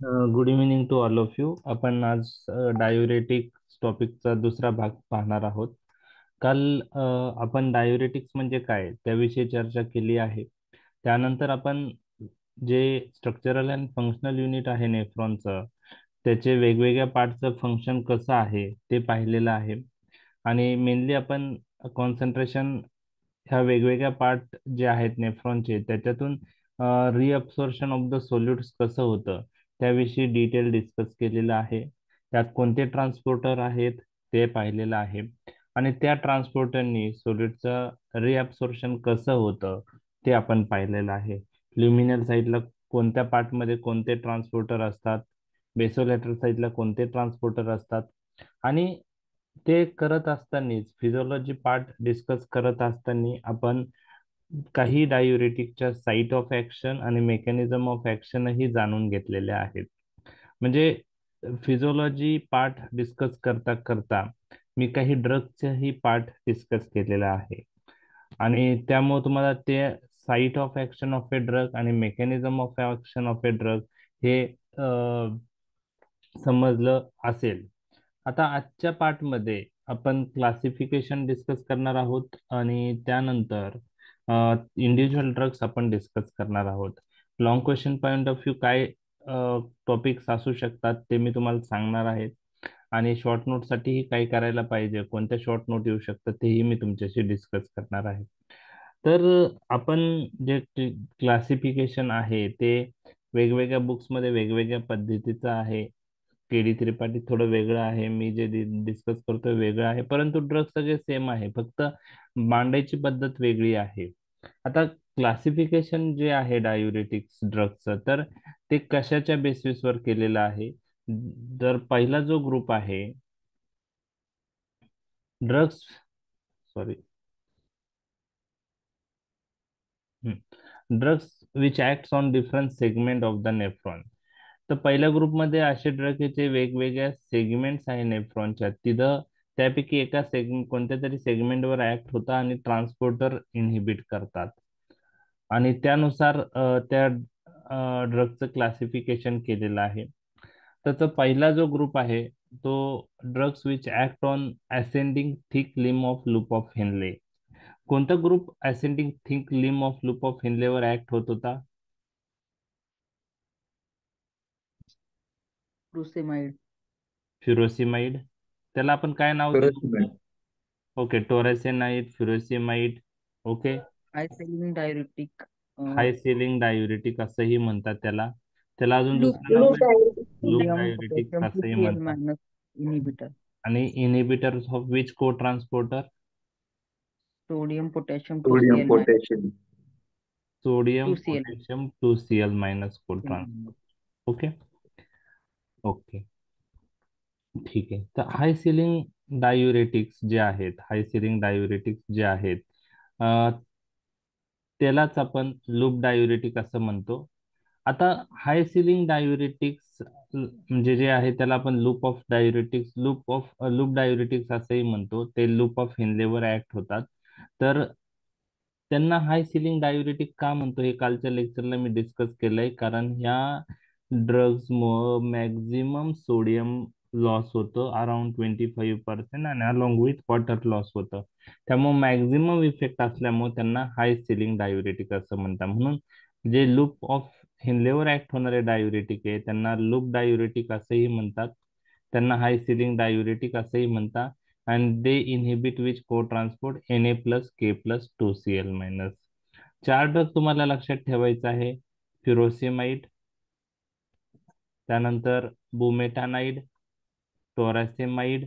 Good evening to all of you. आपण आज diuretics टॉपिकचा दुसरा भाग पाहणार आहोत. काल आपण डायुरेटिक्स म्हणजे काय त्याविषयी चर्चा केली आहे. त्यानंतर आपण जे स्ट्रक्चरल अँड फंक्शनल युनिट आहे नेफ्रॉनचं, त्याचे वेगवेगळ्या पार्टचं फंक्शन कसं आहे ते पाहिलेलं आहे. आणि मेनली आपण कॉन्सन्ट्रेशन ह्या वेगवेगळ्या पार्ट जे आहेत नेफ्रॉनचे त्याच्यातून रिअब्सॉर्प्शन ऑफ द सोल्युट्स कसं होतं त्याविषयी डिटेल डिस्कस केलेलं आहे. त्यात कोणते ट्रान्सपोर्टर आहेत ते पाहिलेलं आहे. आणि त्या ट्रान्सपोर्टरनी सोल्यूटचं रिअब्सॉर्प्शन कसं होतं ते आपण पाहिलेलं आहे. ल्युमिनल साईडला कोणत्या पार्टमध्ये कोणते ट्रान्सपोर्टर असतात, बेसोलॅटरल साईडला कोणते ट्रान्सपोर्टर असतात. आणि ते करत असतानाच फिजिओलॉजी पार्ट डिस्कस करत असताना आपण काही डायुरेटिकच्या साईट ऑफ ऍक्शन आणि मेकॅनिझम ऑफ ऍक्शनही जाणून घेतलेले आहेत. म्हणजे फिजिओलॉजी पार्ट डिस्कस करता करता मी काही ड्रगचाही पार्ट डिस्कस केलेला आहे. आणि त्यामुळे तुम्हाला ते site of action of a drug आणि mechanism of action of a drug हे समजलं असेल. आता आजच्या पार्टमध्ये आपण क्लासिफिकेशन डिस्कस करणार आहोत आणि त्यानंतर इंडिव्हिज्युअल ड्रग्स आपण डिस्कस करणार आहोत. Long question point of view काय टॉपिक्स असू शकतात ते मी तुम्हाला सांगणार आहे. आणि शॉर्ट नोटसाठीही काय करायला पाहिजे, कोणत्या शॉर्ट नोट येऊ शकतात तेही मी तुमच्याशी डिस्कस करणार आहे. तर आपण जे क्लासिफिकेशन आहे ते वेगवेगळ्या बुक्समध्ये वेगवेगळ्या पद्धतीचं आहे. केडी त्रिपाठी थोडं वेगळं आहे, मी जे डिस्कस करतोय वेगळं आहे, परंतु ड्रग सगळे सेम आहे, फक्त मांडायची पद्धत वेगळी आहे. आता क्लासिफिकेशन जे आहे डायुरेटिक्स ड्रगचं, तर ते कशाच्या बेसिसवर केलेलं आहे. तर पहिला जो ग्रुप आहे drugs, sorry, drugs which acts on different segment of the nephron. तर पहिल्या ग्रुपमध्ये असे ड्रगचे वेगवेगळ्या सेगमेंट्स आहे नेफ्रॉनच्या, तिथं त्यापैकी एका कोणत्या तरी सेगमेंटवर ऍक्ट होता आणि ट्रान्सपोर्टर इनहिबिट करतात. आणि त्यानुसार त्या ड्रगचं क्लासिफिकेशन केलेलं आहे. त्याचा पहिला जो ग्रुप आहे तो drugs which act on ascending thick limb of loop of Henley. कोणता group ascending thick limb of loop of हेनलेवर act होत होता? क्रुसेमाइड. फ्युरोसिमाइड. त्याला आपण काय नाव दिलं सुरज. होतं? ओके, टोरेसेनाइड, फ्युरोसिमाइड. ओके. आयसेलिन डायुरेटिक. हाय सिलिंग डायुरेटिक असंही म्हणतात त्याला. त्याला अजून लूप दुसरं नाव काय? लूप सोडियम डायुरेटिक पोटॅशियम असंही 2Cl म्हणतात. Minus inhibitor. आणि इनहिबिटर ऑफ विच को transporter? Sodium potassium sodium 2Cl minus potassium. Sodium 2Cl. Potassium 2Cl minus को ट्रान्सपोर्टर. ओके. ओके, ठीक आहे. तर हाय सिलिंग डायुरेटिक्स जे आहेत, हाय सिलिंग डायुरेटिक्स जे आहेत, त्यालाच आपण लूप डायुरेटिक असं म्हणतो. आता हाय सिलिंग डायुरेटिक्स म्हणजे जे आहे त्याला आपण लूप डायुरेटिक्स असंही म्हणतो. ते लूप ऑफ हिनलेवर ऍक्ट होतात. तर त्यांना हाय सिलिंग डायुरेटिक का म्हणतो हे कालच्या लेक्चरला मी डिस्कस केलंय, कारण ह्या ड्रग्समुळं मॅक्झिमम सोडियम लॉस होतं अराउंड 25% आणि अलॉंग विथ वॉटर लॉस होतं. त्यामुळे मॅक्झिमम इफेक्ट असल्यामुळे त्यांना हाय सिलिंग डायुरेटिक असं म्हणतात. म्हणून जे लूप ऑफ हिनलेवर ऍक्ट होणारे डायुरेटिक आहे त्यांना लूप डायुरेटिक असंही म्हणतात, त्यांना हाय सिलिंग डायुरेटिक असंही म्हणतात. अँड दे इनहिबिट विच को transport Na plus K plus 2Cl minus. चार ड्रग तुम्हाला लक्षात ठेवायचं आहे. फ्युरोसिमाइड, त्यानंतर बुमेटानाइड, टोरासेमाइड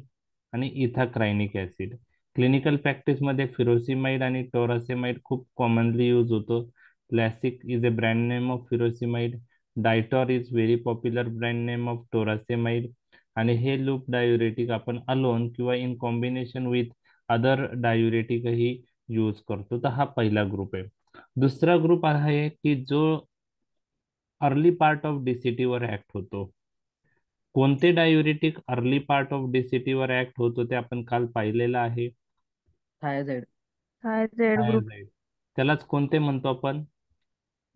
आणि इथाक्रायनिक ऍसिड. क्लिनिकल प्रॅक्टिसमध्ये फिरोसिमाइड आणि टोरासेमाइड खूप कॉमनली यूज होतो. Lasix is a brand name of furosemide. Dytor is very popular brand name of torasemide. आणि हे लूप डायुरेटिक आपण अलोन किंवा इन कॉम्बिनेशन विथ अदर डायुरेटिकही यूज करतो. तर हा पहिला ग्रुप आहे. दुसरा ग्रुप आहे की जो अर्ली पार्ट ऑफ डीसीटी वर ऍक्ट होतो. कोणते diuretic early part of DCT वर ऍक्ट होतो ते आपण काल पाहिलेलं आहे. थायझाइड. Thiazide group. थायराइड. त्यालाच कोणते म्हणतो आपण?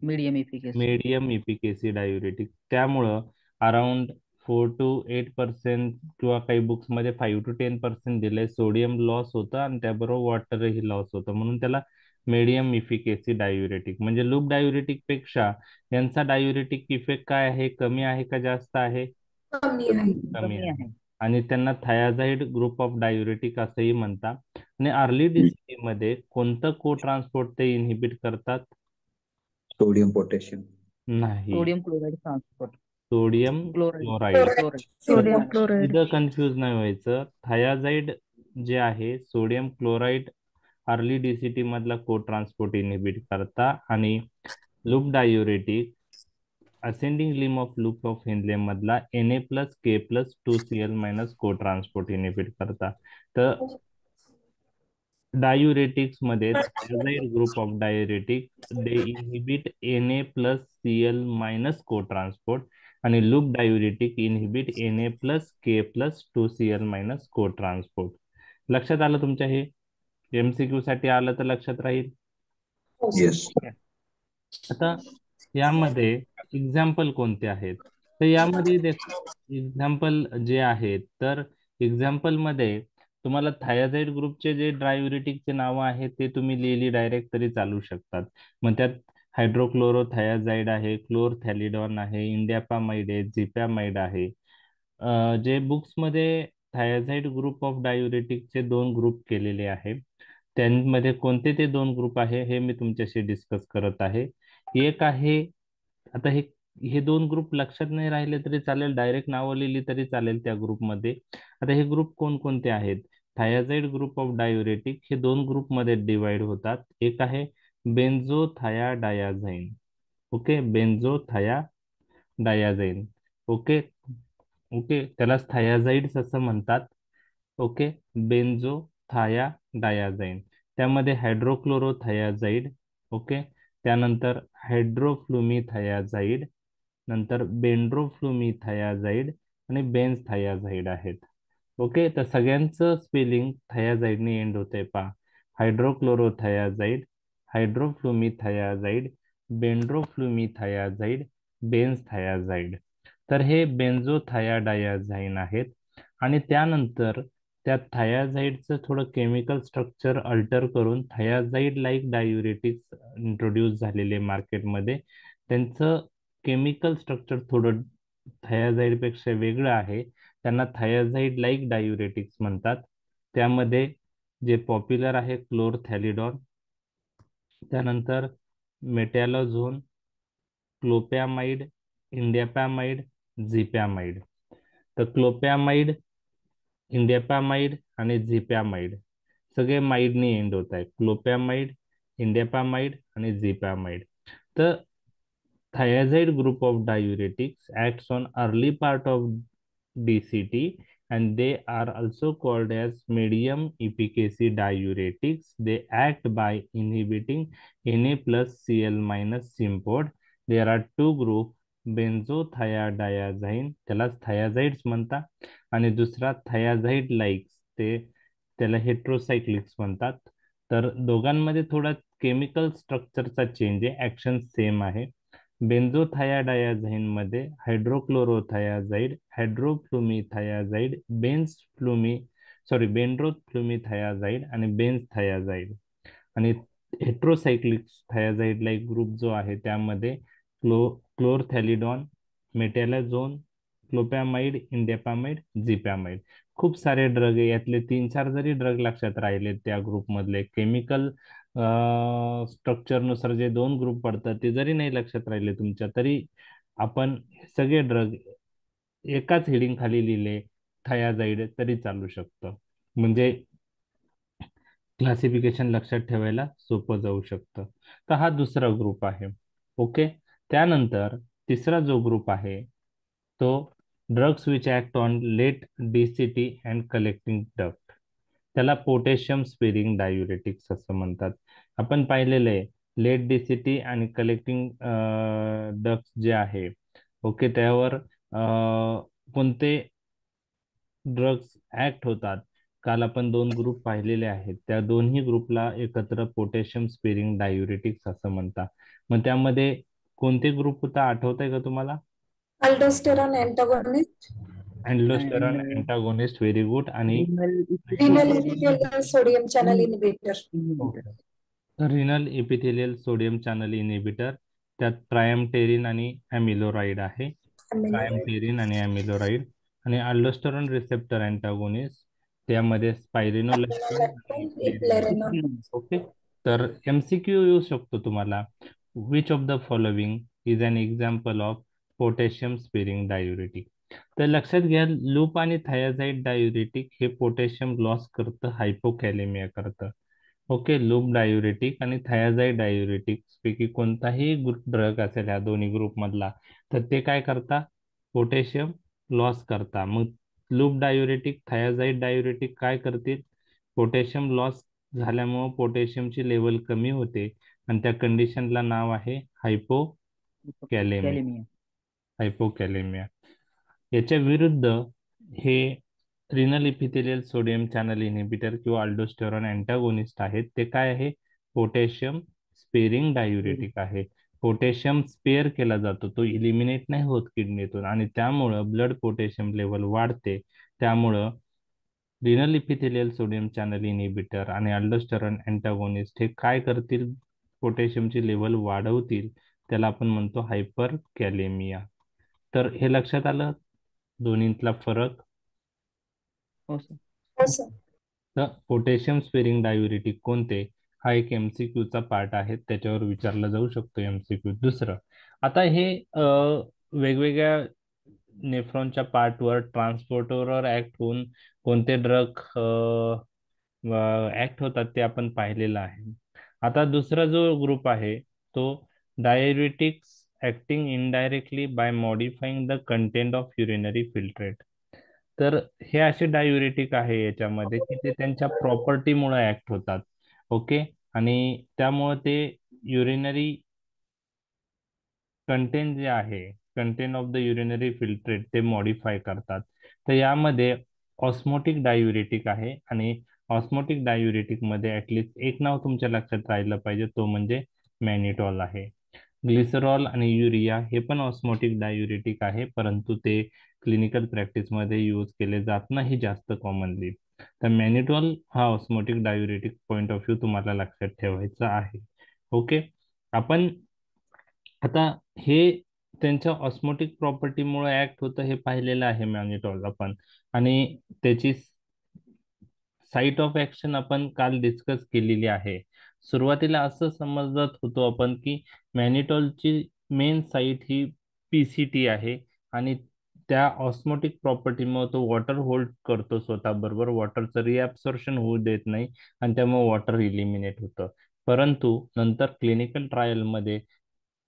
Medium efficacy. Medium efficacy diuretic. त्यामुळं अराउंड 4 to 8% किंवा काही बुक्स मध्ये 5 to 10% दिलंय. सोडियम लॉस होतं आणि त्याबरोबर वॉटरही लॉस होतं, म्हणून त्याला मीडियम इफिकेसी डायुरेटिक. म्हणजे लूप डायुरेटिक पेक्षा यांचा डायुरेटिक इफेक्ट काय आहे, कमी आहे का जास्त आहे? कमी आहे. कमी कमी आहे. आहे. आणि त्यांना थायाझाईड ग्रुप ऑफ डायुरेटिक असंही म्हणतात. आणि अर्ली डिसिटी मध्ये कोणतं को ट्रान्सपोर्ट ते इनहिबिट करतात? Sodium potassium. नाही, sodium chloride transport. Sodium chloride chloride. Chloride sodium तर क्लोराईड. इथं कन्फ्यूज नाही व्हायचं. थायाझाईड जे आहे, सोडियम क्लोराईड अर्ली डीसीटी मधला को ट्रान्सपोर्ट इनहिबिट करता, आणि लूप डायुरेटिक असेंडिंग लिम ऑफ लूप ऑफ हेनले मधला Na+K+2Cl- को ट्रान्सपोर्ट इनहिबिट करता. तर डायुरेटिक्स मध्ये thyroid group of diuretic they inhibit Na+Cl- को ट्रान्सपोर्ट, आणि लूप डायुरेटिक इनहिबिट Na+K+2Cl- को ट्रान्सपोर्ट. लक्षात आलं तुमच्या? हे एमसीक्यू साठी आलं तर लक्षात राहील. येस. ठीक आहे. आता यामध्ये एक्झाम्पल कोणते आहेत? तर यामध्ये एक्झाम्पल जे आहेत, तर एक्झाम्पल मध्ये तुम्हाला थायाझाईड ग्रुपचे जे डायुरेटिकचे नावं आहेत ते तुम्ही लिहिली डायरेक्ट तरी चालू शकतात. मग त्यात हायड्रोक्लोरोथायाझाईड आहे, क्लोरथॅलिडॉन आहे, इंडियापामाइड आहे, झिपॅमाइड आहे. जे बुक्समध्ये थायाझाईड ग्रुप ऑफ डायुरेटिकचे 2 ग्रुप केलेले आहे, त्यांमध्ये कोणते ते 2 ग्रुप आहे हे मी तुमच्याशी डिस्कस करत आहे. एक आहे, आता हे 2 ग्रुप लक्षात नाही राहिले तरी चालेल, डायरेक्ट नावं लिहिली तरी चालेल त्या ग्रुपमध्ये. आता हे ग्रुप कोणकोणते आहेत? थायाझाईड ग्रुप ऑफ डायुरेटिक हे 2 ग्रुपमध्ये डिवाइड होतात. एक आहे बेन्झोथायाडायाझाईन. ओके, बेन्झोथायाडायाझाईन. ओके. ओके, त्याला थायाझाईड्स असं म्हणतात. ओके, बेन्झोथायाडायाझाईन. त्यामध्ये हायड्रोक्लोरोथायाझाईड, ओके, त्यानंतर हायड्रोफ्लुमिथायाझाईड, नंतर बेंड्रोफ्लुमिथायाझाईड आणि बेन्झथायाझाईड आहेत. ओके, तर सगळ्यांचं स्पेलिंग थायाझाईडने एंड होतंय पहा. हायड्रोक्लोरोथायाझाईड, हायड्रोफ्लुमिथायाझाईड, बेंड्रोफ्लुमिथायाझाईड, बेन्झथायाझाईड. तर हे बेन्झोथायाडायाझाईन आहेत. आणि त्यानंतर त्या थायाझाईडचं थोडं केमिकल स्ट्रक्चर अल्टर करून थायाझाईड लाईक डायुरेटिक्स इंट्रोड्यूस झालेले मार्केटमध्ये. त्यांचं केमिकल स्ट्रक्चर थोडं थायाझाईड पेक्षा वेगळं आहे. त्यांना थायाझाईड लाईक डायुरेटिक्स म्हणतात. त्यामध्ये जे पॉप्युलर आहे क्लोरथॅलिडॉन, त्यानंतर मेटॅलोझोन, क्लोपॅमाइड, इंडियापॅमाइड, झिपॅमाइड. तर क्लोपॅमाइड, इंडियापॅमाइड आणि झिपॅमाइड सगळे माइडने एंड होत आहे. क्लोपॅमाइड, इंडियापॅमाइड आणि झिपॅमाइड. तर thiazide group of diuretics acts on early part of DCT, and they are also called as medium efficacy diuretics. They act by inhibiting Na plus Cl minus sympod. There are 2 groups, बेन्झोथायाडायाझाईन त्याला थायाझाईड्स म्हणतात, आणि दुसरा थायाझाईड likes ते त्याला हेट्रोसायक्लिक्स म्हणतात. तर दोघांमध्ये थोडा केमिकल स्ट्रक्चरचा चेंज आहे, ऍक्शन सेम आहे. बेन्झोथायाडायाझाईन मध्ये हायड्रोक्लोरोथायाझाईड, हायड्रोफ्लुमिथायाझाईड, बेंड्रोफ्लुमिथायाझाईड आणि बेन्झथायाझाईड. आणि हेट्रोसायक्लिक थायाझाईडला एक ग्रुप जो आहे त्यामध्ये क्लोरथॅलिडॉन, मेटॅलाझोन, क्लोपॅमाइड, इंडियापॅमाइड, झिपॅमाइड. खूप सारे ड्रग आहे, यातले 3-4 जरी ड्रग लक्षात राहिले त्या ग्रुपमधले केमिकल स्ट्रक्चरनुसार जे 2 ग्रुप पडतात ते जरी नाही लक्षात राहिले तुमच्या, तरी आपण सगळे ड्रग एकाच हेडिंग खाली लिहिले थायाझाईड तरी चालू शकतं. म्हणजे क्लासिफिकेशन लक्षात ठेवायला सोपं जाऊ शकतं. तर हा दुसरा ग्रुप आहे. ओके, त्यानंतर तिसरा जो ग्रुप आहे तो drugs which act on late DCT and collecting duct, त्याला पोटॅशियम स्पिरिंग डायुरेटिक्स असं म्हणतात. आपण पाहिलेलं आहे लेट डीसीटी आणि कलेक्टिंग डक्ट जे आहे, ओके, त्यावर कोणते ड्रग्स ऍक्ट होतात. काल आपण 2 ग्रुप पाहिलेले आहेत, त्या दोन्ही ग्रुपला एकत्र पोटॅशियम स्पिरिंग डायुरेटिक्स असं म्हणतात. मग त्यामध्ये कोणते ग्रुप होता आठवत आहे का तुम्हाला? Aldosterone antagonist, अँडोस्टेरॉन and antagonist, very good. आणि renal renal epithelial epithelial sodium channel inhibitor, inhibitor. Renal epithelial sodium channel inhibitor, त्यात ट्रायमटेरिन आणि अॅमिलोराइड आहे. amyloid. ट्रायमटेरिन आणि अॅमिलोराइड. आणि अल्डोस्टेरॉन रिसेप्टर अँटागोनिस्ट, त्यामध्ये स्पायरिनोलेक्टोन आणि Spironolactone, इप्लेरेनॉन. eplerenone. ओके. तर MCQ येऊ शकतो तुम्हाला. Which of the following is an example of potassium sparing diuretic. तर लक्षात घ्या, लूप आणि थायाझाईड डायुरेटिक हे पोटॅशियम लॉस करतं, हायपोकॅलेमिया करतं. ओके. लूप डायुरेटिक आणि थायाझाईड डायुरेटिक पैकी कोणताही ड्रग असेल ह्या दोन्ही ग्रुप मधला, तर ते काय करता, पोटॅशियम लॉस करता. मग लूप डायुरेटिक, थायाझाईड डायुरेटिक काय करतील, पोटॅशियम लॉस झाल्यामुळं पोटॅशियमची लेवल कमी होते आणि त्या कंडिशनला नाव आहे हायपोकॅलेमिया. Calemia. हायपोकॅलेमिया. याच्या विरुद्ध हे renal epithelial sodium channel inhibitor किंवा अल्डोस्टेरॉन अँटागोनिस्ट आहेत. ते काय आहे, पोटॅशियम स्पेरिंग डायुरेटिक आहे. पोटॅशियम स्पेअर केला जातो, तो इलिमिनेट नाही होत किडनीतून, आणि त्यामुळं ब्लड पोटॅशियम लेवल वाढते. त्यामुळं renal epithelial sodium channel inhibitor आणि अल्डोस्टेरॉन अँटागोनिस्ट हे काय करतील, पोटॅशियमची लेवल वाढवतील. त्याला आपण म्हणतो हायपर कॅलेमिया. तर हे लक्षात आलं दोन्हीतला फरक. हो सर. हो सर. तर पोटॅशियम स्पेरिंग डायुरेटिक कोणते, हा एक MCQ चा पार्ट आहे, त्याच्यावर विचारला जाऊ शकतो MCQ. दुसरं, आता हे वेगवेगळ्या नेफ्रॉनच्या पार्टवर ट्रान्सपोर्टरवर ऍक्ट होऊन कोणते ड्रग ऍक्ट होतात ते आपण पाहिलेलं आहे. आता दुसरा जो ग्रुप आहे तो diuretics acting indirectly by modifying the content of urinary filtrate. तर हे असे डायुरेटिक आहे याच्यामध्ये की ते त्यांच्या प्रॉपर्टीमुळे ऍक्ट होतात. ओके. आणि त्यामुळे ते युरिनरी कंटेंट जे आहे, content of the urinary filtrate, ते मॉडिफाय करतात. तर यामध्ये ऑस्मोटिक डायुरेटिक आहे, आणि ऑस्मोटिक डायुरेटिक मध्ये ऍटलिस्ट एक नाव तुमच्या लक्षात राहिलं पाहिजे, तो म्हणजे मॅनिटॉल आहे. ग्लिसरॉल आणि युरिया हे पण ऑस्मोटिक डायुरेटिक आहे, परंतु ते क्लिनिकल प्रॅक्टिसमध्ये यूज केले जात नाही जास्त कॉमनली. तर मॅनिटॉल हा osmotic diuretic point of view तुम्हाला लक्षात ठेवायचा आहे. ओके. आपण आता हे त्यांच्या ऑस्मोटिक प्रॉपर्टीमुळे ऍक्ट होतं हे पाहिलेलं आहे मॅनिटॉल आपण, आणि त्याची साईट ऑफ ऍक्शन आपण काल डिस्कस केलेली आहे. सुरुवातीला असं समजत होतो आपण की मॅनिटॉलची मेन साईट ही PCT आहे, आणि त्या ऑस्मोटिक प्रॉपर्टीमुळे तो वॉटर होल्ड करतो स्वतःबरोबर, वॉटरचं रिॲब्सॉर्प्शन होऊ देत नाही, आणि त्यामुळे वॉटर इलिमिनेट होतं. परंतु नंतर क्लिनिकल ट्रायलमध्ये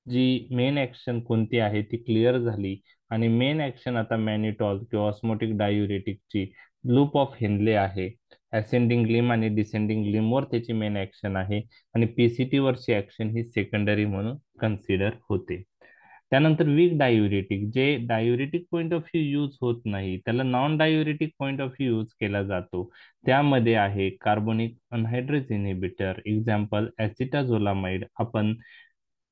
जी मेन ऍक्शन कोणती आहे ती क्लिअर झाली, आणि मेन ऍक्शन आता मॅनिटॉल किंवा ऑस्मोटिक डायुरेटिकची लूप ऑफ हेनले आहे. असेंडिंग लिम आणि डिसेंडिंग लिमवर त्याची मेन ऍक्शन आहे, आणि PCT वरची ऍक्शन ही सेकंडरी म्हणून कन्सिडर होते. त्यानंतर वीक डायुरेटिक, जे diuretic point of view use होत नाही, त्याला non diuretic point of view use केला जातो. त्यामध्ये आहे कार्बोनिक अनहायड्रेज इनिबिटर, एक्झाम्पल ऍसिटाझोलामाइड. आपण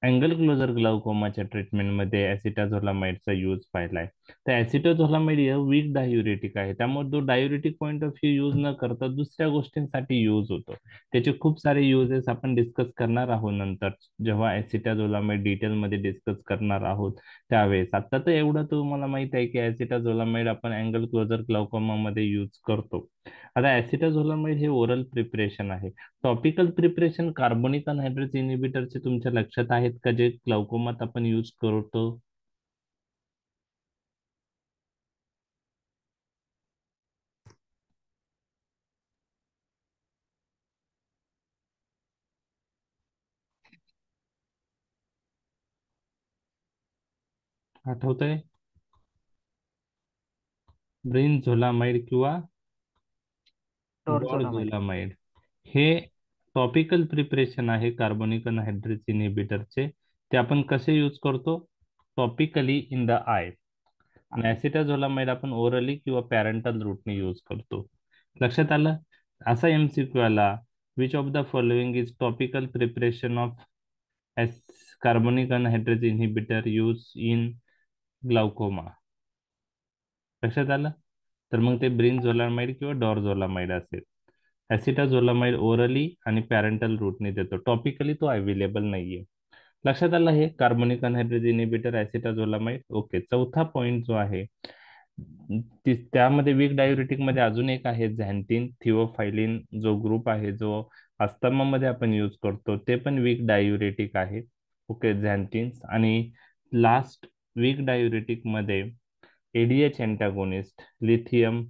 अँगल क्लोजर ग्लाउकोमाच्या ट्रीटमेंटमध्ये ऍसिटाझोलामाइडचा यूज पाहिलाय. तर ऍसिटाझोलामाइड हे वीक डायुरेटिक आहे, त्यामुळे तो diuretic point of view use न करता दुसऱ्या गोष्टींसाठी यूज होतो. त्याचे खूप सारे युजेस आपण डिस्कस करणार आहोत नंतर, जेव्हा ऍसिटाझोलामाइड डिटेलमध्ये डिस्कस करणार आहोत त्यावेळेस. आता तर एवढं तुम्हाला माहित आहे की ऍसिटाझोलामाइड आपण अँगल क्लोजर ग्लाउकोमामध्ये यूज करतो. आता ऍसिटाझोलामाइड हे ओरल प्रिपरेशन आहे. टॉपिकल प्रिपरेशन कार्बोनिक अनहायड्रेज इनिबिटरचे तुमच्या लक्षात आहेत का, जे ग्लाउकोमात आपण यूज करतो. आठवतंय, ब्रिनझोलामाइड किंवा Torzolamide. गॉरझोलामाइड. हे टॉपिकल प्रिपरेशन आहे कार्बोनिक अनहायड्रेज इनिबिटरचे. ते आपण कसे यूज करतो, टॉपिकली इन द आय. आणि ऍसिटाझोलामाइड आपण ओरली किंवा पॅरेंटल रूटने यूज करतो. लक्षात आलं. असा MCQ आला, which of the following is topical preparation of carbonic anhydrase inhibitor use in glaucoma. लक्षात आलं? तर मग ते ब्रिनझोलामाइड किंवा डॉर्झोलामाइड असेल. ऍसिटाझोलामाइड ओरली आणि पॅरेंटल रूटने देतो. टॉपिकली तो अवेलेबल नाहीये. लक्षात आलं? हे कार्बोनिक अनहायड्रेज इनिबिटर ऍसिटाझोलामाइड. ओके. चौथा पॉइंट जो आहे त्यामध्ये वीक डायुरेटिक मध्ये अजून एक आहे झॅन्टिन थिओफायलिन, जो ग्रुप आहे जो अस्थमा मध्ये आपण यूज करतो, ते पण वीक डायुरेटिक आहे. ओके, झॅन्टिन्स. आणि लास्ट वीक डायुरेटिक मध्ये एडीएच अँटागोनिस्ट लिथियम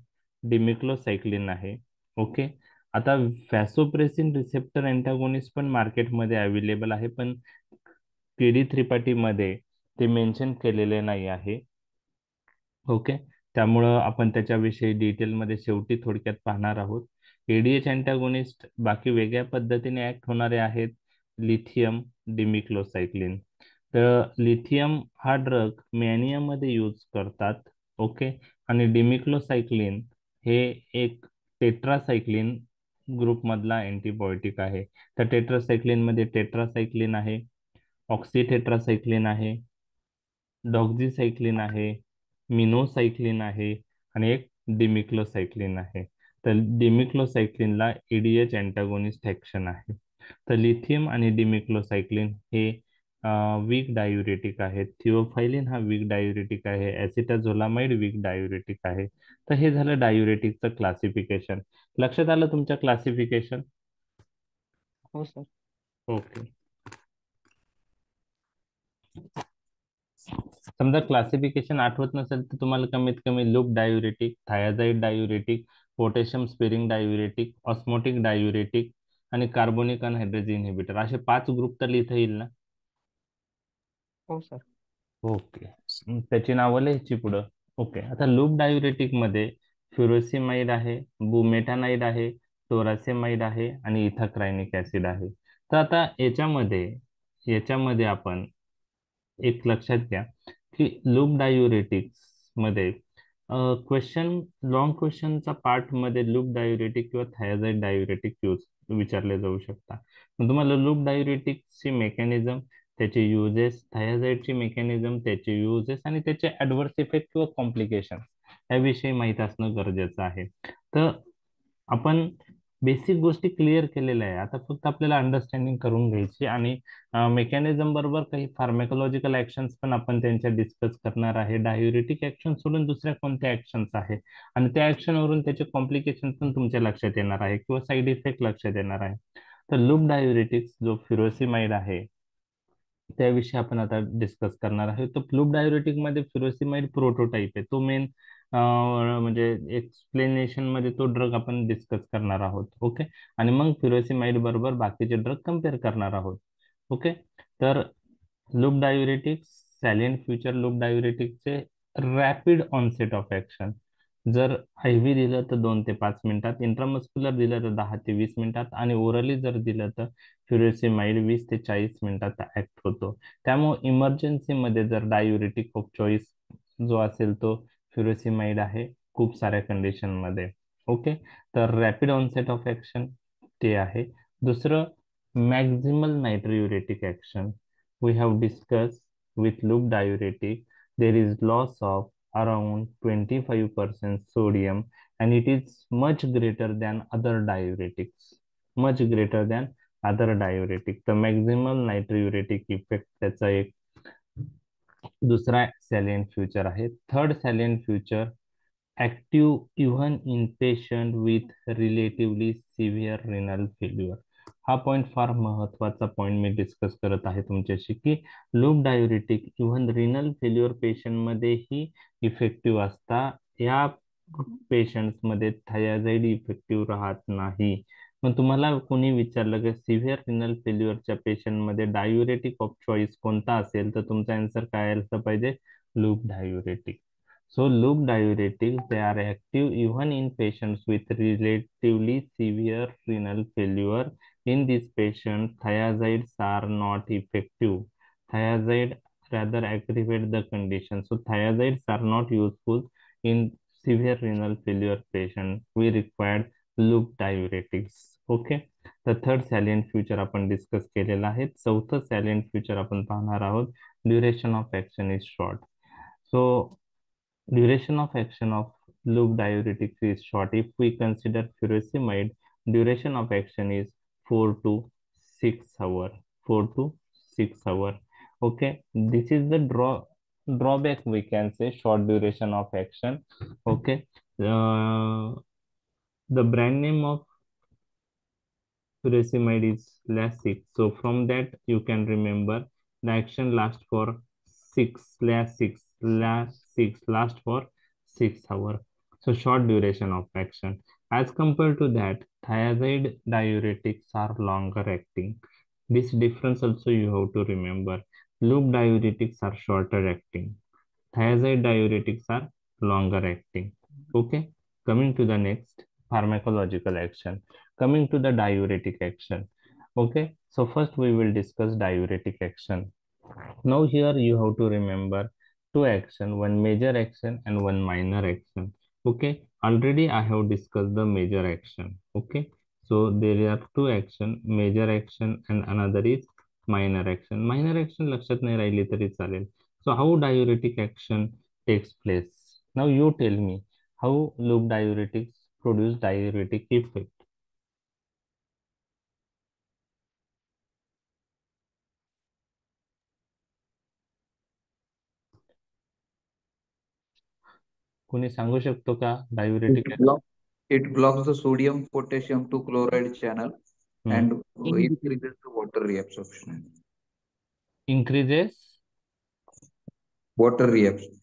डिमिक्लोसायक्लिन आहे. ओके. आता व्हॅसोप्रेसिन रिसेप्टर अँटागोनिस्ट पण मार्केटमध्ये अवेलेबल आहे, पण केडी त्रिपाठी मध्ये ते मेन्शन केलेले नाही आहे. ओके. त्यामुळं आपण त्याच्याविषयी डिटेलमध्ये शेवटी थोडक्यात पाहणार आहोत. एडीएच अँटागोनिस्ट बाकी वेगळ्या पद्धतीने ऍक्ट होणारे आहेत. लिथियम डिमिक्लोसायक्लिन. तर लिथियम हा ड्रग मॅनियामध्ये यूज करतात. ओके. आणि डिमिक्लोसायक्लिन हे एक टेट्रासायक्लिन ग्रुप मधला अँटीबायोटिक आहे. तर टेट्रासायक्लिन मध्ये टेट्रासायक्लिन आहे, ऑक्सिटेट्रासायक्लिन आहे, डॉक्झीसायक्लिन आहे, मिनोसायक्लिन आहे आणि एक डिमिक्लोसायक्लिन आहे. तर डिमिक्लोसायक्लिनला एडीएच अँटागोनिस्ट ऍक्शन आहे. तर लिथियम आणि डिमिक्लोसायक्लिन हे वीक डायुरेटिक आहेत. थिओफायलिन हा वीक डायुरेटिक आहे. ऍसिटाझोलामाइड वीक डायुरेटिक आहे. तर हे झालं डायुरेटिकचं क्लासिफिकेशन. लक्षात आलं तुमच्या क्लासिफिकेशन? हो सर. ओके. समजा क्लासिफिकेशन आठवत नसेल तर तुम्हाला कमीत कमी loop diuretic, thiazide diuretic, potassium sparing diuretic, osmotic diuretic आणि कार्बोनिक अनहायड्रेज इन्हिबिटर असे 5 ग्रुप तर लिहिता येईल ना? हो सर. ओके. त्याची नावं लिहायची पुढं. ओके. आता लूप डायुरेटिक मध्ये फ्युरोसिमाइड आहे, बुमेटानाइड आहे, टोरासेमाइड आहे आणि इथाक्रायनिक ऍसिड आहे. तर आता याच्यामध्ये आपण एक लक्षात घ्या की लूप डायुरेटिक्स मध्ये लॉंग क्वेश्चनचा पार्ट मध्ये लूप डायुरेटिक किंवा थायाझाइड डायुरेटिक विचारले जाऊ शकता. मग तुम्हाला लूप डायुरेटिक्सची मेकॅनिझम, त्याचे युजेस, थायाझाइडची मेकॅनिझम, त्याचे युजेस आणि त्याचे ऍडव्हर्स इफेक्ट किंवा कॉम्प्लिकेशन याविषयी माहित असणं गरजेचं आहे. तर आपण बेसिक गोष्टी क्लिअर केलेल्या आहे. आता फक्त आपल्याला अंडरस्टँडिंग करून घ्यायची आणि मेकॅनिझम बरोबर काही फार्मॅकोलॉजिकल ऍक्शन्स पण आपण त्यांच्या डिस्कस करणार आहे. डायुरेटिक ऍक्शन सोडून दुसऱ्या कोणत्या ऍक्शन्स आहे आणि त्या ऍक्शन वरून त्याचे कॉम्प्लिकेशन पण तुमच्या लक्षात येणार आहे किंवा साईड इफेक्ट लक्षात येणार आहे. तर लूप डायुरेटिक्स जो फ्युरोसिमाइड आहे त्याविषयी आपण आता डिस्कस करणार आहे. तर लूप डायुरेटिक मध्ये फ्युरोसिमाइड प्रोटोटाइप आहे, तो मेन म्हणजे एक्सप्लेनेशन मध्ये तो ड्रग आपण डिस्कस करणार आहोत. ओके. आणि मग फ्युरोसिमाइड बरोबर बाकीचे ड्रग कम्पेअर करणार आहोत. ओके. तर loop diuretics salient feature loop डायुरेटिकचे रॅपिड ऑनसेट ऑफ ऍक्शन. जर IV दिलं तर 2 ते 5 मिनिटात, इंट्रामस्क्युलर दिलं तर 10 ते 20 मिनिटात आणि ओरली जर दिलं तर फ्युरोसिमाइड 20 ते 40 मिनिटात ऍक्ट होतो. त्यामुळे इमर्जन्सी मध्ये जर डायुरेटिक ऑफ चॉईस जो असेल तो फ्युरोसिमाइड आहे खूप साऱ्या कंडिशन मध्ये. ओके. तर रॅपिड ऑनसेट ऑफ ऍक्शन ते आहे. दुसरं maximal natriuretic action. We have discuss with loop diuretic there is loss of around 25% sodium and it is much greater than other diuretics, much greater than other diuretic. The maximal natriuretic effect त्याचा एक दुसरा salient feature आहे. Third salient feature active even in patient with relatively severe renal failure. हा point फार महत्वाचा point मी discuss करत आहे तुमच्याशी की loop diuretic even renal failure patient मध्येही इफेक्टिव्ह असता. या पेशंट्स मध्ये थायाझाइड इफेक्टिव्ह राहत नाही. मग तुम्हाला कोणी विचारलं की सिव्हिअर रिनल फेल्युअरच्या पेशंट मध्ये डायुरेटिक ऑफ चॉईस कोणता असेल तर तुमचा आन्सर काय असलं पाहिजे? Loop diuretic. So loop diuretics, they are active even in patients with relatively severe renal failure. In these patients, thiazides are not effective. Thiazide rather aggravate the condition. So thiazides are not useful in severe renal failure patient. We required loop diuretics. Okay. The third salient feature आपण discuss केलेला आहे. चौथं salient feature आपण पाहणार आहोत. Duration of action is short. So duration of action of loop diuretics is short. If we consider furosemide, duration of action is 4 to 6 hour. 4 to 6 hour. Okay, this is the drawback, we can say, short duration of action. Okay, the brand name of furosemide is Lasix. So from that you can remember the action lasts for 6 last for 6 hours. So short duration of action. As compared to that, thiazide diuretics are longer acting. This difference also you have to remember. Loop diuretics are shorter acting. Thiazide diuretics are longer acting. Okay, coming to the next, pharmacological action. Coming to the diuretic action. Okay, so first we will discuss diuretic action. Now here you have to remember two action, one major action and one minor action. Okay, already I have discussed the major action. Okay, so there are two action, major action and another is minor action. Minor action लक्षात नाही राहिली तरी चालेल. So how diuretic action takes place? Now you tell me how loop diuretics produce diuretic effect. कोणी सांगू शकतो का diuretic It blocks, it blocks the sodium potassium to chloride channel and Inhibiting. increases the water reabsorption. increases Water reabsorption.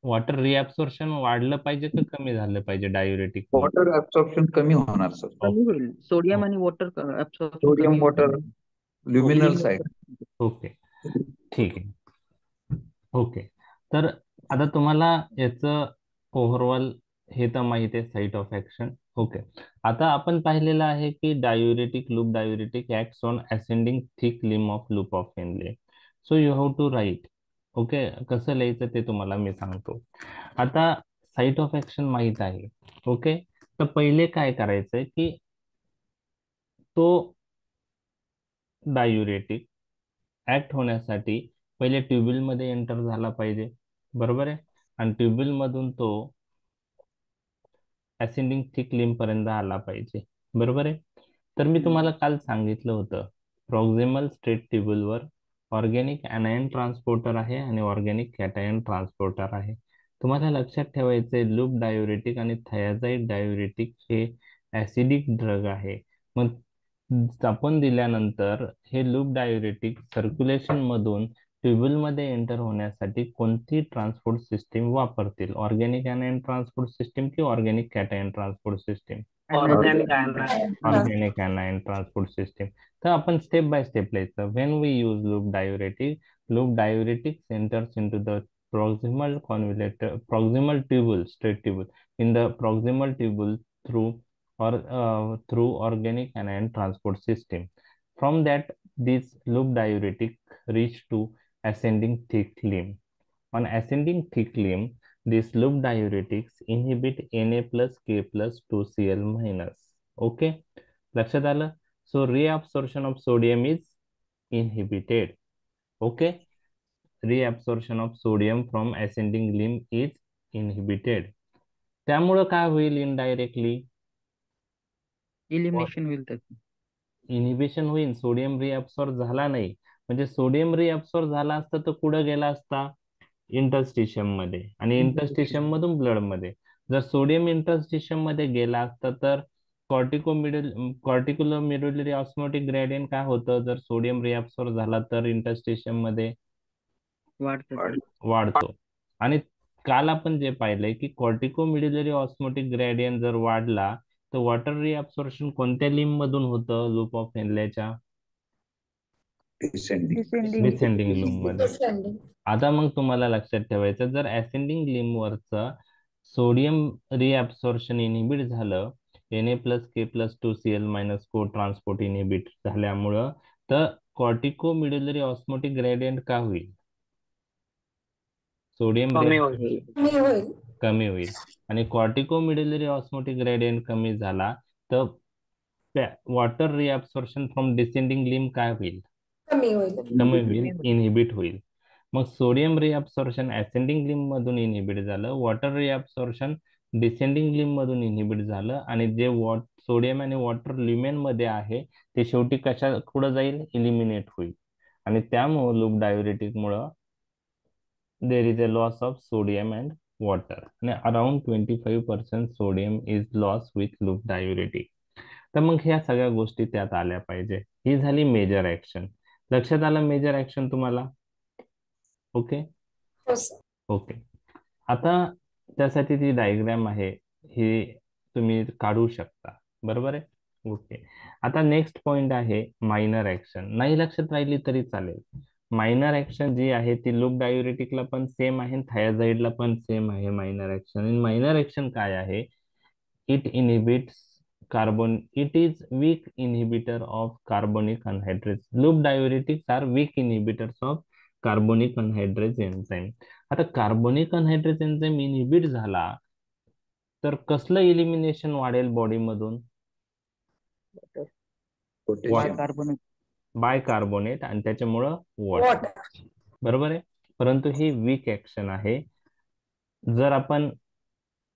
Water reabsorption वाढलं पाहिजे का कमी झालं पाहिजे डायुरेटिक मुळे? Water absorption कमी होणार सर. कमी होईल. सोडियम आणि वॉटर ऍब्सॉर्प्शन Sodium कमी water luminal side. ओके, ठीक आहे. ओके, तर आता तुम्हाला याचं ओव्हरऑल हे तर माहिती आहे, साईट ऑफ ऍक्शन. ओके, आता आपण पाहिलेलं आहे की diuretic, loop diuretic acts on ascending thick limb of loop of Henle. So you have to write. Okay, कसं लिहायचं ते तुम्हाला मी सांगतो. आता साईट ऑफ ऍक्शन माहित आहे. ओके, तर पहिले काय करायचंय की तो डायुरेटिक ऍक्ट होण्यासाठी पहिले ट्युब्युल मध्ये एंटर झाला पाहिजे, बरोबर आहे. आणि ट्युब्युल मधून तो असेंडिंग थिक लिम पर्यंत आला पाहिजे, बरोबर आहे. तर मी तुम्हाला काल सांगितलं होतं, proximal straight ट्युब्युलवर organic anion transporter आहे आणि ऑर्गॅनिक कॅटायन ट्रान्सपोर्टर आहे. तुम्हाला लक्षात ठेवायचे लूप डायुरेटिक आणि थायाझाइड डायुरेटिक हे ऍसिडिक ड्रग आहे. मग आपण दिल्यानंतर हे लूप डायुरेटिक सर्क्युलेशन मधून ट्युब्युल मध्ये एंटर होण्यासाठी कोणती ट्रान्सपोर्ट सिस्टीम वापरतील? ऑर्गॅनिक ऍनायन ट्रान्सपोर्ट सिस्टीम की organic cation transport system? Organic organic anion transport system. तर आपण स्टेप बाय स्टेप लिहायचं. When we use loop diuretic enters into the proximal convolutor, proximal tubule, straight tubule, in the proximal tubule through organic anion transport system. From that, this loop diuretic reach to ascending thick limb. On ascending thick limb, these loop diuretics inhibit Na plus K plus 2Cl minus. Okay, लक्षात आलं? So reabsorption of sodium is inhibited. Okay, reabsorption of sodium from ascending limb is inhibited. त्यामुळं काय होईल? Indirectly elimination होईल त्याचं. Inhibition होईल. Sodium रिअब्सॉर्ब झाला नाही, म्हणजे सोडियम रिअब्सॉर्ब झाला असता तर कुठं गेला असता? इंटरस्टिशियम मध्ये, आणि इंटरस्टिशियम मधून ब्लड मध्ये. जर सोडियम इंटरस्टिशियम मध्ये गेला असता तर कॉर्टिक्युलर मेडुलरी ऑस्मोटिक ग्रेडियंट काय होतं? जर सोडियम रिअब्सॉर्ब झाला तर इंटरस्टिशियम मध्ये वाढतो. आणि काल आपण जे पाहिलंय की कॉर्टिकोमिड्युलरी ऑस्मोटिक ग्रेडियंट जर वाढला तर वॉटर रिअब्सॉर्प्शन कोणत्या लिंब मधून होतं? लूप ऑफ हेनलेच्या डिसेंडिंग लिंब मध्ये. Descending. आता मग तुम्हाला लक्षात ठेवायचं, जर असेंडिंग लिंब वरचं सोडियम रिअब्सॉर्प्शन इनिबिट झालं, Na plus K plus 2Cl minus को ट्रान्सपोर्ट इनिबिट झाल्यामुळं, तर कॉर्टिकोमिड्युलरी ऑस्मोटिक ग्रेडियंट का होईल? सोडियम कमी होईल. कमी होईल. कमी होईल. आणि कॉर्टिकोमिड्युलरी ऑस्मोटिक ग्रेडियंट कमी झाला तर वॉटर रिअब्सॉर्प्शन फ्रॉम डिसेंडिंग लिंब काय होईल? कमी होईल. कमी होईल, इनहिबिट होईल. मग सोडियम रिअब्सॉर्प्शन असेंडिंग लिम्ब मधून इनहिबिट झालं, वॉटर रिअब्सॉर्प्शन डिसेंडिंग लिम्ब मधून इनहिबिट झालं, आणि जे सोडियम आणि वॉटर ल्युमेन मध्ये आहे ते शेवटी कशा पुढे जाईल, इलिमिनेट होईल. आणि त्यामुळे लूप डायुरेटिक मुळे there is a loss of sodium and water, and around 25% sodium is lost with loop diuretic. तर मग ह्या सगळ्या गोष्टी त्यात आल्या पाहिजे. ही झाली मेजर ऍक्शन. लक्षात आलं मेजर ऍक्शन तुम्हाला? ओके हो सर. ओके. आता त्यासाठी ती डायग्राम आहे, ही तुम्ही काढू शकता, बरोबर आहे. ओके. आता नेक्स्ट पॉइंट आहे मायनर ऍक्शन. नाही लक्षात राहिली तरी चालेल. मायनर ऍक्शन जी आहे ती लूप डायुरेटिकला पण सेम आहे, थायाझाईडला पण सेम आहे मायनर ऍक्शन. आणि मायनर ऍक्शन काय आहे? It inhibits carbon, it is weak inhibitor of carbonic anhydrase. Loop diuretics are weak inhibitors of carbonic anhydrase enzyme. आता कार्बोनिक अनहाइड्रेज एन्झाइम इनहिबिट झाला तर कसलं इलिमिनेशन वाढेल बॉडीमधून? पोटॅशियम. कार्बोनेट. बायकार्बोनेट, आणि त्याच्यामुळं वॉटर. वॉटर. बरोबर आहे. परंतु ही वीक ऍक्शन आहे. जर आपण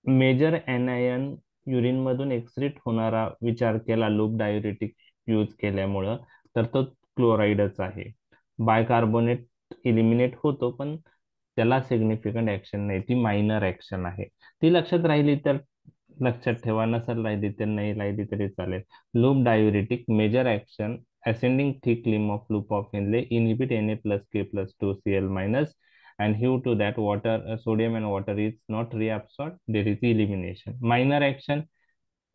मेजर एनायन युरिन मधून एक्सक्रीट होणारा विचार केला लूप डायुरेटिक यूज केल्यामुळं, तर तो क्लोराइडच आहे. बायकार्बोनेट इलिमिनेट होतो पण त्याला सिग्निफिकंट ऍक्शन नाही, ती मायनर ऍक्शन आहे. ती लक्षात राहिली तर लक्षात ठेवा, नसेल राहिली तर नाही राहिली तरी चालेल. Loop diuretic major action ascending thick limb of loop of Henle inhibit Na plus K plus 2Cl minus, and due to that water, sodium and water is not reabsorbed, there is elimination. Minor action,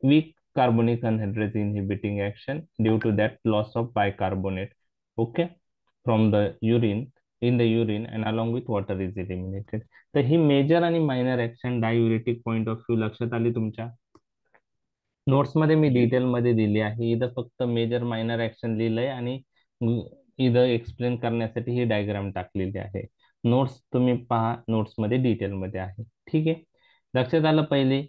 weak carbonic anhydrase inhibiting action, due to that loss of bicarbonate, okay, from the urine, in the urine, and along with water is eliminated. तर ही major आणि minor action diuretic point of view लक्षात आली तुमच्या? Notes मध्ये मी detail मध्ये दिली आहे. इथं फक्त मेजर मायनर ऍक्शन लिहिलंय आणि इथं एक्सप्लेन करण्यासाठी ही डायग्राम टाकलेली आहे. नोट्स तुम्ही पहा, नोट्स मध्ये डिटेल मध्ये आहे. ठीक आहे, लक्षात आलं पहिले?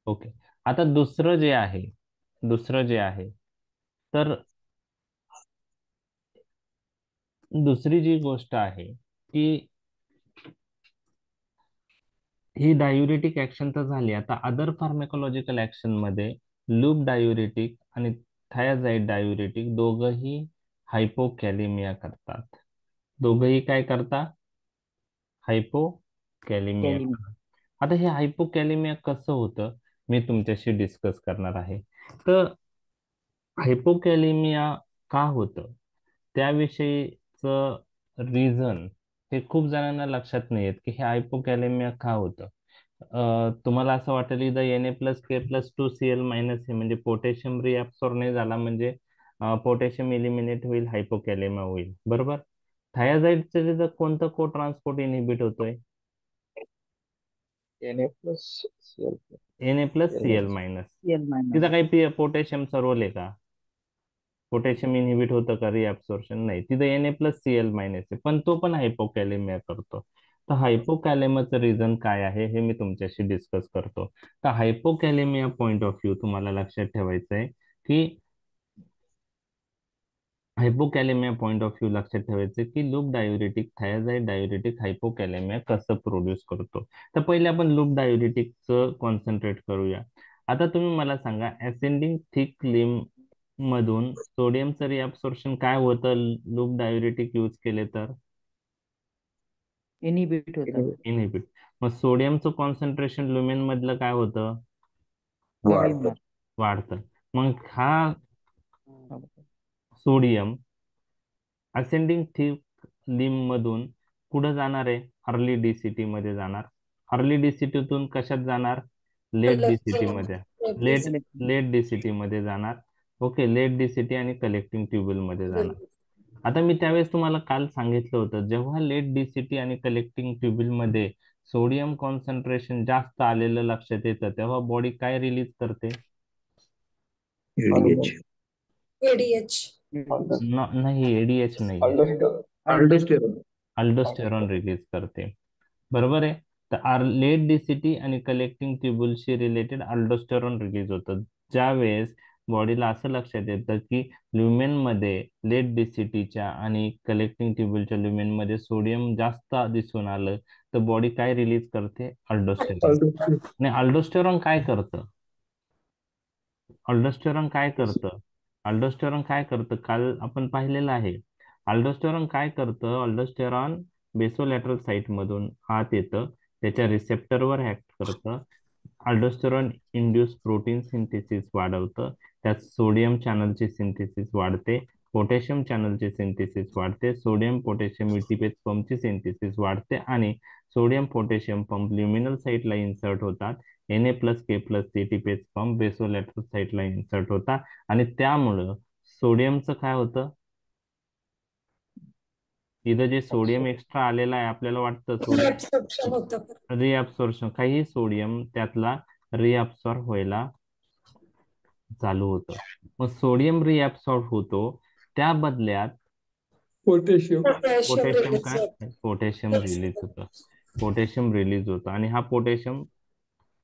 ओके. आता दुसरं जे आहे, तर दुसरी जी गोष्ट आहे की ही डायुरेटिक ऍक्शन तर झाली. आता अदर फार्मेकोलॉजिकल ऍक्शन मध्ये लूप डायुरेटिक आणि थायाझाईड डायुरेटिक दोघंही हायपोकॅलेमिया करतात. दोघंही काय करतात? हायपोकॅलेमिया. आता हे हायपोकॅलेमिया कसं होतं मी तुमच्याशी डिस्कस करणार आहे. तर हायपोकॅलेमिया का होतं त्याविषयीचं रिझन हे खूप जणांना लक्षात नाही येत की हे हायपोकॅलेमिया का होतं. तुम्हाला असं वाटेल इथं Na+K+2Cl मायनस हे म्हणजे पोटॅशियम रिअब्सॉर्ब नाही झाला म्हणजे पोटॅशियम इलिमिनेट होईल, हायपोकॅलेमिया होईल, बरोबर. थायाझाईडचं तिथं कोणतं को ट्रान्सपोर्ट इनहिबिट होतोय? Na+Cl minus. तिथं काही पोटॅशियमचा रोल आहे का? पोटॅशियम इनहिबिट होतं का रिअब्सॉर्प्शन? नाही, तिथं Na+Cl मायनस आहे, पण तो पण हायपोकॅलेमिया करतो. तर हायपोकॅलेमियाचं रिझन काय आहे हे मी तुमच्याशी डिस्कस करतो. तर हायपोकॅलेमिया पॉइंट ऑफ व्ह्यू तुम्हाला लक्षात ठेवायचं आहे की हायपोकॅलेमिया पॉइंट ऑफ व्ह्यू लक्षात ठेवायचं की लूप डायुरेटिक, थायाझाईड डायुरेटिक हायपोकॅलेमिया कसं प्रोड्यूस करतो. तर पहिले आपण लूप डायुरेटिकचं कॉन्सन्ट्रेट करूया. आता तुम्ही मला सांगा असेंडिंग थिक लिम्ब मधून सोडियमचं रिअब्सॉर्प्शन काय होतं लूप डायुरेटिक यूज केले तर? इनहिबिट होतं. इनहिबिट. मग सोडियमचं कॉन्सन्ट्रेशन ल्युमेन मधलं काय होतं? वाढतं. मग हा सोडियम असेंडिंग थिक लिम्ब मधून कुठं जाणार आहे? अर्ली डीसीटी मध्ये जाणार. अर्ली डीसीटीतून कशात जाणार? लेट डीसीटी मध्ये. लेट डीसीटी मध्ये जाणार. ओके, लेट डीसीटी आणि कलेक्टिंग ट्युब्युल मध्ये जाणार. आता मी त्यावेळेस तुम्हाला काल सांगितलं होतं जेव्हा लेट डीसीटी आणि कलेक्टिंग ट्युब्युल मध्ये सोडियम कॉन्सन्ट्रेशन जास्त आलेलं लक्षात येतं तेव्हा बॉडी काय रिलीज करते? एडीएच. नाही, एडीएच नाही, अल्डोस्टेरॉन रिलीज करते, बरोबर आहे. तर लेट डीसीटी आणि कलेक्टिंग ट्युब्युलशी रिलेटेड अल्डोस्टेरॉन रिलीज होतं. ज्यावेळेस बॉडीला असं लक्षात येतं की ल्युमेन मध्ये लेट डीसीटीच्या आणि कलेक्टिंग ट्युब्युलच्या ल्युमेन मध्ये सोडियम जास्त दिसून आलं, तर बॉडी काय रिलीज करते? अल्डोस्टेरॉन. आणि अल्डोस्टेरॉन काय करतं? अल्डोस्टेरॉन काय करतं? अल्डोस्टेरॉन काय करतं? काल आपण पाहिलेलं आहे. अल्डोस्टेरॉन काय करतं? अल्डोस्टेरॉन बेसोलॅटरल साइट मधून आत येतं, त्याच्या रिसेप्टरवर ऍक्ट करतं. अल्डोस्टेरॉन इंड्यूस प्रोटीन सिंथेसिस वाढवतं, त्यात सोडियम चॅनलची सिंथेसिस वाढते, पोटॅशियम चॅनलची सिंथेसिस वाढते, सोडियम पोटॅशियम ईटीपेज पंपची सिंथेसिस वाढते आणि सोडियम पोटॅशियम पंप ल्युमिनल साइटला इन्सर्ट होतात. Na+K+ ईटीपेज पंप बेसोलॅटरल साइटला इन्सर्ट होतात आणि त्यामुळं सोडियमचं काय होतं? इथं जे सोडियम एक्स्ट्रा आलेलं आहे, आपल्याला वाटतं सोडियम ऍब्सॉर्प्शन होतं. रिअब्सॉर्प्शन, काही सोडियम त्यातला रिअब्सॉर्ब व्हायला चालू होतं. मग सोडियम रिअब्सॉर्ब होतो, त्या बदल्यात पोटॅशियम पोटॅशियम पोटॅशियम रिलीज काय? होतं. पोटॅशियम रिलीज होतं. पोटॅशियम रिलीज होतं आणि हा पोटॅशियम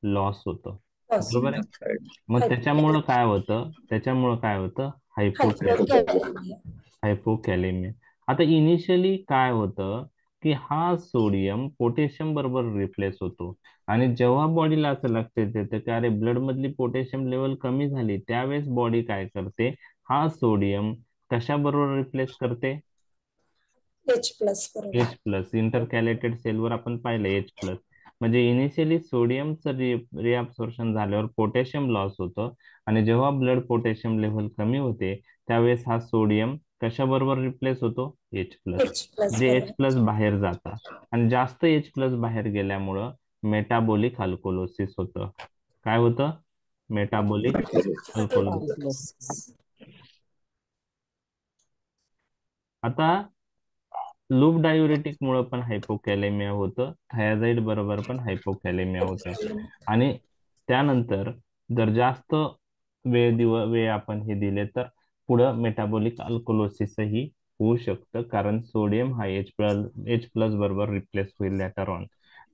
लॉस होतं. बरोबर आहे? मग त्याच्यामुळं काय होतं? त्याच्यामुळं काय होतं? हायपोकॅलेमिया. हायपोकॅलेमिया. आता इनिशियली काय होतं की हा सोडियम पोटॅशियम बरोबर रिप्लेस होतो आणि जेव्हा बॉडीला असं लक्षात येतं की अरे ब्लड मधली पोटॅशियम लेवल कमी झाली, त्यावेळेस बॉडी काय करते? हा सोडियम कशा बरोबर रिप्लेस करते? H+ बरोबर. H+. इंटरकॅलेटेड सेलवर आपण पाहिलं H+. म्हणजे इनिशियली सोडियमचं रिअब्सॉर्प्शन झाल्यावर पोटॅशियम लॉस होतं आणि जेव्हा ब्लड पोटॅशियम लेव्हल कमी होते, त्यावेळेस हा सोडियम कशाबरोबर रिप्लेस होतो? H+. H+ म्हणजे बरोबर. H+ बाहेर जाता आणि जास्त H+ बाहेर गेल्यामुळं मेटाबॉलिक अल्कोलोसिस होतं. काय होतं? मेटाबॉलिक अल्कोलोसिस. आता लूप डायुरेटिक मुळे पण हायपोकॅलेमिया होतं, थायझाइड बरोबर पण हायपोकॅलेमिया होतं. आणि त्यानंतर जर जास्त वेळ आपण हे दिले तर पुढं मेटाबॉलिक अल्कोलोसिसही होऊ शकतं, कारण सोडियम हा H+ बरोबर रिप्लेस होईल लॅटर ऑन.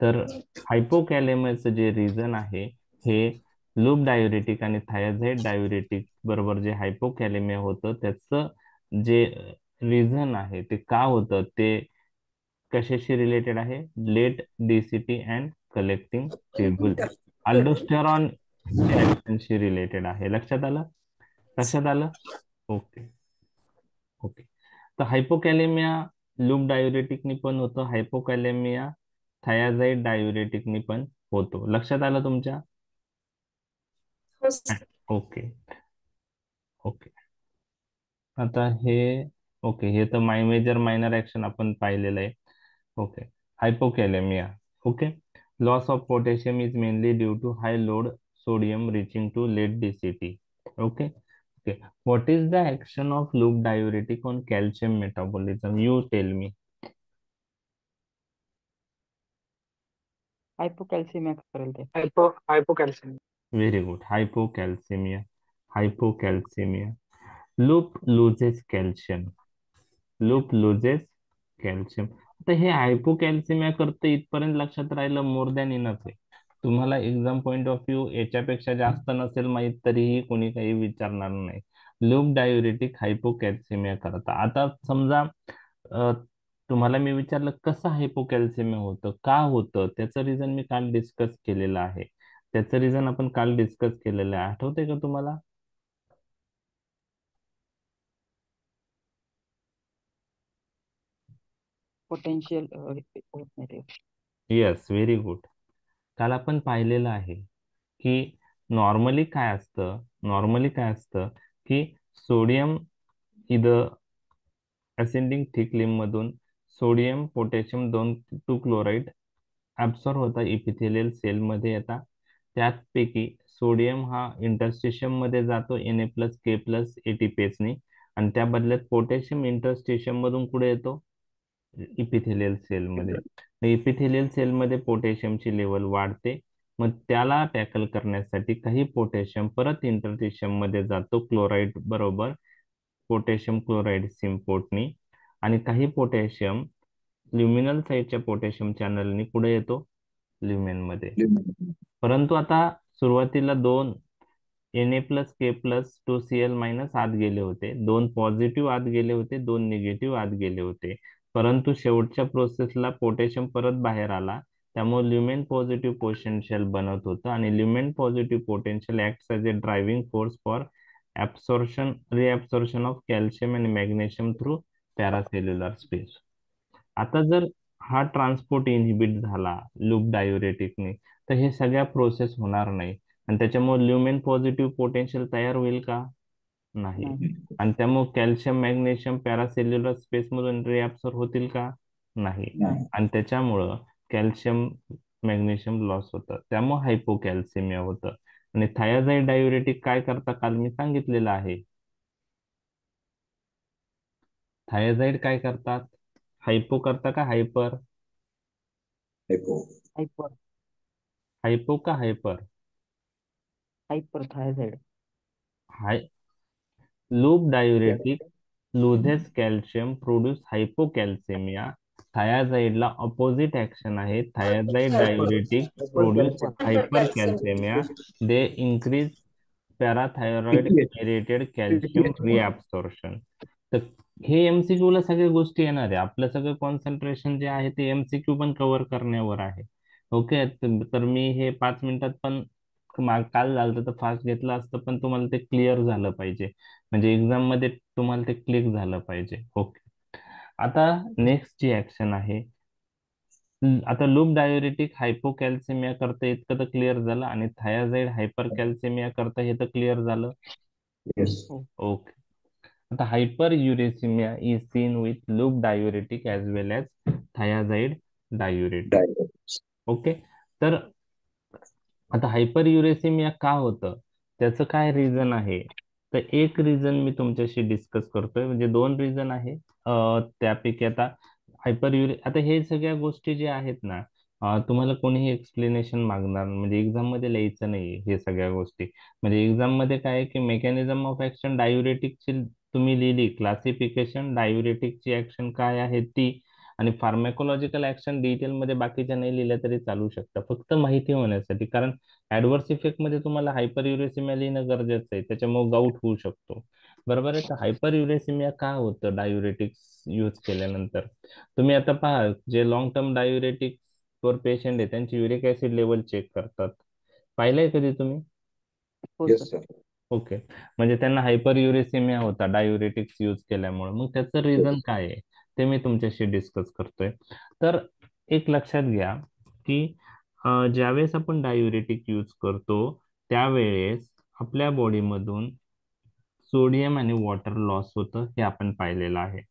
तर हायपोकॅलेमियाचं जे रिझन आहे, हे लूप डायुरेटिक आणि थायझाइड डायुरेटिक बरोबर जे हायपोकॅलेमिया होतं, त्याचं जे रिझन आहे ते का होतं, ते कशाशी रिलेटेड आहे? Late DCT and collecting tubule aldosterone ऍक्शनशी रिलेटेड आहे. लक्षात आलं? लक्षात आलं? ओके. ओके. तर हायपोकॅलेमिया लूप डायुरेटिकनी पण होतं, हायपोकॅलेमिया थायझाइड डायुरेटिकनी पण होतो. लक्षात आलं तुमच्या? हो सर. ओके. ओके. आता हे ओके, हे तर मेजर मायनर ऍक्शन आपण पाहिलेलं आहे. Okay. Hypokalaemia. Okay. Loss of potassium is mainly due to high load sodium reaching to late DCT. Okay. Okay. What is the action of loop diuretic on calcium metabolism? You tell me. हायपोकॅल्सिमिया करेल ते. हायपोकॅल्सिमिया. Very good. Hypocalcemia. Hypocalcemia. Loop loses calcium. Loop loses calcium. आता हे हायपोकॅल्सिमिया करतं इथपर्यंत लक्षात राहिलं, more than enough आहे. तुम्हाला एक्झाम पॉइंट ऑफ व्ह्यू याच्यापेक्षा जास्त नसेल माहित तरीही कोणी काही विचारणार नाही. लूप डायुरेटिक हायपोकॅल्सिमिया करता. आता समजा अ, तुम्हाला मी विचारलं कसं हायपोकॅल्सिमिया होतं, का होतं, त्याचं रिझन मी काल डिस्कस केलेलं आहे. त्याचं रिझन आपण काल डिस्कस केलेलं आहे, आठवतंय का तुम्हाला? पोटेन्शियल होत नाही ते. Yes, very good. काल आपण पाहिलेलं आहे की नॉर्मली काय असतं की सोडियम इथं असेंडिंग थिक लिम्ब मधून सोडियम पोटॅशियम 2 क्लोराईड ऍब्सॉर्ब होता, इपिथेलियल सेल मध्ये येतात. त्यापैकी सोडियम हा इंटरस्टिशियम मध्ये जातो Na+K+ एटीपेजनी आणि त्या बदल्यात पोटॅशियम इंटरस्टिशियम मधून कुठे येतो? इपिथेलियल सेल मध्ये. इपिथेलियल सेल मध्ये पोटॅशियमची लेवल वाढते. मग त्याला टॅकल करण्यासाठी काही पोटॅशियम परत इंटरस्टिशियम मध्ये जातो क्लोराईड बरोबर, पोटॅशियम क्लोराईड सिम्पोर्टनी, आणि काही पोटॅशियम ल्युमिनल साइडच्या पोटॅशियम चॅनलनी पुढे येतो ल्युमेन मध्ये. परंतु आता सुरुवातीला दोन Na+K+2Cl- आत गेले होते, 2 पॉझिटिव्ह आत गेले होते, 2 निगेटिव्ह आत गेले होते. परंतु शेवटच्या प्रोसेसला पोटॅशियम परत बाहेर आला, त्यामुळे ल्युमेन पॉझिटिव्ह पोटेन्शियल बनत होतं आणि lumen positive potential acts as a driving force for reabsorption of calcium आणि मॅग्नेशियम थ्रू पॅरासेल्युलर स्पेस. आता जर हा ट्रान्सपोर्ट इनहिबिट झाला लूप डायुरेटिकने, तर हे सगळ्या प्रोसेस होणार नाही आणि त्याच्यामुळे ल्युमेन पॉझिटिव्ह पोटेन्शियल तयार होईल का? नाही. नाही. आणि त्यामुळे कॅल्शियम मॅग्नेशियम पॅरासेल्युलर स्पेस मधून रिअब्सॉर्ब होतील का? नाही. नाही. आणि त्याच्यामुळं कॅल्शियम मॅग्नेशियम लॉस होतं, त्यामुळे हायपोकॅल्सिमिया होतं. आणि थायाझाईड डायुरेटिक काय करता काल मी सांगितलेलं आहे. थायाझाईड काय करतात? हायपो करता का हायपर? हायपर हायपो का hyper? Hyper thyroid. High loop diuretic loses calcium produce hypocalcaemia. थायाझाईडला ऑपोजिट ऍक्शन आहे. Thiazide diuretic produce hyper calcaemia. They increase parathyroid इरिटेड कॅल्शियम रिअब्सॉर्प्शन. तर हे एमसीक्यू ला सगळ्या गोष्टी येणार आहे. आपलं सगळं कॉन्सन्ट्रेशन जे आहे ते एमसीक्यू पण कव्हर करण्यावर आहे. ओके, तर मी हे 5 मिनिटात पण काल झालं तर फास्ट घेतलं असतं, पण तुम्हाला ते क्लिअर झालं पाहिजे, म्हणजे एक्झाम मध्ये तुम्हाला ते क्लिक झालं पाहिजे. ओके, आता नेक्स्ट जी ऍक्शन आहे, आता लूप डायुरेटिक हायपोकॅल्सिमिया करता इतकं तर क्लिअर झालं, आणि थायाझाईड हायपर कॅल्सिमिया करता हे तर क्लिअर झालं. हो. ओके, आता hyper uricaemia is seen with loop diuretic as well as thiazide diuretic. Okay, तर आता हायपर युरेसिमिया का होतं, त्याचं काय रिझन आहे? तर एक रिझन मी तुमच्याशी डिस्कस करतोय, म्हणजे 2 रिझन आहे. त्यापैकी आता आता हे सगळ्या गोष्टी जे आहेत ना, तुम्हाला कोणीही एक्सप्लेनेशन मागणार म्हणजे एक्झाम मध्ये लिहायचं नाही हे सगळ्या गोष्टी. म्हणजे एक्झाम मध्ये काय आहे की मेकॅनिझम ऑफ ऍक्शन डायुरेटिकची तुम्ही लिहिली, क्लासिफिकेशन डायुरेटिकची ऍक्शन काय आहे ती, आणि फार्मॅकोलॉजिकल ऍक्शन डिटेल मध्ये बाकीच्या नाही लिहिल्या तरी चालू शकतं, फक्त माहिती होण्यासाठी. कारण ऍडव्हर्स इफेक्ट मध्ये तुम्हाला हायपर युरेसिमिया लिहिणं गरजेचं आहे, त्याच्यामुळे गाऊट होऊ शकतो. बरोबर आहे. तर हायपर युरेसिमिया का होतं डायुरेटिक्स यूज केल्यानंतर? तुम्ही आता पहा, जे लॉंग टर्म डायुरेटिक्स वर पेशंट आहे त्यांची युरिक ऍसिड लेवल चेक करतात, पाहिलंय कधी तुम्ही? हो सर. ओके, म्हणजे त्यांना हायपर युरेसिमिया होता डायुरेटिक्स यूज केल्यामुळे. मग त्याचं रिझन काय आहे ते मी तुमच्याशी डिस्कस करतोय. तर एक लक्षात घ्या की ज्यावेळेस आपण डायुरेटिक यूज करतो त्यावेळेस आपल्या बॉडीमधून सोडियम आणि वॉटर लॉस होतं, हे आपण पाहिलेलं आहे.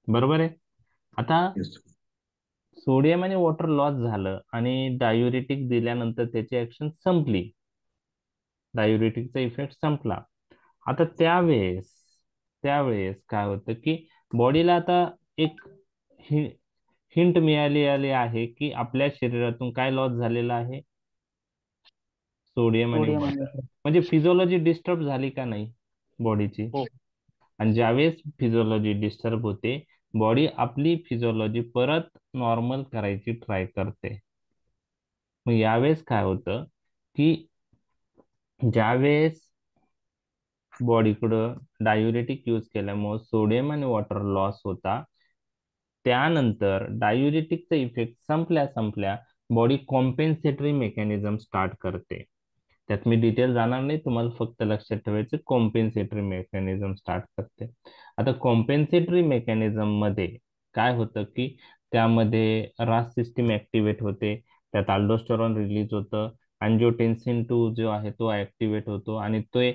बरोबर आहे. आता सोडियम आणि वॉटर लॉस झालं आणि डायुरेटिक दिल्यानंतर त्याची ऍक्शन संपली, डायुरेटिकचा इफेक्ट संपला. आता त्यावेळेस त्यावेळेस काय होतं की बॉडीला आता एक हिंट मिळाली आली आहे की आपल्या शरीरातून काय लॉस झालेला आहे? सोडियम आणि सोडियम वॉटर. आणि म्हणजे फिजिओलॉजी डिस्टर्ब झाली का नाही बॉडीची? हो. आणि ज्यावेळेस फिजिओलॉजी डिस्टर्ब होते, बॉडी आपली फिजिओलॉजी परत नॉर्मल करायची ट्राय करते. मग यावेळेस काय होतं की ज्यावेळेस बॉडीकडं डायुरेटिक यूज केल्यामुळे सोडियम आणि वॉटर लॉस होता, त्यानंतर डायुरेटिकचा इफेक्ट संपल्या संपल्या बॉडी कॉम्पेन्सेटरी मेकॅनिझम स्टार्ट करते. त्यात मी डिटेल जाणार नाही, तुम्हाला फक्त लक्षात ठेवायचं कॉम्पेन्सेटरी मेकॅनिझम स्टार्ट करते. आता कॉम्पेन्सेटरी मेकॅनिझम मध्ये काय होतं की त्यामध्ये रास सिस्टीम ऍक्टिव्हेट होते, त्यात अल्डोस्टेरॉन रिलीज होतं, अँजिओटेन्सिन 2 जो आहे तो ऍक्टिव्हेट होतो, आणि ते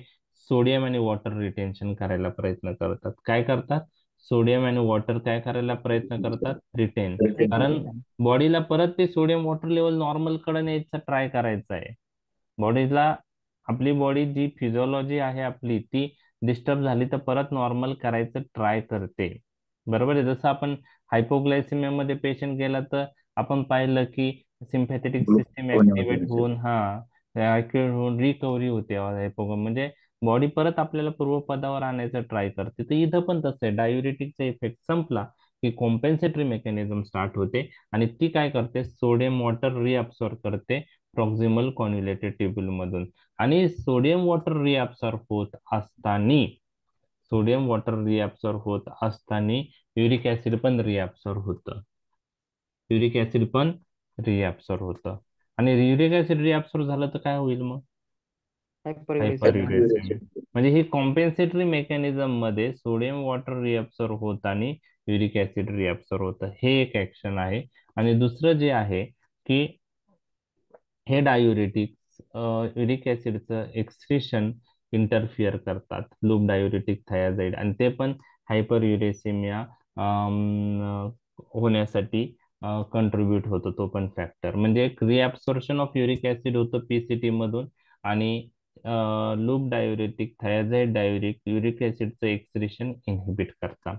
सोडियम आणि वॉटर रिटेन्शन करायला प्रयत्न करतात. काय करतात? सोडियम आणि वॉटर काय करायला प्रयत्न करतात? रिटेन. कारण बॉडीला परत ते सोडियम वॉटर लेवल नॉर्मल कडे न्यायचा ट्राय करायचा आहे. बॉडीला आपली बॉडी जी फिजिओलॉजी आहे आपली ती डिस्टर्ब झाली तर परत नॉर्मल करायचं ट्राय करते. बरोबर आहे. जसं आपण हायपोग्लायसिमिया मध्ये पेशंट गेला तर आपण पाहिलं की सिम्पॅथेटिक सिस्टीम ऍक्टिव्हेट होऊन ऍक्टिव्हेट होऊन रिकव्हरी होते म्हणजे बॉडी परत आपल्याला पूर्वपदावर आणायचं ट्राय करते. तर इथं पण तसं आहे, डायुरेटिकचा इफेक्ट संपला की कॉम्पेन्सेटरी मेकॅनिझम स्टार्ट होते आणि ती काय करते? सोडियम वॉटर रिअब्सॉर्ब करते, प्रॉक्सिमल कॉन्व्होल्युटेड ट्युब्युल मधून. आणि सोडियम वॉटर रिअब्सॉर्ब होत असताना युरिक ऍसिड पण रिअब्सॉर्ब होतं. आणि युरिक ऍसिड रिअब्सॉर्ब झालं तर काय होईल मग? हायपरयुरेसिमिया. हायपरयुरेसिमिया. म्हणजे ही कॉम्पेन्सेटरी मेकॅनिझम मध्ये सोडियम वॉटर रिअब्सॉर्ब होत आणि युरिक ऍसिड रिअब्सॉर्ब होतं, हे एक ऍक्शन आहे. आणि दुसरं जे आहे की हे डायुरेटिक्स युरिक ऍसिडचं एक्सक्रीशन इंटरफिअर करतात, लूप डायुरेटिक थायाझाईड, आणि ते पण हायपरयुरेसिमिया होण्यासाठी कंट्रीब्युट होतो, तो पण फॅक्टर. म्हणजे एक रिअब्सॉर्प्शन ऑफ युरिक ऍसिड होतं पीसीटी मधून, आणि loop diuretic thiazide diuretic uric ऍसिडचं एक्सक्रीशन इनहिबिट करतात,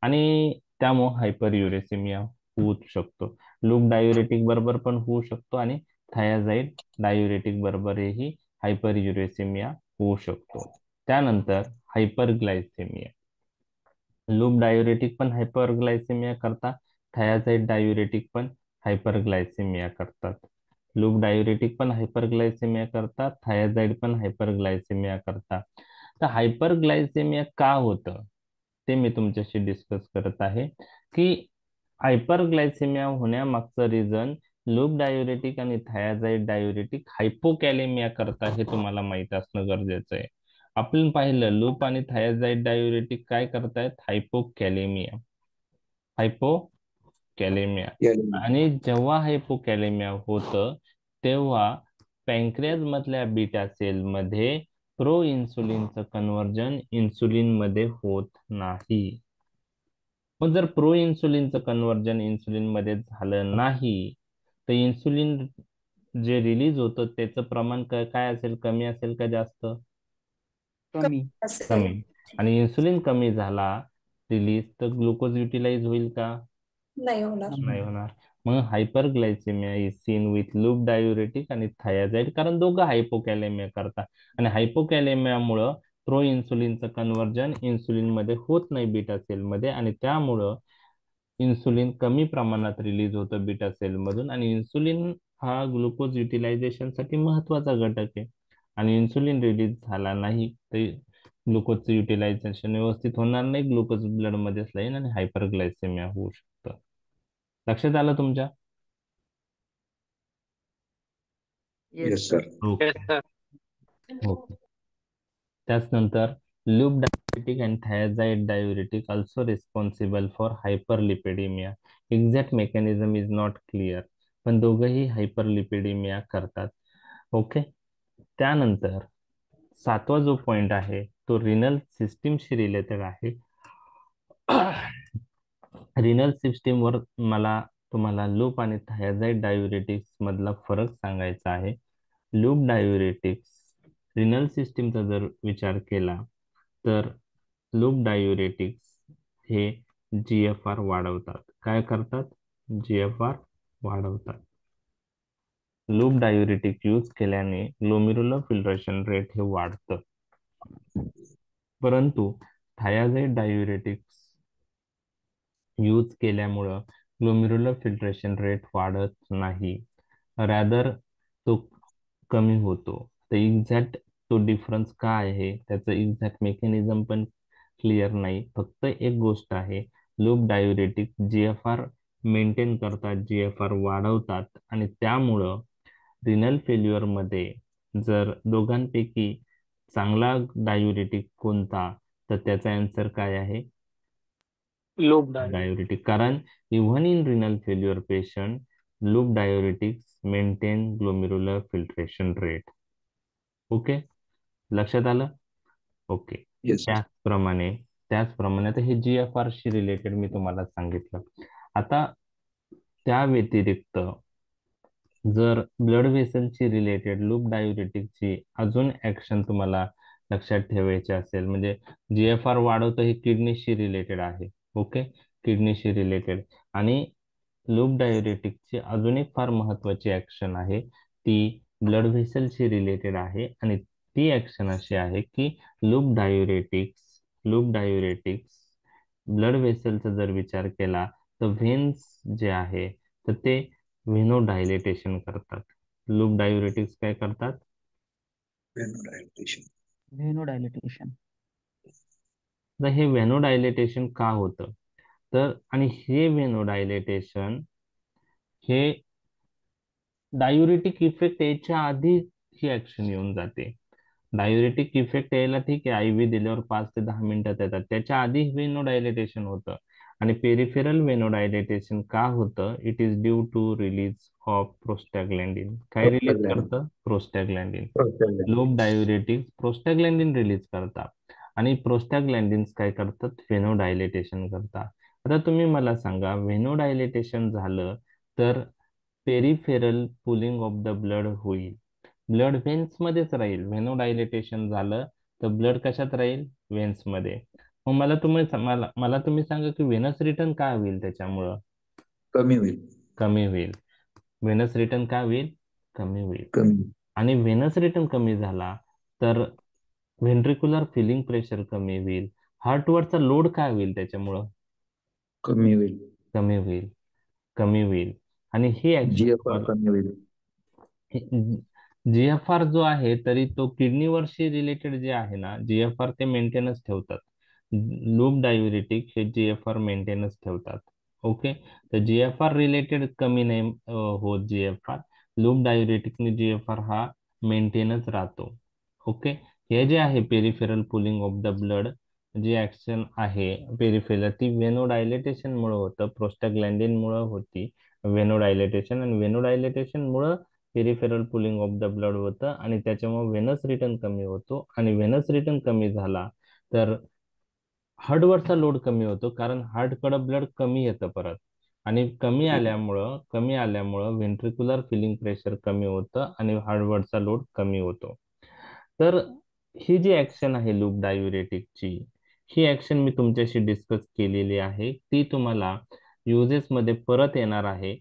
आणि त्यामुळे हायपरयुरेसिमिया होऊ शकतो. लूप डायुरेटिक बरोबर पण होऊ शकतो, आणि थायाझाईड डायुरेटिक बरोबरही हायपरयुरेसिमिया होऊ शकतो. त्यानंतर हायपरग्लायसेमिया. लूप डायुरेटिक पण हायपरग्लायसेमिया करतात, थायाझाईड डायुरेटिक पण हायपरग्लायसेमिया करतात. लूप डायुरेटिक पण हायपरग्लायसेमिया करतात, थायाझाईड पण हायपरग्लायसेमिया करतात. तर हायपरग्लायसेमिया का होतं ते मी तुमच्याशी डिस्कस करत आहे, की हायपरग्लायसेमिया होण्यामागचं रिझन लूप डायुरेटिक आणि थायाझाईड डायुरेटिक हायपोकॅलेमिया करता, हे तुम्हाला माहित असणं गरजेचं आहे. आपण पाहिलं लूप आणि थायाझाईड डायुरेटिक काय करतायत? हायपोकॅलेमिया. आणि जेव्हा हायपोकॅलेमिया होतं तेव्हा पॅन्क्रियाज मधल्या बीटा सेल मध्ये प्रो इन्सुलिनचं कन्व्हर्जन इन्सुलिन मध्ये होत नाही. पण जर प्रो इन्सुलिनचं कन्व्हर्जन इन्सुलिन मध्ये झालं नाही, तर इन्सुलिन जे रिलीज होतं त्याचं प्रमाण काय असेल? कमी असेल का जास्त? कमी. असेल. कमी. आणि इन्सुलिन कमी झाला रिलीज, तर ग्लुकोज युटिलाइज होईल का? नाही होणार. नाही होणार. मग hyperglycaemia is seen with loop diuretic आणि थायाझाईड, कारण दोघं हायपोकॅलेमिया करतात, आणि हायपोकॅलेमियामुळं प्रो इन्सुलिनचं कन्व्हर्जन इन्सुलिन मध्ये होत नाही बीटा सेल मध्ये, आणि त्यामुळं इन्सुलिन कमी प्रमाणात रिलीज होतं बीटा सेल मधून. आणि इन्सुलिन हा ग्लुकोज युटिलायझेशन साठी महत्वाचा घटक आहे, आणि इन्सुलिन रिलीज झाला नाही तर ग्लुकोजचं युटिलायझेशन व्यवस्थित होणार नाही, ग्लुकोज ब्लड मध्येच राहील आणि हायपरग्लायसेमिया होऊ शकतं. लक्षात आलं तुमच्या? Yes sir. ओके. ओके. त्याचनंतर loop diuretic and thiazide diuretic also responsible for hyperlipidemia. Exact mechanism is not clear, पण दोघंही हायपरलिपिडेमिया करतात. ओके. त्यानंतर 7वा जो पॉइंट आहे तो रिनल सिस्टीमशी रिलेटेड आहे. रिनल सिस्टीम वर मला तुम्हाला लूप आणि थायाझाईड डायुरेटिक्स मधला फरक सांगायचा आहे. लूप डायुरेटिक्स रिनल सिस्टीमचा जर विचार केला तर लूप डायुरेटिक्स हे GFR वाढवतात. काय करतात? GFR वाढवतात. लूप डायुरेटिक यूज केल्याने ग्लोमेरुलर फिल्ट्रेशन रेट हे वाढतं, परंतु थायाझाईड डायुरेटिक्स यूज केल्यामुळं ग्लोमेरुलर फिल्ट्रेशन रेट वाढत नाही, रॅदर तो कमी होतो. तर एक्झॅक्ट तो डिफरन्स काय आहे त्याचं एक्झॅक्ट मेकॅनिझम पण क्लिअर नाही. फक्त एक गोष्ट आहे, लूप डायुरेटिक GFR मेंटेन करतात, GFR वाढवतात, आणि त्यामुळं रिनल फेल्युअर मध्ये जर दोघांपैकी चांगला डायुरेटिक कोणता, तर त्याचा आन्सर काय आहे? Loop direct. डायुरेटिक. कारण even in renal failure patient loop diuretics maintain glomerular filtration rate. Okay, लक्षात आलं? ओके. त्याचप्रमाणे आता हे GFR शी रिलेटेड मी तुम्हाला सांगितलं. आता त्या व्यतिरिक्त जर ब्लड व्हेसलची रिलेटेड लूप डायुरेटिकची अजून ऍक्शन तुम्हाला लक्षात ठेवायचे असेल, म्हणजे GFR वाढवतं हे किडनीशी रिलेटेड आहे. ओके, किडनीशी रिलेटेड. आणि लूप डायुरेटिकची अजून एक फार महत्वाची ऍक्शन आहे, ती ब्लड व्हेसलशी रिलेटेड आहे, आणि ती ऍक्शन अशी आहे की लूप डायुरेटिक्स ब्लड व्हेसलचा जर विचार केला तर व्हेन्स जे आहे तर ते व्हेनो डायलेटेशन करतात. लूप डायुरेटिक्स काय करतात? व्हेनोडायलेटेशन. तर हे व्हेनोडायलेटेशन का होतं? तर आणि हे व्हेनोडायलेटेशन हे डायुरेटिक इफेक्ट यायच्या आधी ही ऍक्शन येऊन जाते. डायुरेटिक इफेक्ट यायला ठीक आहे, आयव्ही दिल्यावर 5 ते 10 मिनिटात येतात, त्याच्या आधी व्हेनोडायलेटेशन होतं. आणि पेरिफेरल व्हेनोडायलेटेशन का होतं? It is due to release of prostaglandin. काय रिलीज करतं? Prostaglandin. Loop diuretics prostaglandin release करतात आणि प्रोस्टॅग्लॅन्डिन्स काय करतात? व्हेनोडायलेटेशन करतात. आता तुम्ही मला सांगा, व्हेनोडायलेटेशन झालं तर peripheral pooling of the blood होईल, ब्लड व्हेन्स मध्येच राहील. व्हेनोडायलेटेशन झालं तर ब्लड कशात राहील? व्हेन्स मध्ये. मग मला तुम्ही सांगा की व्हेनस रिटर्न काय होईल त्याच्यामुळं? कमी होईल. कमी होईल. व्हेनस रिटर्न काय होईल? कमी होईल. कमी. आणि व्हेनस रिटर्न कमी झाला तर व्हेंट्रिक्युलर फिलिंग प्रेशर कमी होईल. हार्टवरचा लोड काय होईल त्याच्यामुळं? कमी होईल. कमी होईल. कमी होईल. आणि ही GFR ऍक्शन कमी होईल. जीएफआर जो आहे तरी तो किडनीवरशी रिलेटेड जे आहे ना, जीएफआर ते मेंटेनन्स ठेवतात. लूप डायुरेटिक हे जीएफआर मेंटेनन्स ठेवतात. ओके. तर जीएफआर रिलेटेड कमी नाही होत जीएफआर. लूप डायुरेटिकने जीएफआर हा मेंटेनच राहतो. ओके. हे जे आहे peripheral pooling of the blood जी ऍक्शन आहे पेरिफेरल, ती व्हेनोडायलेटेशन मुळे होतं, प्रोस्टाग्लॅन्डिन मुळे होती व्हेनोडायलेटेशन. आणि व्हेनोडायलेटेशन मुळे peripheral pooling of the blood होतं आणि त्याच्यामुळे व्हेनस रिटर्न कमी होतो. आणि व्हेनस रिटर्न कमी झाला तर हार्टवरचा लोड कमी होतो, कारण हार्टकडे ब्लड कमी येतं परत. आणि कमी आल्यामुळं व्हेंट्रिक्युलर फिलिंग प्रेशर कमी होतं आणि हार्टवरचा लोड कमी होतो. तर ही जी ऍक्शन आहे लूप डायुरेटिकची, ही ऍक्शन मी तुमच्याशी डिस्कस केलेली आहे. ती तुम्हाला युजेस मध्ये परत येणार आहे.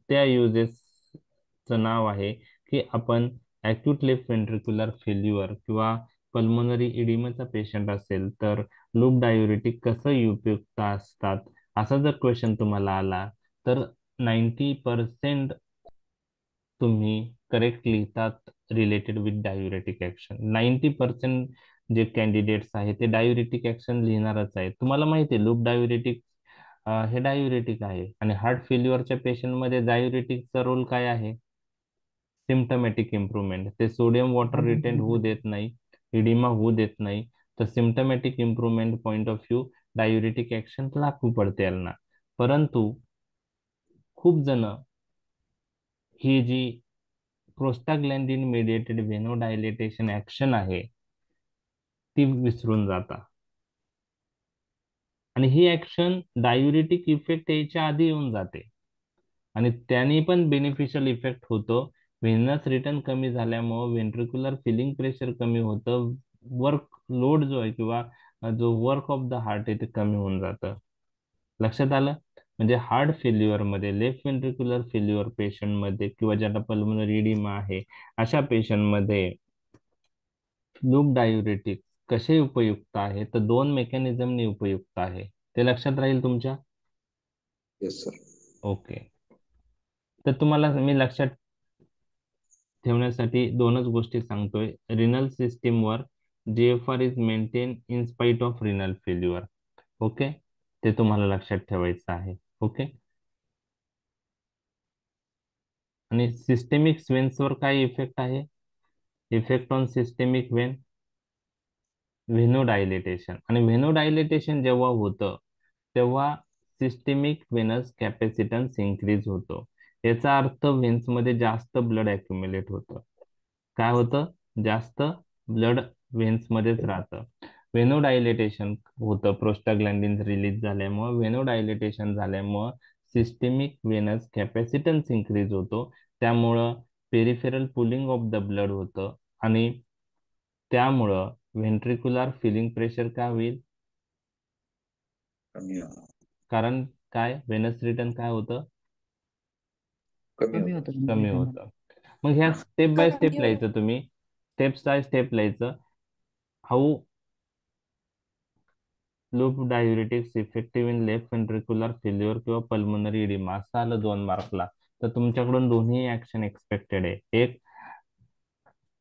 त्या युजेसचं नाव आहे की आपण अॅक्यूट लेफ्ट व्हेंट्रिक्युलर फेल्युअर किंवा पल्मोनरी इडिमाचा पेशंट असेल तर लूप डायुरेटिक कसं उपयुक्त असतात, असा जर क्वेश्चन तुम्हाला आला तर 90% तुम्ही करेक्ट लिहितात रिलेटेड विथ डायुरेटिक ऍक्शन. 90% जे कॅन्डिडेट्स आहे ते डायुरेटिक ऍक्शन लिहिणारच आहे. तुम्हाला माहिती आहे लूप डायुरेटिक हे डायुरेटिक आहे. आणि हार्ट फेल्युअरच्या पेशंटमध्ये डायुरेटिकचा रोल काय आहे? Symptomatic improvement. ते सोडियम वॉटर रिटेंट होऊ देत नाही, इडिमा होऊ देत नाही. तर symptomatic improvement point of view diuretic action लागू पडते यांना. परंतु खूप जण ही जी प्रोस्टाग्लॅन्डिन मेडिएटेड व्हेनोडायलेटेशन ऍक्शन आहे ती विसरून जाता. आणि ही ऍक्शन डायुरेटिक इफेक्ट यायच्या आधी येऊन जाते आणि त्याने पण बेनिफिशियल इफेक्ट होतो. व्हेनस रिटर्न कमी झाल्यामुळे व्हेंट्रिक्युलर फिलिंग प्रेशर कमी होतं, वर्क लोड जो आहे किंवा जो वर्क ऑफ द हार्ट आहे ते कमी होऊन जातं. लक्षात आलं? म्हणजे हार्ट फेल्युअर मध्ये, लेफ्ट व्हेंट्रिक्युलर फेल्युअर पेशंट मध्ये किंवा ज्याला पल्मोनरी इडिमा आहे अशा पेशंट मध्ये लूप डायुरेटिक कसे उपयुक्त आहे? तर दोन मेकॅनिझमने उपयुक्त आहे. ते लक्षात राहील तुमच्या? Yes sir. ओके. तर तुम्हाला मी लक्षात ठेवण्यासाठी दोनच गोष्टी सांगतोय. रिनल सिस्टीमवर GFR is maintain in spite of renal failure. Okay. ते तुम्हाला लक्षात ठेवायचं आहे. ओके. आणि सिस्टेमिक वेन्सवर काय इफेक्ट आहे? Effect on systemic vein venodilatation. आणि व्हेनोडायलेटेशन जेव्हा होतं तेव्हा सिस्टेमिक वेनस कॅपॅसिटन्स इन्क्रीज होतो. याचा अर्थ व्हेन्स मध्ये जास्त ब्लड अॅक्युम्युलेट होतं. काय होतं? जास्त ब्लड व्हेन्स मध्येच राहतं. व्हेनोडायलेटेशन होतं प्रोस्टाग्लॅन्डिन रिलीज झाल्यामुळं. व्हेनोडायलेटेशन झाल्यामुळं सिस्टेमिक वेनस कॅपॅसिटन्स इन्क्रीज होतो. त्यामुळं peripheral pooling of the blood होतं आणि त्यामुळं व्हेंट्रिक्युलर फिलिंग प्रेशर काय होईल? कमी कारण काय? व्हेनस रिटर्न काय होतं? कमी होतं कमी return. होतं. मग ह्या स्टेप बाय स्टेप लिहायचं तुम्ही. स्टेप बाय स्टेप लिहायचं. How loop diuretics effective in left ventricular failure किंवा पल्मोनरी इडिमा असं आलं 2 मार्कला. तर तुमच्याकडून दोन्ही ऍक्शन एक्सपेक्टेड आहे. एक,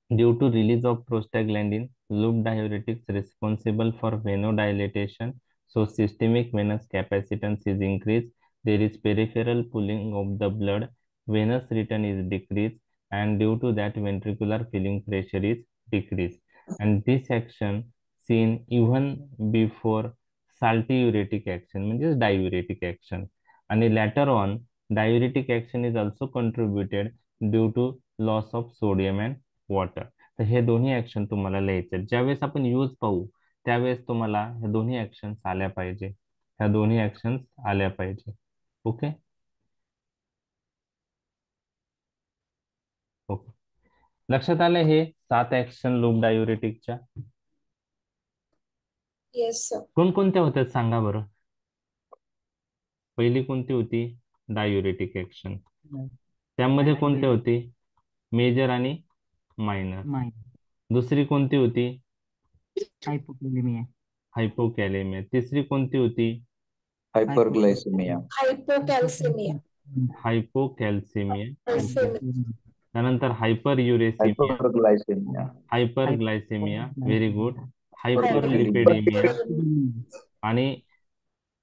due to release of prostaglandin, loop diuretics responsible for venodilatation, so systemic venous capacitance is increased. There is peripheral pooling of the blood, venous return is decreased, and due to that ventricular filling pressure is decreased. And this action seen even before saltiuretic action, म्हणजे diuretic action. आणि later on, diuretic action is also contributed due to loss of sodium and water. तर हे दोन्ही action तुम्हाला लिहायचे आहेत. ज्यावेळेस आपण यूज पाहू त्यावेळेस तुम्हाला ह्या दोन्ही ऍक्शन्स आल्या पाहिजे. ह्या दोन्ही ऍक्शन्स आल्या पाहिजे. Okay okay. लक्षात आलं हे 7 ऍक्शन लूप डायुरेटिकच्या? Yes sir. कोणकोणत्या होत्या सांगा बरं. पहिली कोणती होती? Diuretic action. त्यामध्ये कोणते होते? मेजर आणि मायनर. दुसरी कोणती होती? हायपोकॅलेमिया. हायपोकॅलेमिया. तिसरी कोणती होती? हायपरग्लायसेमिया. हायपोकॅल्सिमिया. हायपोकॅल्सिमिया. कॅल्सिमिया. त्यानंतर hyper uricaemia, hyperglycaemia. Hyperglycaemia, very good. Hyperlipidaemia. Hyperlipidaemia आणि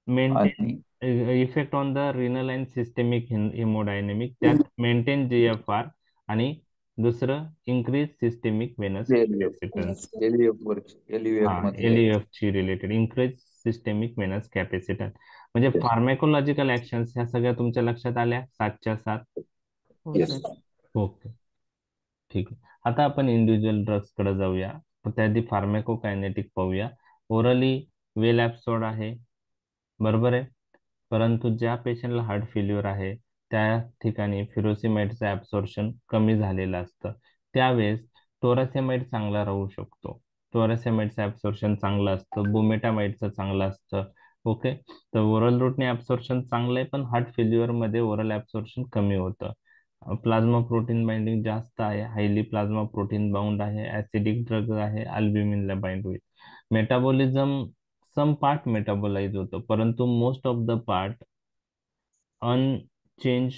मेंटेन आणि effect on the renal and systemic haemodynamic, त्यात मेंटेन GFR आणि दुसरं increase systemic venous capacitance. LVF मध्ये LEF ची related increase systemic venous capacitance. म्हणजे pharmacological actions ह्या सगळ्या तुमच्या लक्षात आल्या 7च्या 7. Yes. ओके ठीक आहे. आता आपण इंडिव्हिज्युअल ड्रग्स कडे जाऊया. त्याआधी फार्मॅकोकायनेटिक पाहूया. ओरली वेल ऍब्सॉर्ड आहे, बरोबर आहे, परंतु ज्या पेशंटला हार्ट फेल्युअर आहे त्या ठिकाणी फिरोसिमाइडचं ऍब्सॉर्प्शन कमी झालेलं असतं. त्यावेळेस टोरासेमाइड चांगला राहू शकतो. टोरासेमाइडचं ऍब्सॉर्प्शन चांगलं असतं, बुमेटामाइडचं चांगलं असतं. ओके, तर ओरल रूटने ऍब्सॉर्प्शन चांगलं आहे, पण हार्ट फेल्युअर मध्ये ओरल ऍब्सॉर्प्शन कमी होतं. प्लाझ्मा प्रोटीन बाइंडिंग जास्त आहे, हायली प्लाझ्मा प्रोटीन बाउंड आहे, ऍसिडिक ड्रग आहे, अल्ब्युमिनला बाइंड होईल. मेटाबॉलिझम सम पार्ट मेटाबोलाइज होतं, परंतु most of the part unchanged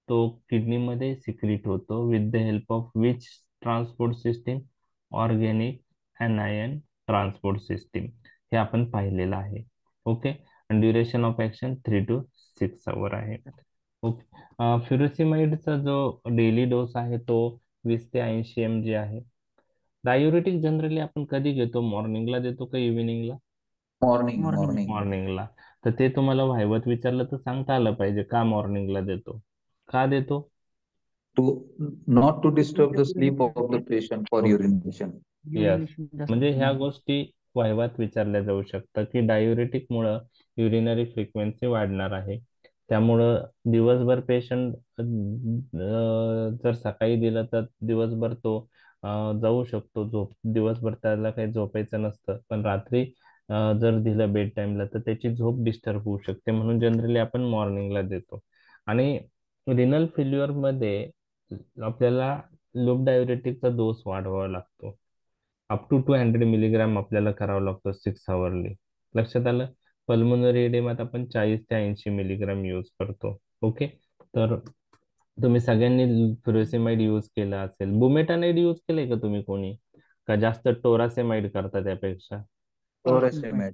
तो किडनीमध्ये सिक्रीट होतो with the help of which transport system? Organic anion transport system. हे आपण पाहिलेलं आहे. ओके, आणि duration of action 3 to 6 hour आहे. ओके, फ्युरोसिमाइडचा जो डेली डोस आहे तो 20 ते 80 mg आहे. डायुरेटिक जनरली आपण कधी घेतो? मॉर्निंगला देतो का इव्हिनिंगला? मॉर्निंग. मॉर्निंगला. तर ते तुम्हाला व्हायवत विचारलं तर सांगता आलं पाहिजे का मॉर्निंगला देतो, का देतो? Not to disturb the sleep of the patient for urination. Yes, म्हणजे ह्या गोष्टी व्हायवात विचारल्या जाऊ शकतात की डायुरेटिक मुळे युरिनरी फ्रिक्वेन्सी वाढणार आहे. त्यामुळं दिवसभर पेशंट जर सकाळी दिलं तर दिवसभर तो जाऊ शकतो झोप. दिवसभर त्याला काही झोपायचं नसतं, पण रात्री जर दिलं बेड टाइमला तर त्याची झोप डिस्टर्ब होऊ शकते. म्हणून जनरली आपण मॉर्निंगला देतो. आणि रिनल फेल्युअर मध्ये आपल्याला लूप डायुरेटिकचा डोस वाढवावा लागतो. अप टू 200 मिलीग्राम आपल्याला करावा लागतो 6 आवरली. लक्षात आलं? पल्मोनरी एडेमात आपण 40 ते 80 मिलीग्राम यूज करतो. ओके, तर तुम्ही सगळ्यांनी फ्युरोसिमाइड यूज केला असेल. बुमेटानाइड यूज केलंय का तुम्ही कोणी? का जास्त टोरासेमाइड करता त्यापेक्षा? टोरासेमाइड.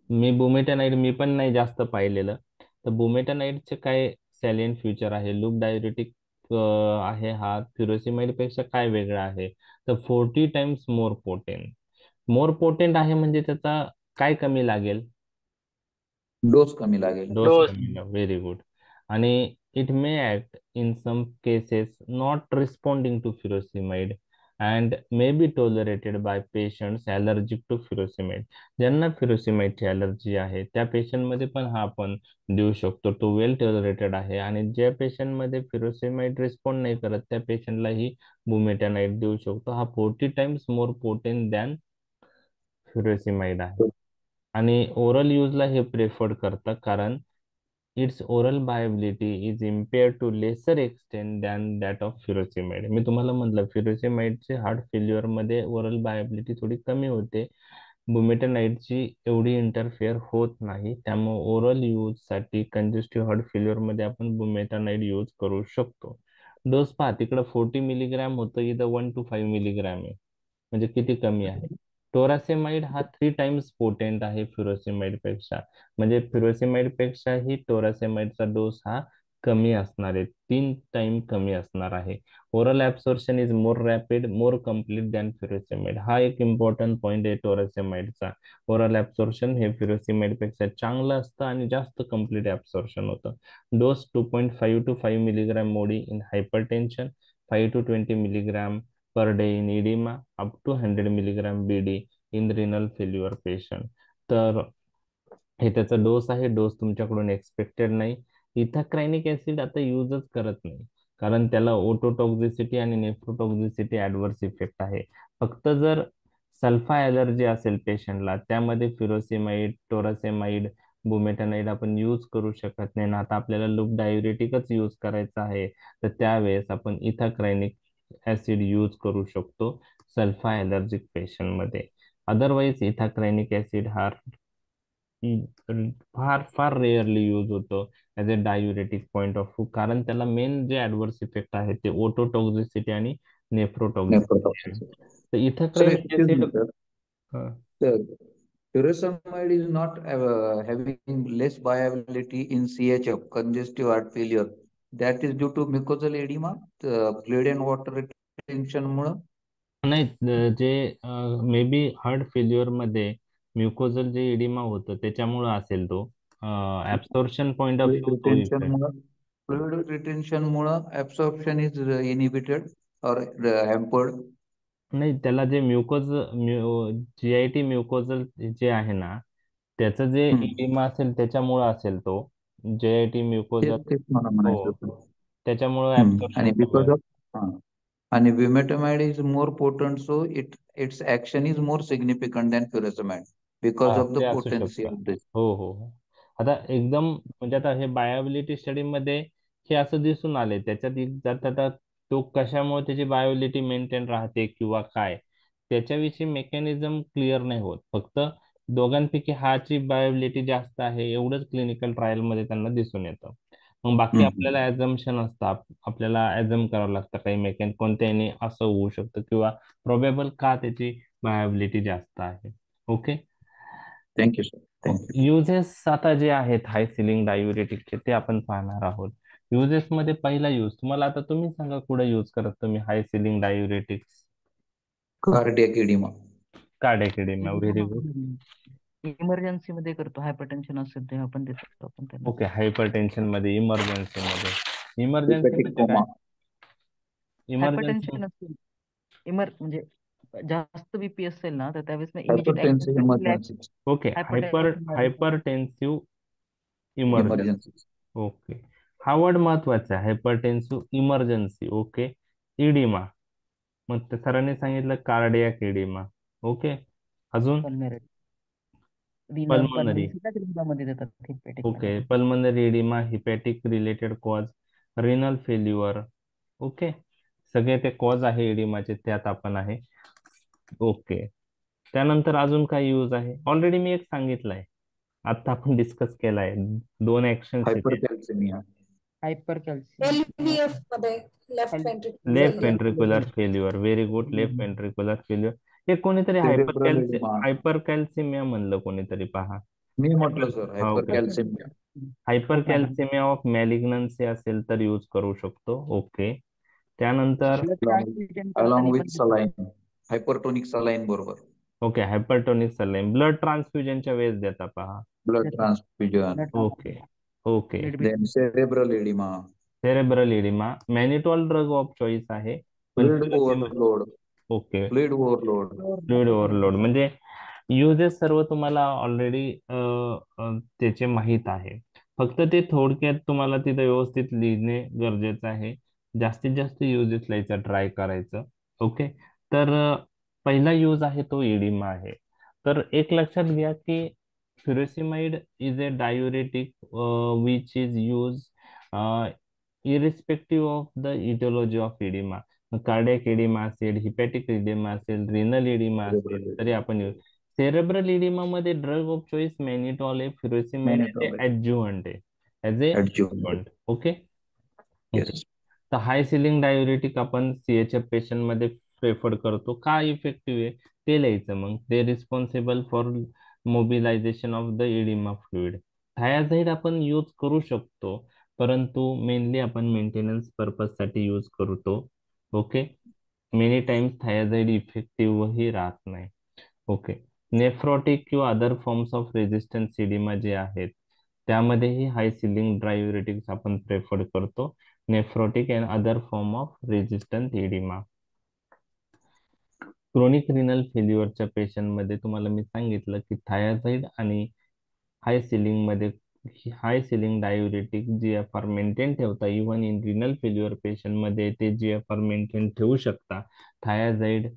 मी पण नाही जास्त पाहिलेलं. तर बुमेटानाइडचे काय सॅलियंट फ्युचर आहे? लूप डायुरेटिक आहे हा, फ्युरोसिमाइड पेक्षा काय वेगळा आहे? तर 40 times more potent. More potent आहे म्हणजे त्याचा काय कमी लागेल? डोस कमी लागेल. Dose Dose. कमी लागेल. Very good. आणि it may act in some cases not responding to furosemide and may be tolerated by patients allergic to furosemide. ज्यांना फ्युरोसिमाइडची ॲलर्जी आहे त्या पेशंटमध्ये पण हा आपण देऊ शकतो. तो वेल टॉलरेटेड आहे. आणि ज्या पेशंटमध्ये फ्युरोसिमाइड रिस्पॉन्ड नाही करत त्या पेशंटला ही बुमेटानाइड देऊ शकतो. हा 40 times more potent than furosemide आहे. आणि ओरल यूजला हे प्रेफर्ड करतं कारण its oral bioavailability is impaired to lesser extent than that of furosemide. मी तुम्हाला म्हटलं फ्युरोसिमाइडचे हार्ट फेल्युअर मध्ये ओरल बायोबिलिटी थोडी कमी होते. बुमेटनाइडची एवढी इंटरफेअर होत नाही, त्यामुळे ओरल यूजसाठी कंजेस्टिव्ह हार्ट फेल्युअरमध्ये आपण बुमेटनाइड यूज करू शकतो. डोस पहा, तिकडं 40 मिलीग्रॅम होतं, इथं 1 to 5 मिलीग्रॅम आहे, म्हणजे किती कमी आहे. टोरासेमाइड हा 3 टाइम्स पोटेंट आहे फ्युरोसेमाइड पेक्षा, म्हणजे फ्युरोसेमाइड पेक्षाही टोरासेमाइडचा डोस हा कमी असणार आहे, 3 टाइम कमी असणार आहे. Oral absorption is more rapid, more complete than furosemide. हा एक इम्पॉर्टंट पॉईंट आहे टोरासेमाइडचा. ओरल ऍब्सॉर्प्शन हे फ्युरोसेमाइड पेक्षा चांगलं असतं आणि जास्त कम्प्लीट ऍब्सॉर्प्शन होतं. डोस 2.5 to 5 मिलीग्राम मोडी in hypertension, 5 to 20 milligram per day in edema, up to 100 milligram BD in renal failure patient. तर हे त्याचा डोस आहे. डोस तुमच्याकडून एक्सपेक्टेड नाही. इथाक्रायनिक ऍसिड आता युजच करत नाही, कारण त्याला ओटोटॉक्झिसिटी आणि नेफ्रोटॉक्झिसिटी ऍडव्हर्स इफेक्ट आहे. फक्त जर सल्फा ॲलर्जी असेल पेशंटला, त्यामध्ये फ्युरोसेमाइड, टोरासेमाइड, बुमेटनाइड आपण यूज करू शकत नाही ना. आता आपल्याला लूप डायुरेटिकच यूज करायचा आहे, तर त्यावेळेस आपण इथाक्रायनिक ऍसिड यूज करू शकतो सल्फा ॲलर्जिक पेशंटमध्ये. अदरवाईज इथाक्रायनिक ऍसिड हा फार फार रेअरली यूज होतो as a diuretic point of view, कारण त्याला मेन जे ऍडव्हर्स इफेक्ट आहे ते ओटोटॉक्झिसिटी आणि नेफ्रोटॉक्झिसिटी आहे. Nephrotoxicity. तर Sir, इथाक्रायनिक excuse acid me, sir. Sir, furosemide is not having less viability in CHF, congestive heart failure. That is due to mucosal edema, fluid and water retention मुळे. नाही, जे may be heart failure मध्ये म्युकोजल जे oedema होतं त्याच्यामुळे असेल तो. Absorption point of Fluid view तो retention इफेक्ट. मुळे fluid retention मुळे absorption is inhibited or hampered. नाही, त्याला जे GIT म्युकोजल जे आहे ना, त्याचं जे इडिमा असेल त्याच्यामुळे असेल तो. JIT म्युकोजल. तेच तेच मला म्हणायचं हो, होतं. त्याच्यामुळे ऍब्सॉर्प्शन आणि कमी बिकॉज होतं. ऑफ आणि bumetanide is more potent, so its action is more significant than furosemide because हा, of ते the असू potency शकतं. of this. हो हो हो. आता एकदम म्हणजे आता हे बायोबिलिटी स्टडी मध्ये हे असं दिसून आले, त्याच्यात जात आता तो कशामुळे त्याची बायोबिलिटी मेंटेन राहते किंवा काय, त्याच्याविषयी मेकॅनिझम क्लिअर नाही होत. फक्त दोघांपैकी हाची बायोबिलिटी जास्त आहे एवढंच क्लिनिकल ट्रायल मध्ये त्यांना दिसून येतं. मग बाकी हम्म. आपल्याला ऍझम्पशन असतात, आपल्याला ऍझम करावं लागतं काही कोणत्याने असं होऊ शकतं किंवा प्रोबेबल का त्याची बायोबिलिटी जास्त आहे. Okay. Thank you, sir. Thank you. Uses आता जे आहेत हाय सिलिंग डायुरेटिकचे ते आपण पाहणार आहोत. युजेस मध्ये पहिला यूज तुम्हाला, आता तुम्ही सांगा कुठे यूज करत तुम्ही high ceiling diuretics. Cardiac edema. Cardiac oedema, very good. Emergency मध्ये करतो, हायपरटेन्शन असेल तेव्हा आपण देतो आपण त्यांना. ओके, हायपरटेन्शन मध्ये, इमर्जन्सी मध्ये. इमर्जन्सी Hepatic म्हणजे काय? coma. इमर्जन्सी हायपरटेन्शन असेल, म्हणजे जास्त बीपी असेल ना, तर त्यावेळेस immediate Hypertensive action emergency. Okay, hypertensive emergency. Emergency. Okay, हा वर्ड महत्वाचा आहे, हायपरटेन्सिव्ह इमर्जन्सी. ओके. इडिमा, मग ते सरांनी सांगितलं कार्डियाक इडिमा. ओके. अजून पल्मोनरी. मध्ये देतात hepatic ओके, मध्ये. Pulmonary oedema, hepatic related cause, renal failure. Okay, सगळे ते कॉज आहे इडिमाचे, त्यात आपण आहे. ओके. त्यानंतर अजून काय यूज आहे? ऑलरेडी मी एक सांगितलंय, आता आपण डिस्कस केलाय. दोन ऍक्शन Hypercalcemia. हायपरकॅल्सियम. LVF मध्ये left ventricle left failure. Ventricular failure, very good. Left ventricular failure. हे कोणीतरी Cerebral edema. हायपरकॅल्सिमिया म्हणलं कोणीतरी, पहा. मी म्हटलं सर हा, ओके. hypercalcemia. हायपरकॅल्सिमिया ऑफ मॅलिग्नन्सी असेल तर यूज करू शकतो. ओके. त्यानंतर Along with saline. Hypertonic saline बरोबर. ओके, हायपरटोनिक सलाईन ब्लड ट्रान्सफ्युजनच्या वेळेस देता, पहा. Blood transfusion. Okay. Okay. Then cerebral edema. Cerebral oedema, mannitol drug of choice आहे, पण Fluid overload. Okay, Fluid overload. Fluid overload. म्हणजे युजेस सर्व तुम्हाला ऑलरेडी त्याचे माहीत आहे, फक्त ते थोडक्यात तुम्हाला तिथं व्यवस्थित लिहिणे गरजेचं आहे. जास्तीत जास्त युजेस लिहायचा ट्राय करायचं. ओके. तर पहिला यूज आहे तो इडिमा आहे. तर एक लक्षात घ्या की furosemide is a diuretic which is use irrespective of the aetiology of oedema. Cardiac oedema असेल, हिपॅटिक इडिमा असेल, रिनल इडिमा Cerebral असेल, तरी edema. आपण सेरेब्रल इडिमा मध्ये ड्रग ऑफ चॉईस मॅनिटॉल आहे, फ्युरोसिमाइड आहे, Mannitol. ऍडज्युव्हंट आहे, as a Adjuvant. Okay. Okay. Yes. तर हाय सिलिंग डायुरेटिक आपण सीएचएफ पेशंट मध्ये प्रेफर करतो, का इफेक्टिव्ह आहे ते लिहायचं. मग ते responsible for mobilisation of the oedema fluid. Thiazide आपण यूज करू शकतो, परंतु मेनली आपण मेंटेनन्स पर्पज साठी यूज करतो. Okay. Many times thiazide effective राहत नाही. ओके. नेफ्रोटिक किंवा other forms of resistance oedema जे आहेत त्यामध्येही हाय सिलिंग डायुरेटिक्स आपण प्रेफर करतो. Nephrotic and other form of resistant oedema. Chronic renal फेल्युअरच्या पेशंटमध्ये तुम्हाला मी सांगितलं की थायाझाईड आणि हाय सिलिंग मध्ये high ceiling diuretic GFR maintain ठेवता. Even in renal failure patient मध्ये ते GFR मेंटेन ठेवू शकता. थायाझाईड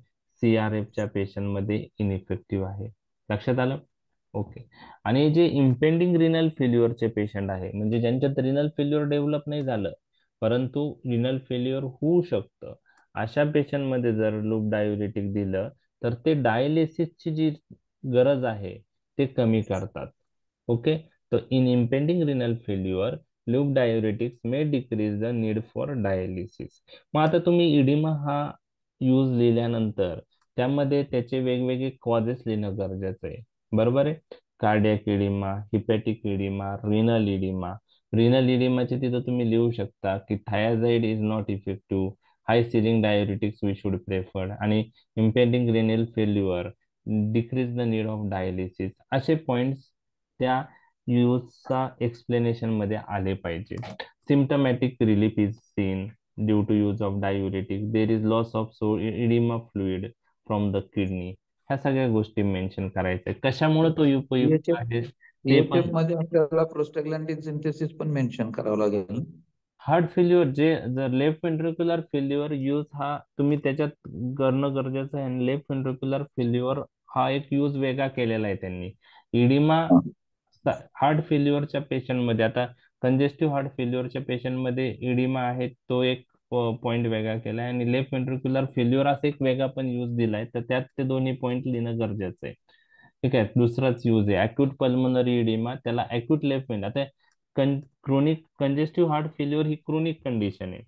CRFच्या पेशंट मध्ये इनइफेक्टिव्ह आहे. लक्षात आलं? ओके. आणि जे इम्पेंडिंग रिनल फेल्युअरचे पेशंट आहे, म्हणजे ज्यांच्यात रिनल फेल्युअर डेव्हलप नाही झालं परंतु रिनल फेल्युअर होऊ शकतं, अशा पेशंट मध्ये जर लूप डायुरेटिक दिलं तर ते डायलिसिसची जी गरज आहे ते कमी करतात. ओके. तो in impending renal failure loop diuretics may decrease the need for dialysis. मग आता तुम्ही इडिमा हा यूज लिहिल्यानंतर त्यामध्ये त्याचे वेगवेगळे कॉजेस लिहिणं गरजेचं आहे. बरोबर आहे. Cardiac oedema, hepatic oedema, renal oedema. Renal इडिमाचे तिथं तुम्ही लिहू शकता की thiazide is not effective, high ceiling diuretics we should prefer, आणि impending renal failure, decrease the need of dialysis. असे पॉइंट्स त्या यूजचा एक्सप्लेनेशन मध्ये आले पाहिजे. Symptomatic relief is seen due to use of diuretic. There is loss of oedema fluid from the kidney. ह्या सगळ्या गोष्टी मेन्शन करायच्या. कशामुळे तो उपयुक्त CHF आहे ते पण. मध्ये आपल्याला प्रोस्टाग्लॅन्डिन सिंथेसिस पण मेन्शन करावं लागेल. हार्ट फेल्युअर जे जर लेफ्ट व्हेंट्रिक्युलर फेल्युअर यूज हा तुम्ही त्याच्यात करणं गरजेचं आहे. आणि लेफ्ट व्हेंट्रिक्युलर फेल्युअर हा एक यूज वेगळा केलेला आहे त्यांनी. इडिमा हार्ट फेल्युअरच्या पेशंटमध्ये, आता कंजेस्टिव्ह हार्ट फेल्युअरच्या पेशंटमध्ये इडिमा आहे तो एक पॉइंट वेगळा केला आहे, आणि लेफ्ट व्हेंट्रिक्युलर फेल्युअर असा एक वेगळा पण यूज दिलाय, तर त्यात ते दोन्ही पॉइंट लिहिणं गरजेचं आहे. ठीक आहे. दुसराच यूज आहे अक्यूट पल्मोनरी इडिमा, त्याला अक्यूट लेफ्ट वेंट. आता क्रोनिक कंजेस्टिव्ह हार्ट फेल्युअर ही क्रोनिक कंडिशन आहे.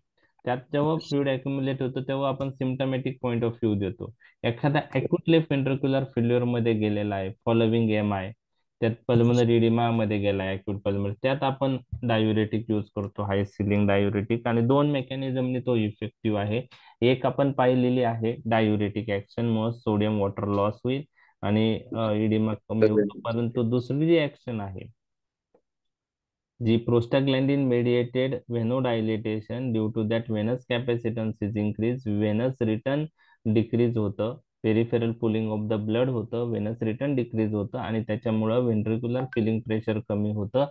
त्यात जेव्हा फ्लुइड अक्युमुलेट होतं तेव्हा आपण सिम्टमॅटिक पॉइंट ऑफ व्ह्यू देतो. एखादा अक्यूट लेफ्ट व्हेंट्रिक्युलर फेल्युअर मध्ये गेलेला आहे फॉलोविंग MI, त्यात पल्मोनरी इडिमा मध्ये गेलाय अक्यूट पल्मोनरी, त्यात आपण डायुरेटिक यूज करतो, हाय सिलिंग डायुरेटिक. आणि दोन मेकॅनिझमने तो इफेक्टिव्ह आहे. एक आपण पाहिलेली आहे, डायुरेटिक ऍक्शन मुळे सोडियम वॉटर लॉस होईल आणि इडिमा कमी होतो. परंतु दुसरी जी ऍक्शन आहे जी prostaglandin mediated venodilatation, due to that venous capacitance is increase, venous return decrease होतं, peripheral pooling of the blood होतं, व्हेनस रिटर्न डिक्रीज होतं, आणि त्याच्यामुळं व्हेंट्रिक्युलर फिलिंग प्रेशर कमी होतं.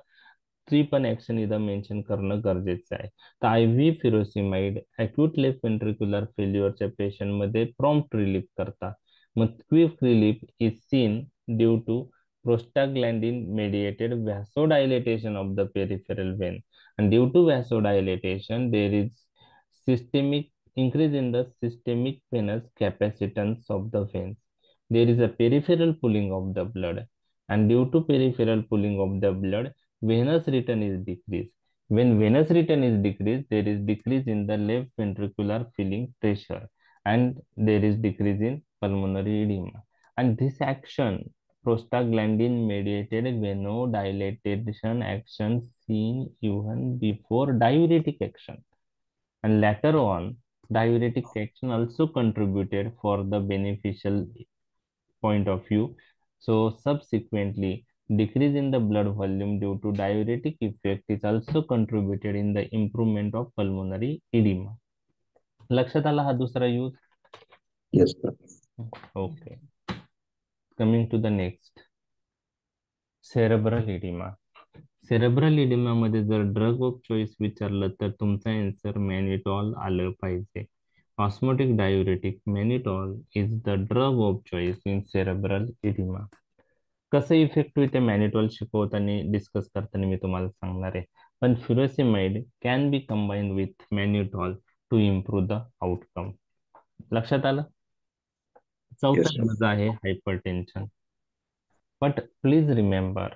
ती पण ऍक्शन इथं मेन्शन करणं गरजेचं आहे. तर IV furosemide acute left ventricular फेल्युअरच्या पेशंटमध्ये प्रॉम्प्ट रिलीफ करतात. मग quick relief is seen due to prostaglandin mediated vasodilation of the peripheral vein, and due to vasodilation there is systemic increase in the systemic venous capacitance of the veins. There is a peripheral pulling of the blood, and due to peripheral pulling of the blood venous return is decreased. When venous return is decreased, there is decrease in the left ventricular filling pressure, and there is decrease in pulmonary edema. And this action, prostaglandin mediated venodilation action, seen even before diuretic action, and later on diuretic action also contributed for the beneficial point of view. So subsequently decrease in the blood volume due to diuretic effect is also contributed in the improvement of pulmonary edema. लक्षात आला हा दुसरा use. Yes, sir. Okay. Coming to the next, cerebral edema. Cerebral oedema मध्ये जर drug of choice विचारलं तर तुमचा answer mannitol आलं पाहिजे. Osmotic diuretic mannitol is the drug of choice in cerebral oedema. कसं इफेक्टिव्ह ते मॅनिटॉल शिकवताना डिस्कस करताना मी तुम्हाला सांगणार आहे. पण furosemide can be combine with mannitol to improve the outcome. लक्षात आलं? चौथा Yes, sir. यूज आहे hypertension. But please remember,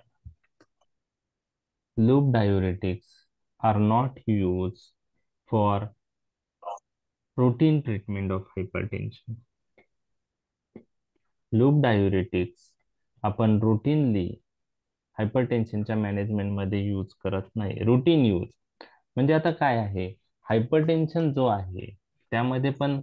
loop diuretics are not used for routine treatment of hypertension. Loop diuretics आपण रुटीनली हायपरटेन्शनच्या मॅनेजमेंटमध्ये यूज करत नाही. Routine use म्हणजे आता काय आहे, हायपरटेन्शन जो आहे त्यामध्ये पण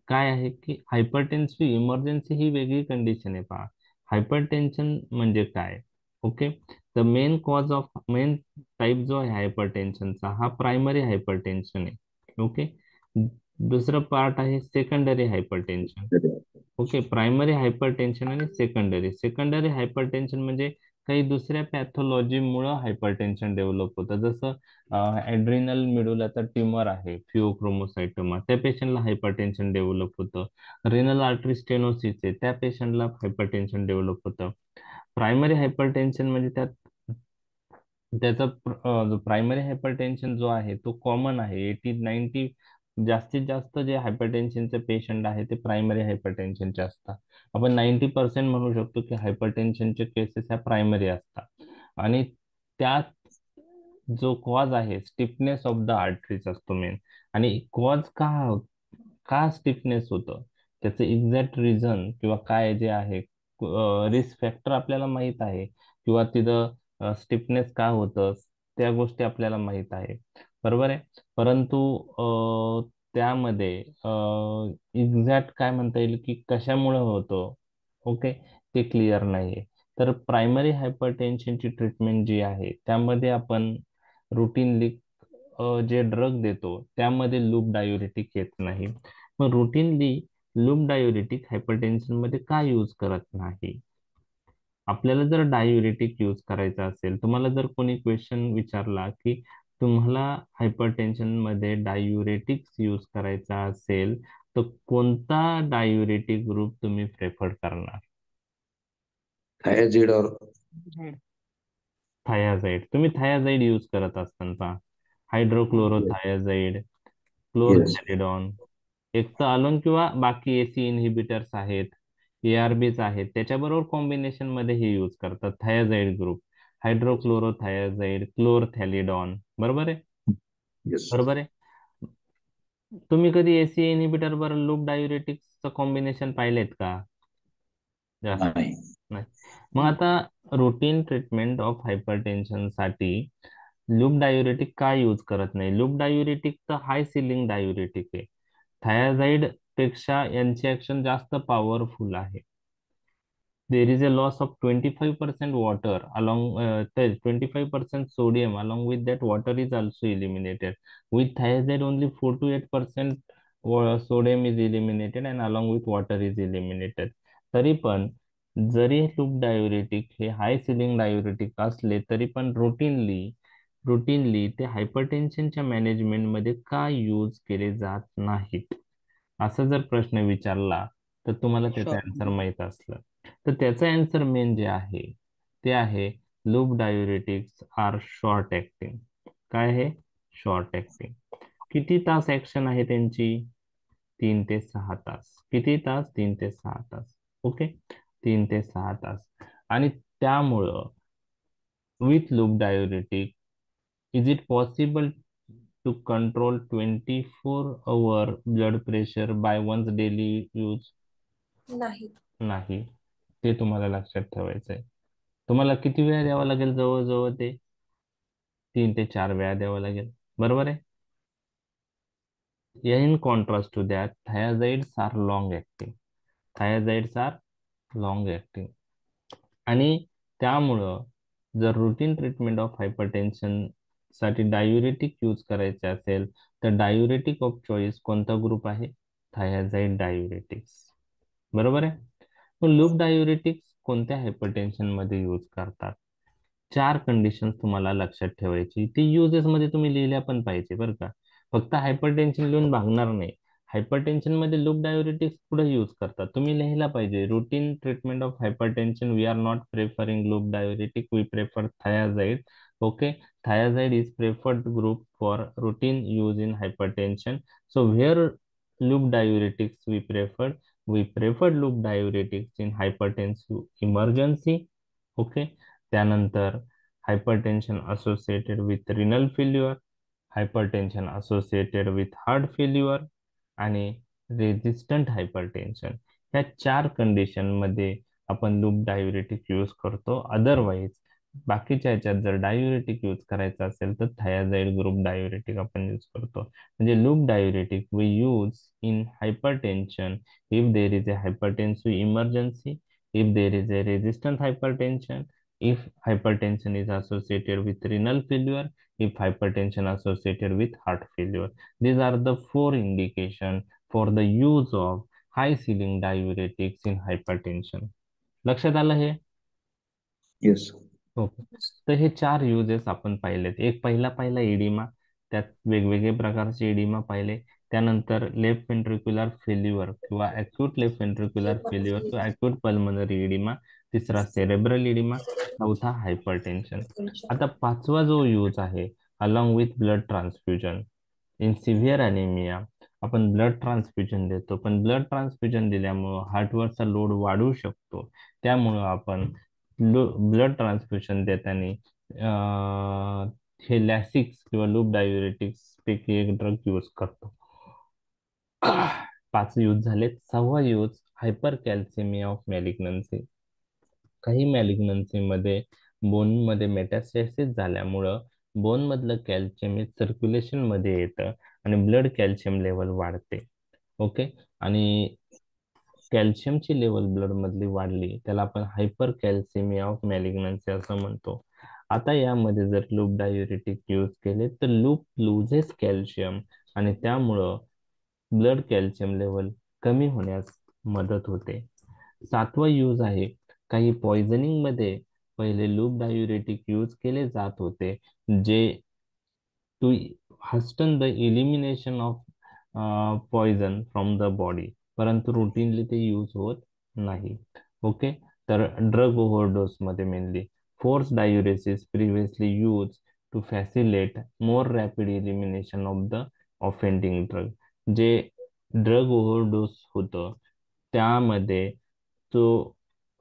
काय आहे की हायपरटेन्सिव्ह इमर्जन्सी ही वेगळी कंडिशन आहे. पहा, हायपरटेन्शन म्हणजे काय. Okay, the main cause of main type जो आहे हायपरटेन्शनचा हा प्रायमरी हायपरटेन्शन आहे. ओके, दुसरं पार्ट आहे secondary hypertension. Okay, primary hypertension आणि सेकंडरी हायपरटेन्शन म्हणजे काही दुसऱ्या पॅथॉलॉजीमुळं हायपरटेन्शन डेव्हलप होतं. जसं ऍड्रिनल मेडुलाचा ट्युमर आहे, फिओक्रोमोसाइटोमा, त्या पेशंटला हायपरटेन्शन डेव्हलप होतं. रेनल आर्टरी स्टेनोसिस आहे, त्या पेशंटला हायपरटेन्शन डेव्हलप होतं. प्रायमरी हायपरटेन्शन म्हणजे त्याचा जो प्रायमरी हायपरटेन्शन जो आहे तो कॉमन आहे. 80-90 जास्तीत जास्त जे हायपरटेन्शनचे पेशंट आहे ते प्रायमरी हायपरटेन्शनचे असतात. आपण 90% म्हणू शकतो की हायपरटेन्शनचे केसेस ह्या प्रायमरी असतात. आणि त्यात जो कॉज आहे स्टिफनेस ऑफ द आर्टरीज असतो मेन. आणि कॉज का स्टिफनेस होतं त्याचं एक्झॅक्ट रिझन किंवा काय जे आहे रिस्क फॅक्टर आपल्याला माहित आहे, किंवा तिथं स्टिफनेस का होतं त्या गोष्टी आपल्याला माहित आहे, बरोबर आहे. परंतु त्यामध्ये एक्झॅक्ट काय म्हणता येईल की कशामुळे होतं, ओके, ते क्लिअर नाहीये. तर प्रायमरी हायपरटेन्शनची ट्रीटमेंट जी आहे त्यामध्ये आपण रुटीनली जे ड्रग देतो त्यामध्ये लूप डायुरेटिक येत नाही. मग रुटीनली लूप डायुरेटिक हायपरटेन्शन मध्ये का यूज करत नाही. आपल्याला जर डायुरेटिक यूज करायचा असेल, तुम्हाला जर कोणी क्वेश्चन विचारला की तुम्हाला हायपरटेन्शन मध्ये डायुरेटिक्स यूज करायचा असेल तर कोणता डायुरेटिक ग्रुप तुम्ही प्रेफर करणार. थायाझिड और थायाझाईड. तुम्ही थायाझाईड यूज करत असताना हायड्रोक्लोरोथायाझाईड, yes. क्लोरथॅलिडॉन, एक तर अलोन किंवा बाकी एसी इनहिबिटर्स आहेत, एआरबीच आहेत, त्याच्याबरोबर कॉम्बिनेशन मध्ये हे यूज करतात थायाझाईड ग्रुप, हायड्रोक्लोरोथायाझाईड, क्लोरथॅलिडॉन, बरोबर आहे. Yes. बरोबर आहे. तुम्ही कधी एसी इनहिबिटर वर लूप डायुरेटिक्सचं कॉम्बिनेशन पाहिलेत का. जास्त नाही. नाही. मग आता रुटीन ट्रीटमेंट ऑफ हायपरटेन्शन साठी लूप डायुरेटिक का यूज करत नाही. लूप डायुरेटिक तर हाय सिलिंग डायुरेटिक आहे. थायाझाईड पेक्षा यांची ऍक्शन जास्त पॉवरफुल आहे. there is a loss of 25% water along 25% sodium, along with that water is also eliminated. With thiazide only 4 to 8% sodium is eliminated and along with water is eliminated. तरी पण जरी loop diuretic हे हाय ceiling diuretic असले तरी पण routinely ते हायपरटेन्शनच्या मॅनेजमेंटमध्ये का use केले जात नाहीत, असा जर प्रश्न विचारला तर तुम्हाला त्याचं आन्सर माहित असलं तर त्याचं आन्सर मेन जे आहे ते आहे loop diuretics R short acting. काय आहे, शॉर्ट ऍक्टिंग. किती तास ऍक्शन आहे त्यांची, 3 ते 6 तास. किती तास, 3 ते 6 तास. ओके, 3 ते 6 तास. आणि त्यामुळं with loop diuretic is it possible to control 24 hour blood pressure by once daily use. नाही. नाही, ते तुम्हाला लक्षात ठेवायचं आहे. तुम्हाला किती वेळा द्यावा लागेल, जवळजवळ ते 3 ते 4 वेळा द्यावा लागेल, बरोबर आहे. In contrast to that thiazides are long acting. Thiazides are long acting. आणि त्यामुळं जर रुटीन ट्रीटमेंट ऑफ हायपरटेन्शन साठी डायुरेटिक यूज करायचे असेल तर डायुरेटिक ऑफ चॉईस कोणता ग्रुप आहे, थायाझाइड डायुरेटिक्स, बरोबर आहे. मग लूप डायुरेटिक्स कोणत्या हायपरटेन्शन मध्ये यूज करतात. 4 कंडिशन तुम्हाला लक्षात ठेवायची, ती युजेस मध्ये तुम्ही लिहिल्या पण पाहिजे बरं का. फक्त हायपरटेन्शन लिहून भागणार नाही. हायपरटेन्शन मध्ये लूप डायुरेटिक्स पुढे यूज करतात, तुम्ही लिहायला पाहिजे. Routine treatment of hypertension we are not preferring loop diuretic, we prefer thiazide. Okay, thiazide is preferred group for routine use in hypertension. So where loop diuretics we preferred loop diuretics in hypertensive emergency. Okay. त्यानंतर hypertension associated with renal failure, hypertension associated with heart failure आणि resistant hypertension. ह्या 4 condition मध्ये आपण loop diuretic use करतो. Otherwise बाकीच्या ह्याच्यात जर diuretic use करायचा असेल तर थायाजाईड ग्रुप डायुरेटिक आपण यूज करतो. म्हणजे loop diuretic we use in hypertension if there is a hypertensive emergency, if there is a resistant hypertension, if hypertension is associated with renal failure, if hypertension associated with heart failure. These are the 4 indications for the use of high ceiling diuretics in hypertension. लक्षात आलं हे? Yes. Okay. तर हे 4 uses आपण पाहिलेत. एक पहिला oedema, त्यात वेगवेगळे प्रकारचे एडिमा पाहिले. त्यानंतर लेफ्ट वेंट्रिक्युलर फेल्युअर किंवा अक्यूट लेफ्ट वेंट्रिक्युलर फेल्युअर किंवा अक्यूट पल्मनरी एडिमा. तिसरा सेरेब्रल एडिमा. चौथा हायपरटेन्शन. आता 5वा जो यूज आहे along with blood transfusion in severe anaemia, आपण ब्लड ट्रान्सफ्युजन देतो, पण ब्लड ट्रान्सफ्युजन दिल्यामुळं हार्टवरचा लोड वाढू शकतो. त्यामुळं आपण ब्लड ट्रान्सफ्युजन देताना हे लॅसिक्स किंवा लूप डायुरेटिक्स पैकी एक ड्रग यूज करतो. 5 यूज झालेत. 6वा यूज हायपर कॅल्सिमिया ऑफ मॅलिग्नन्सी. काही मॅलिग्नन्सी मध्ये बोन मध्ये मेटास्टॅसिस झाल्यामुळं बोन मधलं कॅल्शियम हे सर्क्युलेशन मध्ये येतं आणि ब्लड कॅल्शियम लेवल वाढते. ओके. आणि कॅल्शियमची लेवल ब्लड मधली वाढली त्याला आपण हायपर कॅल्सिमिया ऑफ मॅलिग्नन्सी असं म्हणतो. आता यामध्ये जर लूप डायुरेटिक यूज केले तर लूप लुजेस कॅल्शियम आणि त्यामुळं ब्लड कॅल्शियम लेवल कमी होण्यास मदत होते. 7वा यूज आहे काही पॉइझनिंग मध्ये पहिले लूप डायुरेटिक यूज केले जात होते जे to hasten the elimination of poison from the body, परंतु रुटीनली ते यूज होत नाही. ओके. तर ड्रग ओव्हरडोस मध्ये mainly force diuresis previously use to facilitate more rapid elimination of the offending drug. जे ड्रग ओव्हरडोस होतं त्यामध्ये जो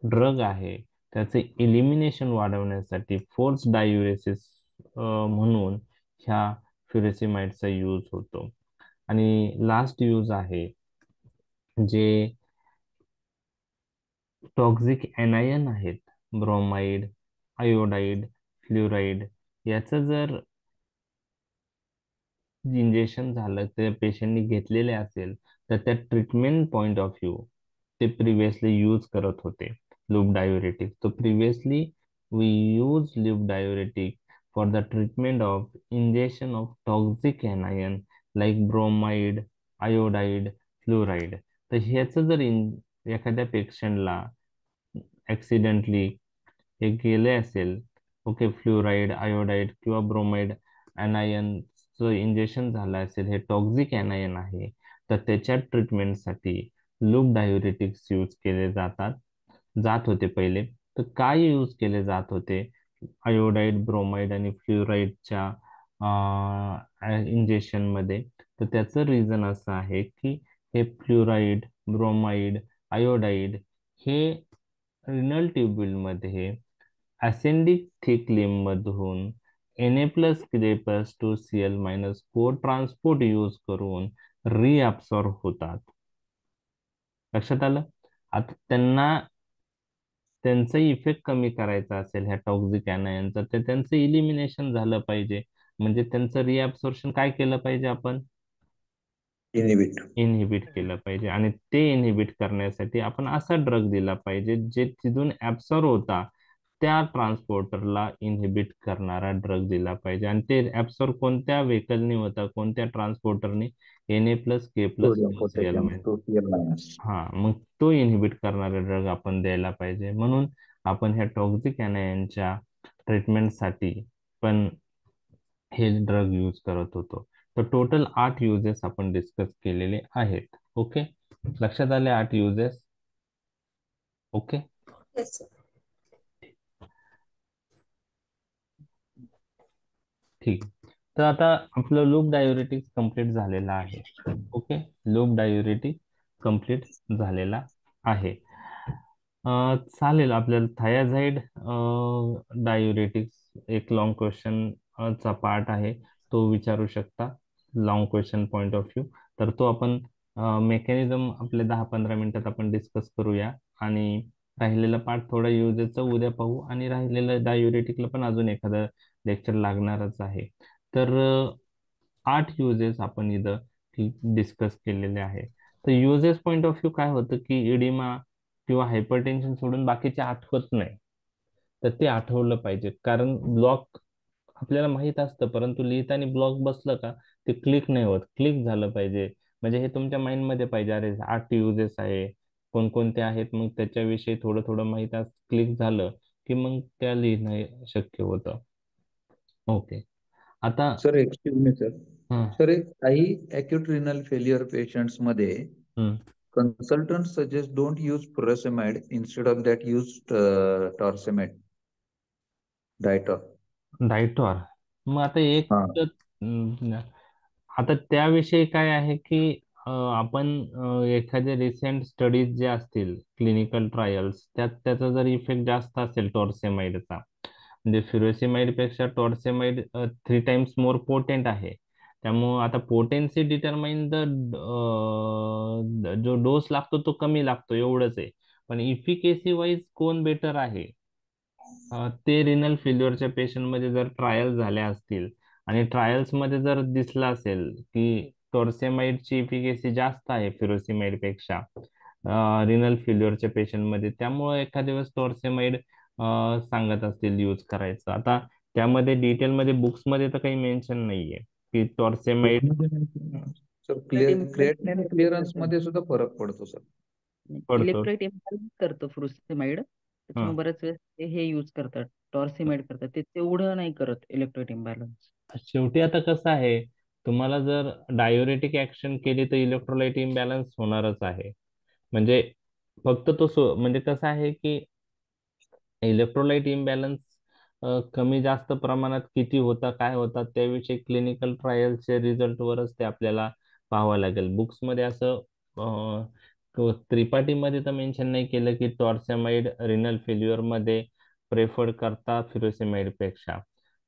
ड्रग आहे त्याचे इलिमिनेशन वाढवण्यासाठी फोर्स डायुरेसिस म्हणून ह्या फ्युरेसिमाइडचा यूज होतो. आणि लास्ट यूज आहे जे टॉक्सिक एनायन आहेत, ब्रोमाइड, आयोडाइड, फ्लोराइड, याचं जर इंजेक्शन झालं ते पेशंटनी घेतलेले असेल तर त्या ट्रीटमेंट पॉइंट ऑफ व्ह्यू ते प्रिव्हियसली यूज करत होते लूप डायुरेटिक. तो previously we use loop diuretic for the treatment of injection of toxic anion like bromide, iodide, fluoride. तर ह्याचं जर एखाद्या पेशंटला ऍक्सिडेंटली हे गेले असेल, ओके, फ्लोराईड, आयोडाइड किंवा ब्रोमाइड अनायनचं इंजेक्शन झालं असेल, हे टॉक्सिक अनायन आहे, तर त्याच्या ट्रीटमेंटसाठी लूप डायुरेटिक्स यूज केले जात होते पहिले. तर काय यूज केले जात होते आयोडाइड, ब्रोमाइड आणि फ्लोराईडच्या इंजेक्शन मध्ये? तर त्याचं रिझन असं आहे की हे फ्लोराईड, ब्रोमाइड, आयोडाइड हे रिनल ट्युब्युल मध्ये असेंडिक थिक लिम्ब मधून Na+Cl-2Cl-4 ट्रान्सपोर्ट यूज करून रिअब्सॉर्ब होतात. लक्षात आलं? आता त्यांचा इफेक्ट कमी करायचा असेल ह्या टॉक्सिक अनायनचा तर त्यांचं इलिमिनेशन झालं पाहिजे. म्हणजे त्यांचं रिअब्सॉर्प्शन काय केलं पाहिजे आपण? इनहिबिट केलं पाहिजे. आणि ते इनहिबिट करण्यासाठी आपण असा ड्रग दिला पाहिजे जे तिथून ऍब्सॉर्ब होता त्या ट्रान्सपोर्टरला इनहिबिट करणारा ड्रग दिला पाहिजे. आणि ते ऍब्सॉर्ब कोणत्या व्हेकलनी होता, कोणत्या ट्रान्सपोर्टरनी? Na+K+2Cl-. हा, मग तो इनहिबिट करणारा ड्रग आपण द्यायला पाहिजे. म्हणून आपण ह्या टॉक्सिक अनायनच्या ट्रीटमेंटसाठी पण हे ड्रग यूज करत होतो. तर टोटल 8 युजेस आपण डिस्कस केलेले आहेत. ओके. लक्षात आले 8 युजेस? ओके. Yes, sir. ठीक. तर आता आपलं लूप डायुरेटिक्स कम्प्लीट झालेला आहे. ओके. लूप डायुरेटिक कम्प्लीट झालेला आहे. चालेल. आपल्याला थायाझाईड डायुरेटिक्स एक लॉंग क्वेश्चन चा पार्ट आहे, तो विचारू शकता long question point of view. तर तो आपण मेकॅनिझम आपले 10-15 मिनिटात आपण डिस्कस करूया. आणि राहिलेला पार्ट थोडा युजेसचा उद्या पाहू, आणि राहिलेलं डायुरेटिकला पण अजून एखादं लेक्चर लागणारच आहे. तर 8 युजेस आपण इथं डिस्कस केलेले आहे. तर युजेस पॉइंट ऑफ व्ह्यू काय होतं की इडिमा किंवा हायपरटेन्शन सोडून बाकीचे आठवत नाही. तर ते आठवलं पाहिजे, कारण ब्लॉक आपल्याला माहित असतं, परंतु लिहिताना ब्लॉक बसलं का ते क्लिक नाही होत. क्लिक झालं पाहिजे, म्हणजे हे तुमच्या माइंड मध्ये पाहिजे, अरे 8 युजेस आहे, कोणकोणते आहेत, मग त्याच्याविषयी थोडं थोडं माहित क्लिक झालं की मग त्या लिहिणं शक्य होतं. ओके. आता सर एक्सक्यूज मी सर. हं, सर एक काही अॅक्यूट रिनल फेल्युअर पेशंट्स मध्ये हं. consultants suggest don't use furosemide, instead of that use torsemide, Ditor. डायटॉर. मग आता एक हा आता त्याविषयी काय आहे की आपण एखादे रिसेंट स्टडीज जे असतील, क्लिनिकल ट्रायल्स, त्यात त्याचा जर इफेक्ट जास्त असेल टॉर्सेमाइडचा, म्हणजे फ्युरोसेमाइड पेक्षा टॉर्सेमाइड 3 टाइम्स मोर पोटेंट आहे. त्यामुळं आता पोटेन्सी डिटरमाइन द जो डोस लागतो तो कमी लागतो एवढंच आहे. पण इफिकेसी वाईज कोण बेटर आहे, ते रिनल फेल्युअरच्या पेशंटमध्ये जर ट्रायल झाल्या असतील आणि ट्रायल्स मध्ये जर दिसलं असेल की टॉर्सेमाइडची इफिकेसी जास्त आहे फिरोसिमाइड पेक्षा रिनल फेल्युअरच्या पेशंटमध्ये, त्यामुळे एखाद्या वेळेस टॉर्सेमाइड सांगत असतील यूज करायचं. आता त्यामध्ये डिटेलमध्ये बुक्समध्ये तर काही मेन्शन नाहीये की टॉर्सेमाइड सर क्रिएटिनिन क्लिअरन्स मध्ये सुद्धा फरक पडतो सर. पडतो. इलेक्ट्रोलाइट इम्बॅलन्स करतो फ्रुसेमाइड, हं. त्याच्यामुळे बऱ्याच वेळेस ते हे यूज करतात, टॉर्सिमाइड करतात. ते तेवढं नाही करत इलेक्ट्रोलाइट इम्बॅलन्स. शेवटी आता कसं आहे, तुम्हाला जर डायुरेटिक ऍक्शन केली तर इलेक्ट्रोलाइट इम्बॅलन्स होणारच आहे. म्हणजे फक्त तो म्हणजे कसं आहे की इलेक्ट्रोलाइट इम्बॅलन्स कमी जास्त प्रमाणात किती होता, काय होता, त्याविषयी क्लिनिकल ट्रायलचे रिझल्टवरच ते आपल्याला पाहावं लागेल. बुक्समध्ये असं त्रिपाठीमध्ये तर मेन्शन नाही केलं की टॉर्सेमाइड रिनल फेल्युअर मध्ये प्रेफर करता फिरोसेमाइड पेक्षा.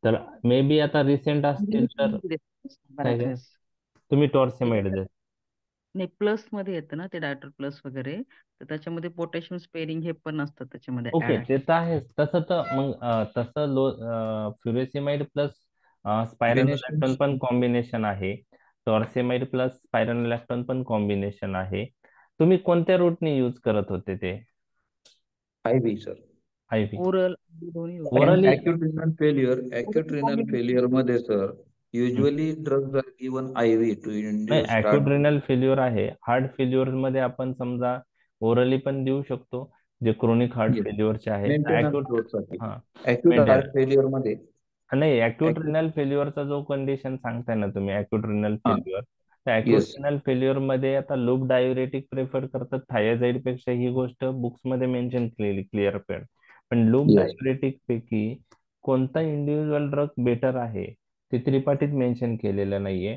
तर मे बी आता रिसेंट असतील तर काय बऱ्याच काय वेळेस तुम्ही टॉर्सेमाइड द्या. नाही, प्लस मध्ये येतं ना ते डायटर प्लस वगैरे, तर त्याच्यामध्ये पोटॅशियम स्पेअरिंग हे पण असतं त्याच्यामध्ये ओके, ऍड. ते तर आहेच. तसं तर मग तसं फ्युरेसिमाइड प्लस स्पायरोनोलॅक्टोन पण कॉम्बिनेशन आहे. टॉर्सेमाइड प्लस स्पायरोनोलॅक्टोन पण कॉम्बिनेशन आहे. तुम्ही कोणत्या रूटने यूज करत होते ते IV sir. I V? Oral दोन्ही होतं. And orally acute renal failure मध्ये sir, usually drugs are given IV to नाही, induce acute start. Renal failure आहे. हार्ट फेल्युअर मध्ये आपण समजा ओरली पण देऊ शकतो, जे क्रोनिक हार्ट Yes. फेल्युअरचे आहे. Maintenance अॅक्यूट dose साठी. हा Acute मेंटेनन्स. heart failure मध्ये नाही, अॅक्यूट acute रिनल फेल्युअरचा जो कंडिशन सांगताय ना तुम्ही, अॅक्यूट रिनल हा फेल्युअर, तर अॅक्यूट येस रिनल फेल्युअर मध्ये आता लूप डायुरेटिक प्रेफर करतात थायझाईड पेक्षा, ही गोष्ट बुक्स मध्ये मेन्शन केलेली क्लिअर पेड. पण लूप येस. डायुरेटिक पैकी कोणता इंडिव्हिज्युअल ड्रग बेटर आहे ते त्रिपाठीत मेन्शन केलेलं नाहीये.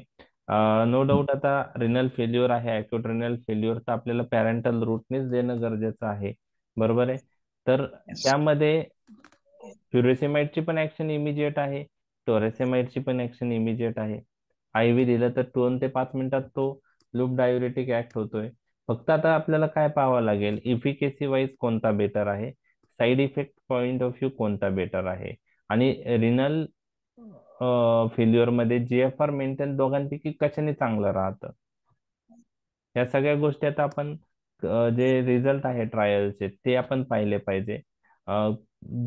नो डाऊट आता रिनल फेल्युअर आहे, अॅक्यूट रिनल फेल्युअर, तर आपल्याला पॅरेंटल रूटनेच देणं गरजेचं आहे. बरोबर आहे. तर त्यामध्ये फ्युरेसेमाइडची पण ऍक्शन इमिजिएट आहे, टोरेसेमाइडची पण ऍक्शन इमिजिएट आहे. IV दिलं तर 2 ते 5 मिनिटात तो लूप डायुरेटिक ऍक्ट होतोय. फक्त आता आपल्याला काय पाहावं लागेल, इफिकेसी वाईज कोणता बेटर आहे, side effect point of view कोणता बेटर आहे, आणि रिनल फेल्युअर मध्ये GFR मेंटेन दोघांपैकी कशाने चांगलं राहतं. या सगळ्या गोष्टी आता आपण जे रिझल्ट आहे ट्रायलचे ते आपण पाहिले पाहिजे.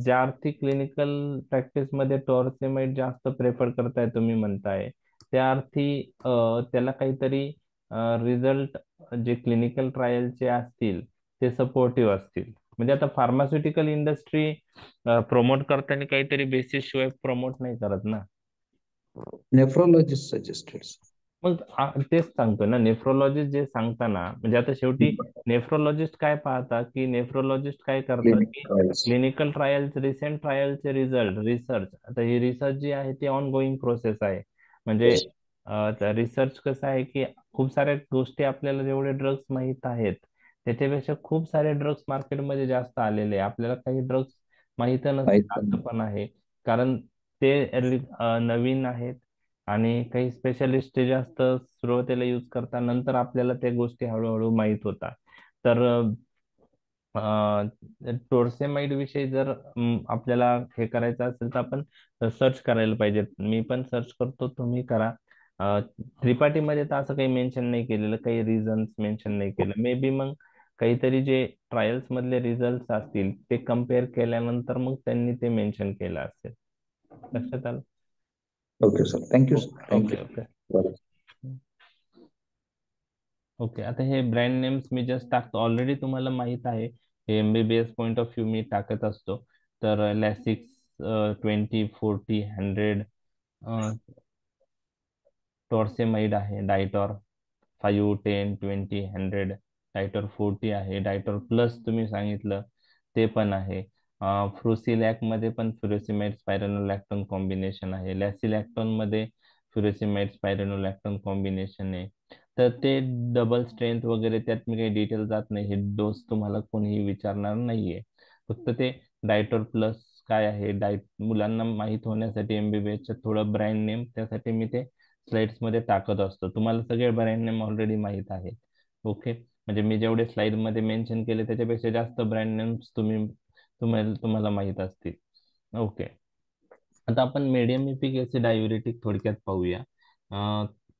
ज्या अर्थी क्लिनिकल प्रॅक्टिस मध्ये टॉर्सेमाइड जास्त प्रेफर करताय तुम्ही म्हणताय, त्या अर्थी त्याला काहीतरी रिझल्ट जे क्लिनिकल ट्रायलचे असतील ते सपोर्टिव्ह असतील. म्हणजे आता फार्मास्युटिकल इंडस्ट्री प्रमोट करताना काहीतरी बेसिस शिवाय प्रमोट नाही करत ना. Nephrologist suggested. मग तेच सांगतो ना, नेफ्रोलॉजिस्ट जे सांगताना, म्हणजे आता शेवटी नेफ्रोलॉजिस्ट काय पाहता की नेफ्रोलॉजिस्ट काय करतात Clinic की trials. क्लिनिकल ट्रायल्स, रिसेंट ट्रायलचे रिझल्ट, रिसर्च, आता ही रिसर्च जी आहे ती ऑन गोईंग प्रोसेस आहे. म्हणजे रिसर्च कसं आहे की खूप साऱ्या गोष्टी आपल्याला जेवढे ड्रग्स माहीत आहेत त्याच्यापेक्षा खूप सारे ड्रग्स मार्केटमध्ये जास्त आलेले आहे. आपल्याला काही ड्रग्स माहित माहित नसतील पण असं नाही. पण आहे, कारण ते नवीन आहेत आणि काही स्पेशलिस्ट ते जास्त सुरुवातीला यूज करतात, नंतर आपल्याला त्या गोष्टी हळूहळू माहित होतात. तर टोर्सेमाइड विषयी जर आपल्याला हे करायचं असेल तर आपण सर्च करायला पाहिजे. मी पण सर्च करतो, तुम्ही करा. त्रिपाठीमध्ये तर असं काही मेन्शन नाही केलेलं, काही रिझन्स मेन्शन नाही केलं. मे बी मग काहीतरी जे ट्रायल्स मधले रिझल्ट असतील ते कम्पेअर केल्यानंतर मग त्यांनी ते मेन्शन केलं असेल. लक्षात आलं? Okay sir, thank you sir, okay thank you. Okay okay. आता हे ब्रँड नेम्स मी जस्ट टाकतो, ऑलरेडी तुम्हाला माहित आहे. हे MBBS पॉइंट ऑफ व्ह्यू मी टाकत असतो. तर लॅसिक्स 20, 40, 100, टॉर्सेमाइड आहे, डायटॉर 5, 10, 20, 100, डायटॉर 40 आहे, डायटॉर प्लस तुम्ही सांगितलं ते पण आहे. फ्रुसिलॅक मध्ये पण फ्युरोसिमाइड स्पायरोनोलॅक्टोन कॉम्बिनेशन आहे. लॅसिलॅक्टोन मध्ये फ्युरोसिमाइड स्पायरोनोलॅक्टोन कॉम्बिनेशन आहे. तर ते डबल स्ट्रेंथ वगैरे त्यात मी काही डिटेल जात नाही, हे डोस तुम्हाला कोणीही विचारणार नाहीये. फक्त ते डायटॉर प्लस काय आहे, मुलांना माहित होण्यासाठी MBBS थोडं ब्रँड नेम, त्यासाठी मी ते स्लाइड्स मध्ये टाकत असतो. तुम्हाला सगळे ब्रँड नेम ऑलरेडी माहित आहेत. ओके, म्हणजे मी जेवढे स्लाइड मध्ये मेन्शन केले त्याच्यापेक्षा जास्त ब्रँड नेम्स तुम्हाला माहित असतील. ओके, आता आपण मीडियम इफिकेसी डायुरेटिक थोडक्यात पाहूया.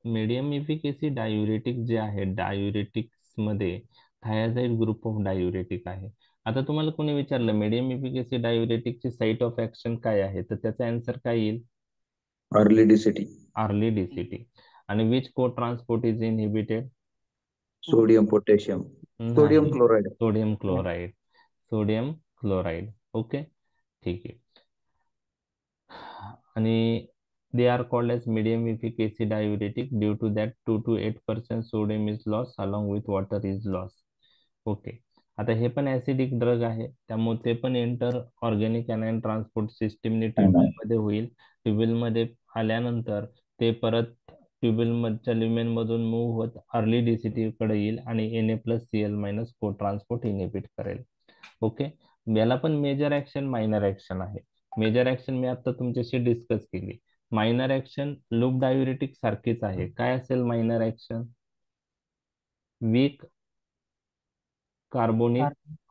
मीडियम इफिकेसी डायुरेटिक जे आहे, डायुरेटिक्स मध्ये थायाझाईड ग्रुप ऑफ डायुरेटिक आहे. आता तुम्हाला कोणी विचारलं मीडियम इफिकेसी डायुरेटिकची साइट ऑफ ऍक्शन काय आहे, तर त्याचा आन्सर काय येईल? Early DCT. Early DCT. आणि विच को transport is inhibited? Sodium potassium, sodium नाही, chloride. Sodium chloride. Sodium chloride. Okay, ठीक आहे. आणि they are called as medium efficacy diuretic due to that 2 to 8% sodium is lost along with water is lost. Okay, आता हे पण acidic drug आहे, त्यामुळे ते पण इंटर ऑर्गॅनिक अनायन ट्रान्सपोर्ट सिस्टीमने ट्युब्युल मध्ये होईल. ट्युब्युल मध्ये आल्यानंतर ते परत ट्युब्युल मधच्या ल्युमेन मधून मूव्ह होत अर्ली DCT कडे येईल आणि Na+Cl- को ट्रान्सपोर्ट इनिबिट करेल. ओके, याला पण मेजर ऍक्शन, मायनर ऍक्शन आहे. मेजर ऍक्शन मी आता तुमच्याशी डिस्कस केली. मायनर ऍक्शन लूप डायुरेटिक सारखीच आहे. काय असेल minor action? Weak carbonic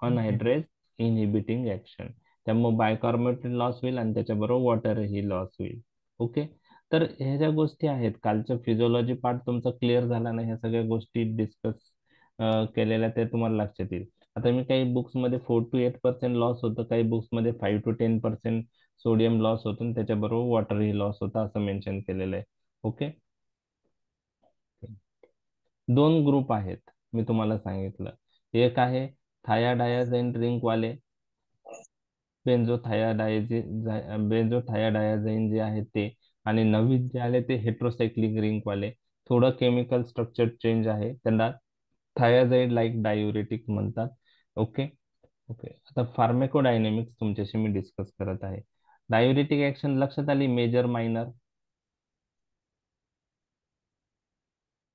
anhydrase inhibiting action. त्यामुळे बायकार्बोनेट लॉस होईल आणि त्याच्याबरोबर वॉटरही लॉस होईल. ओके, तर ह्या ज्या गोष्टी आहेत, कालचं फिजिओलॉजी पार्ट तुमचा क्लिअर झाला ना, ह्या सगळ्या गोष्टी डिस्कस केलेल्या ते तुम्हाला लक्षात येईल. आता मी काही बुक्स मध्ये 4 to 8% लॉस होतं, काही बुक्स मध्ये 5 to 10% सोडियम लॉस होतो आणि त्याच्याबरोबर वॉटरही लॉस होतं असं मेन्शन केलेलं आहे. ओके, दोन ग्रुप आहेत मी तुम्हाला सांगितलं. एक आहे थायाडायाझाईन रिंग वाले, बेंझोथायाडायाझाईन जे आहे ते, आणि नवीन जे आले ते हेट्रोसायक्लिक रिंग वाले. थोडं केमिकल स्ट्रक्चर चेंज आहे, त्यांना थायाझाईड लाईक डायुरेटिक म्हणतात. ओके ओके, आता फार्मेकोडायनेमिक्स तुमच्याशी मी डिस्कस करत आहे. डायुरेटिक ऍक्शन लक्षात आली, मेजर मायनर.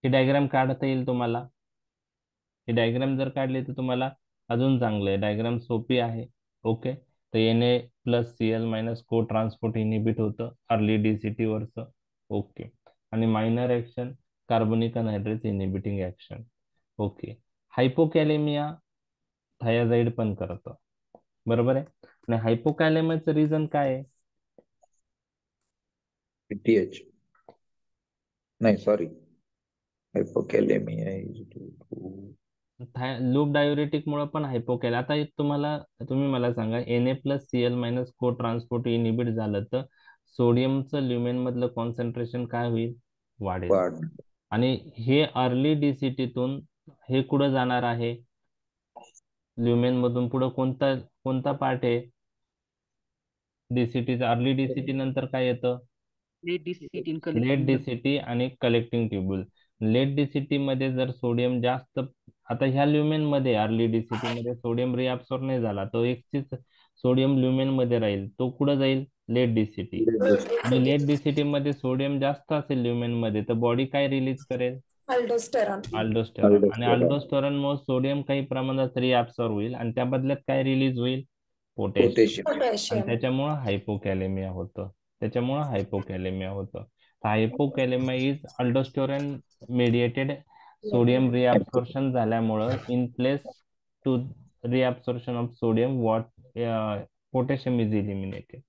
ही डायग्राम काढता येईल तुम्हाला. ही डायग्राम जर काढली तर तुम्हाला अजून चांगलं आहे, डायग्राम सोपी आहे. ओके, तर Na+Cl- को ट्रान्सपोर्ट इनिबिट होतं अर्ली DCT वरचं. ओके, आणि minor action carbonic anhydrase inhibiting action. Okay, hypokalaemia thiazide पण करतं, बरोबर आहे. आणि हायपोकॅलेमियाचं रिझन काय आहे? PTH. नाही, sorry, hypokalaemia is due to. Loop diuretic मुळे पण हायपोकॅल. आता एक तुम्ही मला सांगा, Na+Cl- को ट्रान्सपोर्ट इनिबिट झालं तर सोडियमचं ल्युमेन मधलं कॉन्सन्ट्रेशन काय होईल? वाढेल. वाढ. आणि हे अर्ली DCTतून हे कुठं जाणार आहे? ल्युमेन मधून पुढं कोणता कोणता पार्ट आहे DCTचा? अर्ली DCT नंतर काय येतं? लेट DCT लेट DCT आणि कलेक्टिंग ट्युब्युल. लेट DCT मध्ये जर सोडियम जास्त, आता ह्या ल्युमेन मध्ये अर्ली DCT मध्ये सोडियम रिअब्सॉर्ब नाही झाला, तो एकच सोडियम ल्युमेन मध्ये राहील, तो कुठं जाईल? Late DCT. आणि लेट DCT मध्ये सोडियम जास्त असेल ल्युमेन मध्ये, तर बॉडी काय रिलीज करेल? अल्डोस्टेरॉन. अल्डोस्टेरॉन. आणि Aldosterone. अल्डोस्टेरॉन मुळे सोडियम काही प्रमाणात रिअब्सॉर्ब होईल आणि त्या बदल्यात काय रिलीज होईल? पोटॅशियम. Potassium. आणि पोटॅशियम. त्याच्यामुळं हायपोकॅलेमिया होतं. Hypokalaemia is aldosterone mediated sodium reabsorption झाल्यामुळं in place to reabsorption of sodium potassium is eliminated.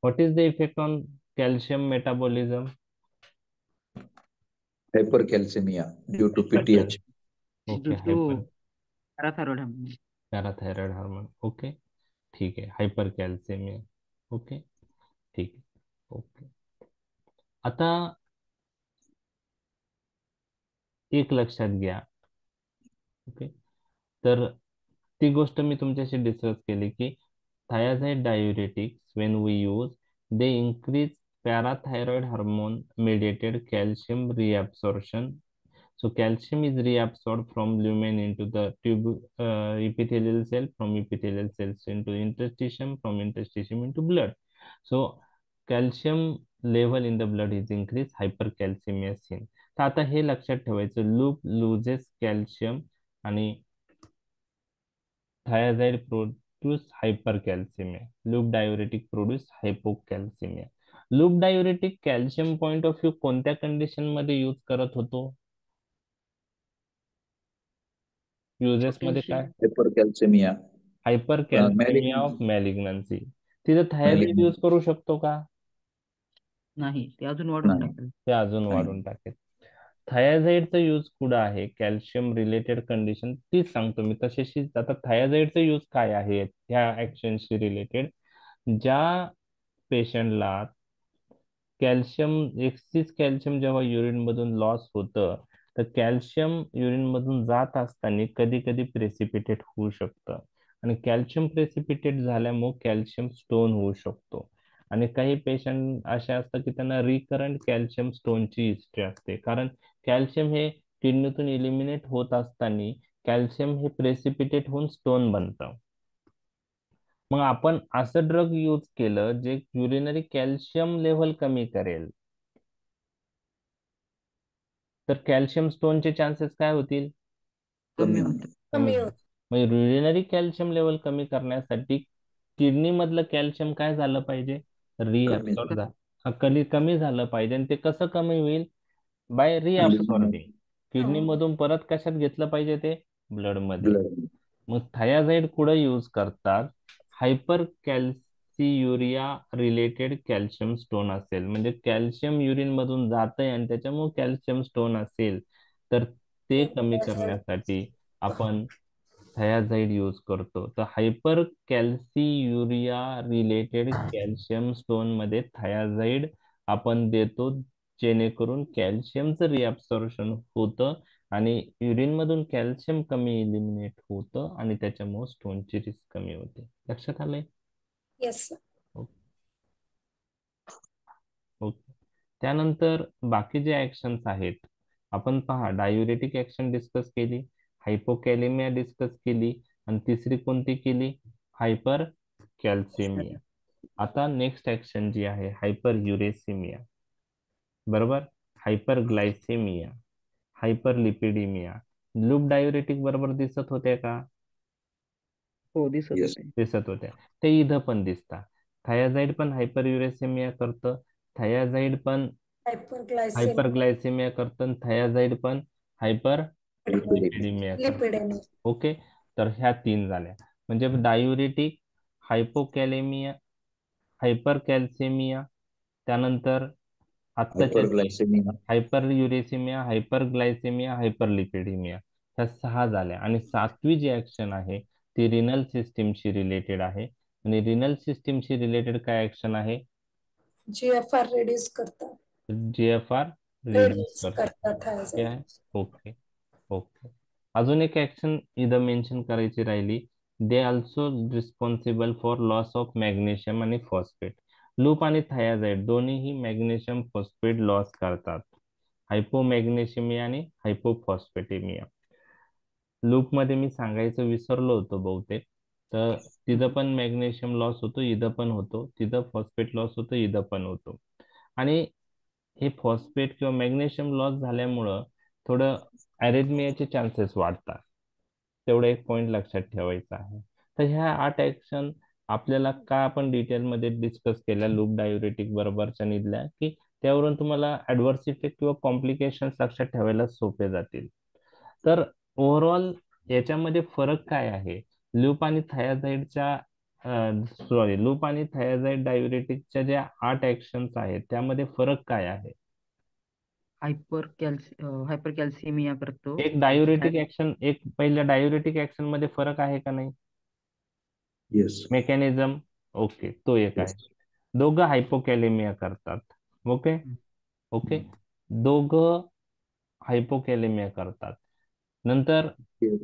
What is the effect on calcium metabolism? Hypercalcemia due to Hypercal- PTH. Okay. Due to parathyroid hormone. Parathyroid hormone. Okay, ठीक आहे. हायपरकॅल्सिमिया. Okay, ठीक आहे. Okay. आता एक लक्षात घ्या. Okay, तर ती गोष्ट मी तुमच्याशी डिस्कस केली की thiazide diuretics when we use they increase parathyroid hormone mediated calcium reabsorption. So calcium is reabsorbed from lumen into the epithelial cell, from epithelial cells into interstitium, from interstitium into blood. So calcium level in the blood is increased, hypercalcemia seen. तर आता हे लक्षात ठेवायचं, loop loses calcium आणि thiazide produce hypercalcemia. Loop diuretic produce hypocalcemia. Loop diuretic calcium point of view कोणत्या condition मध्ये use करत होतो? युजेस मध्ये काय? Hypercalcemia. Hypercalcaemia of Malignancy. Malignancy. तिथं थायझाइड यूज Malignancy. करू शकतो का? नाही, ते अजून वाढून नाही. टाकेल. ते अजून नाही. वाढून टाकेल. थायझाइडचा यूज कुठं आहे? कॅल्शियम रिलेटेड कंडिशन तीच सांगतो मी तशीच. आता थायझाइडचा यूज काय आहे ह्या ऍक्शनशी रिलेटेड? ज्या पेशंटला कॅल्शियम एक्सिस कॅल्शियम जेव्हा युरिन मधून लॉस होतं, तर कॅल्शियम युरिन मधून जात असताना कधी कधी प्रेसिपिटेट होऊ शकतं आणि कॅल्शियम प्रेसिपिटेट झाल्यामुळे कॅल्शियम स्टोन होऊ शकतो. आणि काही पेशंट असे असतात की त्यांना रिकरंट कॅल्शियम स्टोनची हिस्ट्री असते, कारण कॅल्शियम हे किडनीतून इलिमिनेट होत असताना कॅल्शियम हे प्रेसिपिटेट होऊन स्टोन बनतं. मग आपण असं ड्रग यूज केलं जे युरिनरी कॅल्शियम लेव्हल कमी करेल, तर कॅल्शियम स्टोनचे चान्सेस काय होतील? कमी कमी होते. कमी कमी. होत. मग युरिनरी कॅल्शियम लेवल कमी करण्यासाठी किडनी मधलं कॅल्शियम काय झालं पाहिजे? कमी रिअब्सॉर्ब कमी झालं पाहिजे. आणि ते कसं कमी होईल? बाय रिअब्सॉर्बिंग. किडनी मधून परत कशात घेतलं पाहिजे? ते ब्लड मध्ये. blood. मग थायाझाइड कुठं यूज करतात? हायपर कॅल्सियुरिया रिलेटेड कॅल्शियम स्टोन असेल, म्हणजे कॅल्शियम युरिन मधून जातंय आणि त्याच्यामुळे कॅल्शियम स्टोन असेल, तर ते कमी करण्यासाठी आपण थायाझाइड यूज करतो. तर हायपर कॅल्सियुरिया रिलेटेड कॅल्शियम स्टोन मध्ये थायाझाइड आपण देतो, जेणेकरून कॅल्शियमचं रिअब्सॉर्प्शन होतं आणि युरिन मधून कॅल्शियम कमी इलिमिनेट होतं आणि त्याच्यामुळे स्टोनची रिस्क कमी होते. लक्षात आलंय? येस. ओके. त्यानंतर बाकी जे ऍक्शन्स आहेत, आपण पहा, डायुरेटिक ऍक्शन डिस्कस केली, हायपोकॅलेमिया डिस्कस केली आणि तिसरी कोणती केली? हायपर कॅल्सिमिया. आता नेक्स्ट ऍक्शन जी आहे हायपर युरेसिमिया, बरोबर, हायपर ग्लायसेमिया, हायपर लिपिडिमिया. लूप डायुरेटिक बरोबर दिसत होते का? हो, दिसत Yes. होते. दिसत होत्या. ते इथं पण दिसतात. थायाझाइड पण हायपर युरेसिमिया करतं, थायाझाइड पण हायपरग्लायसेमिया. हायपरग्लायसेमिया करतं, थायाझाइड पण हायपर लिपिडिमिया करतं. लिपिडेमिया. ओके, तर ह्या तीन झाल्या. म्हणजे डायुरेटिक, हायपोकॅलेमिया, हायपरकॅल्सेमिया, त्यानंतर आत्ताच्या Hyperglycemia. हायपर युरेसिमिया, हायपरग्लायसेमिया, हायपरलिपिडिमिया, ह्या 6 झाल्या. आणि 7वी जी ऍक्शन आहे ती रिनल सिस्टीमशी रिलेटेड आहे. आणि रिनल सिस्टीमशी रिलेटेड काय ऍक्शन आहे? GFR रिड्यूस करतात. GFR रिड्यूस रिड्यूस करतो. करतात ओके थायझाइड. आहे. ओके. ओके. अजून एक ऍक्शन इथं मेन्शन करायची राहिली. They also responsible for loss of magnesium आणि फॉस्फेट. लूप आणि थायाझाइड दोन्हीही मॅग्नेशियम फॉस्फेट लॉस करतात, हायपोमॅग्नेशिमिया आणि हायपोफॉस्फेटेमिया. लूप मध्ये मी सांगायचं विसरलो होतो बहुतेक, तर तिथं पण मॅग्नेशियम लॉस होतो, इथं पण होतो, तिथं फॉस्फेट लॉस होतो, इथं पण होतो. आणि हे फॉस्फेट किंवा मॅग्नेशियम लॉस झाल्यामुळं थोडं अरेथमियाचे चान्सेस वाढतात. तेवढं एक पॉइंट लक्षात ठेवायचा आहे. तर ह्या 8 ऍक्शन आपल्याला का आपण डिटेलमध्ये डिस्कस केल्या लूप डायुरेटिक बरोबरच्या निघल्या की त्यावरून तुम्हाला ऍडव्हर्स इफेक्ट किंवा कॉम्प्लिकेशन्स लक्षात ठेवायला सोपे जातील. तर ओव्हरऑल याच्यामध्ये फरक काय आहे? लूप आणि थायाझाईडच्या लूप आणि थायाझाईड डायुरेटिकच्या ज्या 8 ऍक्शन्स आहेत त्यामध्ये फरक काय आहे? हायपर कॅल्सिमिया करतो. एक डायुरेटिक ऍक्शन, एक पहिल्या डायुरेटिक ऍक्शन मध्ये फरक आहे का नाही? Yes. मेकॅनिझम, ओके, तो एक आहे. Yes. दोघं हायपोकॅलेमिया करतात. ओके ओके, दोघं हायपोकॅलेमिया करतात. नंतर Yes.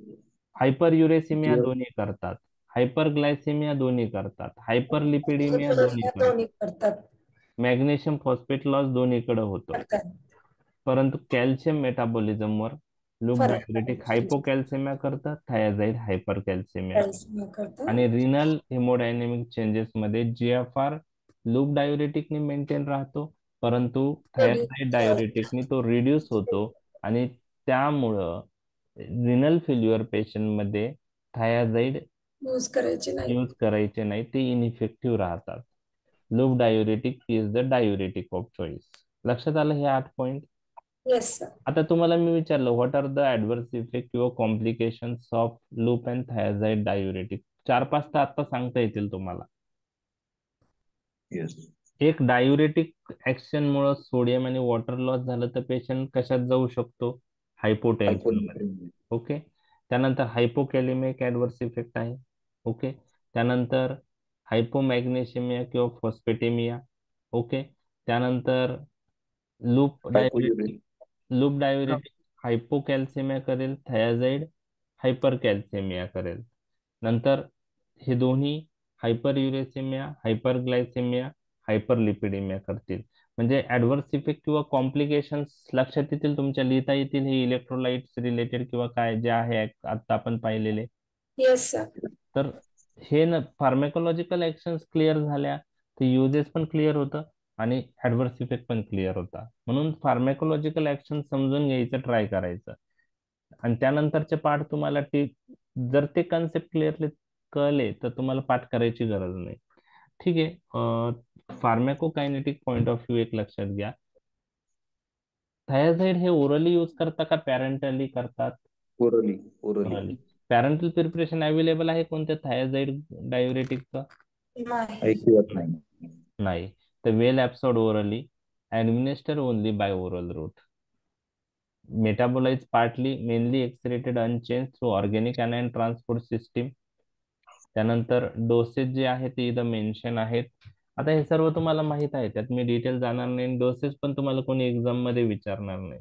हायपर युरेसिमिया Here, दोन्ही करतात, हायपर ग्लायसेमिया दोन्ही करतात, हायपर लिपिडिमिया दोन्ही हे करतात, दोन्ही करतात. मॅग्नेशियम फॉस्फेट लॉस दोन्हीकडे होतो. करतात. परंतु कॅल्शियम मेटाबॉलिझमवर लूप फरक डायुरेटिक हायपोकॅल्सेमिया करतात, थायाझाईड हायपर कॅल्सेमिया करतात. कॅल्शियम करतात. आणि रिनल हेमोडायनेमिक चेंजेस मध्ये जीएफआर लूप डायुरेटिकनी मेंटेन राहतो, परंतु थायराइड डायुरेटिकनी तो रिड्यूस होतो आणि त्यामुळं रिनल फेल्युअर पेशंट मध्ये थायाझाईड यूज करायचे नाही. यूज करायचे नाही, ते इनइफेक्टिव्ह राहतात. Loop diuretic is the diuretic of choice. लक्षात आलं हे 8 पॉइंट? Yes sir. आता तुम्हाला मी विचारलं what are the adverse effect किंवा complications of loop and thiazide diuretic? 4-5 तर आता सांगता येतील तुम्हाला. yes. एक डायुरेटिक ऍक्शन मुळे सोडियम आणि वॉटर लॉस झालं तर पेशंट कशात जाऊ शकतो? हायपोटेन्शन मध्ये. Hyponatremia. ओके, त्यानंतर हायपोकॅलिमिक ऍडव्हर्स इफेक्ट आहे. ओके, त्यानंतर हायपोमॅग्नेशिमिया किंवा फॉस्फेटेमिया. ओके, त्यानंतर loop Hypouric. Diuretic, loop diuretic hypocalcaemia करेल, थायाझाईड हायपर कॅल्सेमिया करेल. नंतर हे दोन्ही hyperuricaemia, hyperglycaemia, hyperlipidaemia करतील. म्हणजे ऍडव्हर्स इफेक्ट किंवा कॉम्प्लिकेशन्स लक्षात येतील तुमच्या, लिहिता येतील हे इलेक्ट्रोलाइट्स रिलेटेड किंवा काय जे आहे आता आपण पाहिलेले. Yes sir. तर हे न फार्मॅकोलॉजिकल ऍक्शन्स क्लिअर झाल्या तर युजेस पण क्लिअर होतं आणि ऍडव्हर्स इफेक्ट पण क्लिअर होता. म्हणून फार्मॅकोलॉजिकल ऍक्शन समजून घ्यायचं, ट्राय करायचं. आणि त्यानंतरचे पाठ तुम्हाला जर ते कन्सेप्ट क्लिअरली कळले तर तुम्हाला पाठ करायची गरज नाही. ठीक आहे. फार्मॅकोकायनेटिक पॉइंट ऑफ व्ह्यू एक लक्षात घ्या. थायाझाईड हे ओरली यूज करता का पॅरेंटली करतात? Orally. Orally. Parenteral preparation available आहे कोणत्या थायाझाईड डायुरेटिकचं? नाही. ऐकूयात नाही. नाही. तर well absorbed orally, administer only by oral route. Metabolise partly mainly excreted unchange through organic anion transport system. त्यानंतर डोसेज जे आहे ते इथं मेन्शन आहेत. आता हे सर्व तुम्हाला माहित आहे, त्यात मी डिटेल जाणार नाही. डोसेज पण तुम्हाला कोणी एक्झाम मध्ये विचारणार नाही.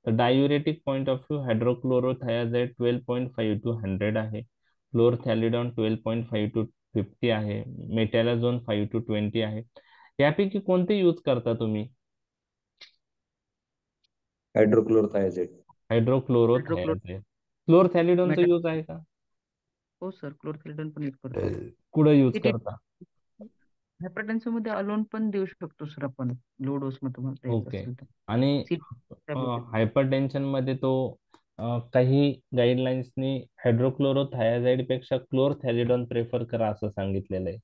तर diuretic point of view hydrochlorothiazide 12.5 to 100 आहे, क्लोरथॅलिडॉन 12.5 to 50 आहे, मेटॅलाझोन 5 to 20 आहे. यापैकी कोणते यूज करता तुम्ही? Hydrochlorothiazide. हायड्रोक्लोर हायड्रोक्लोरोथायाझाईड. क्लोरथॅलिडॉनचा मेटा यूज आहे का? हो सर, क्लोरथॅलिडॉन पण यूज करतो. कुठं यूज ते करता? हायपरटेन्शन मध्ये अलोन पण देऊ शकतो सर आपण, लो डोस मध्ये तुम्हाला द्यायचं ओके. असेल तर. आणि टॅब्लेट. हायपरटेन्शन मध्ये तो काही गाईडलाईन्सनी हायड्रोक्लोरोथायाझाईड पेक्षा क्लोरथॅलिडॉन प्रेफर करा असं सांगितलेलं आहे.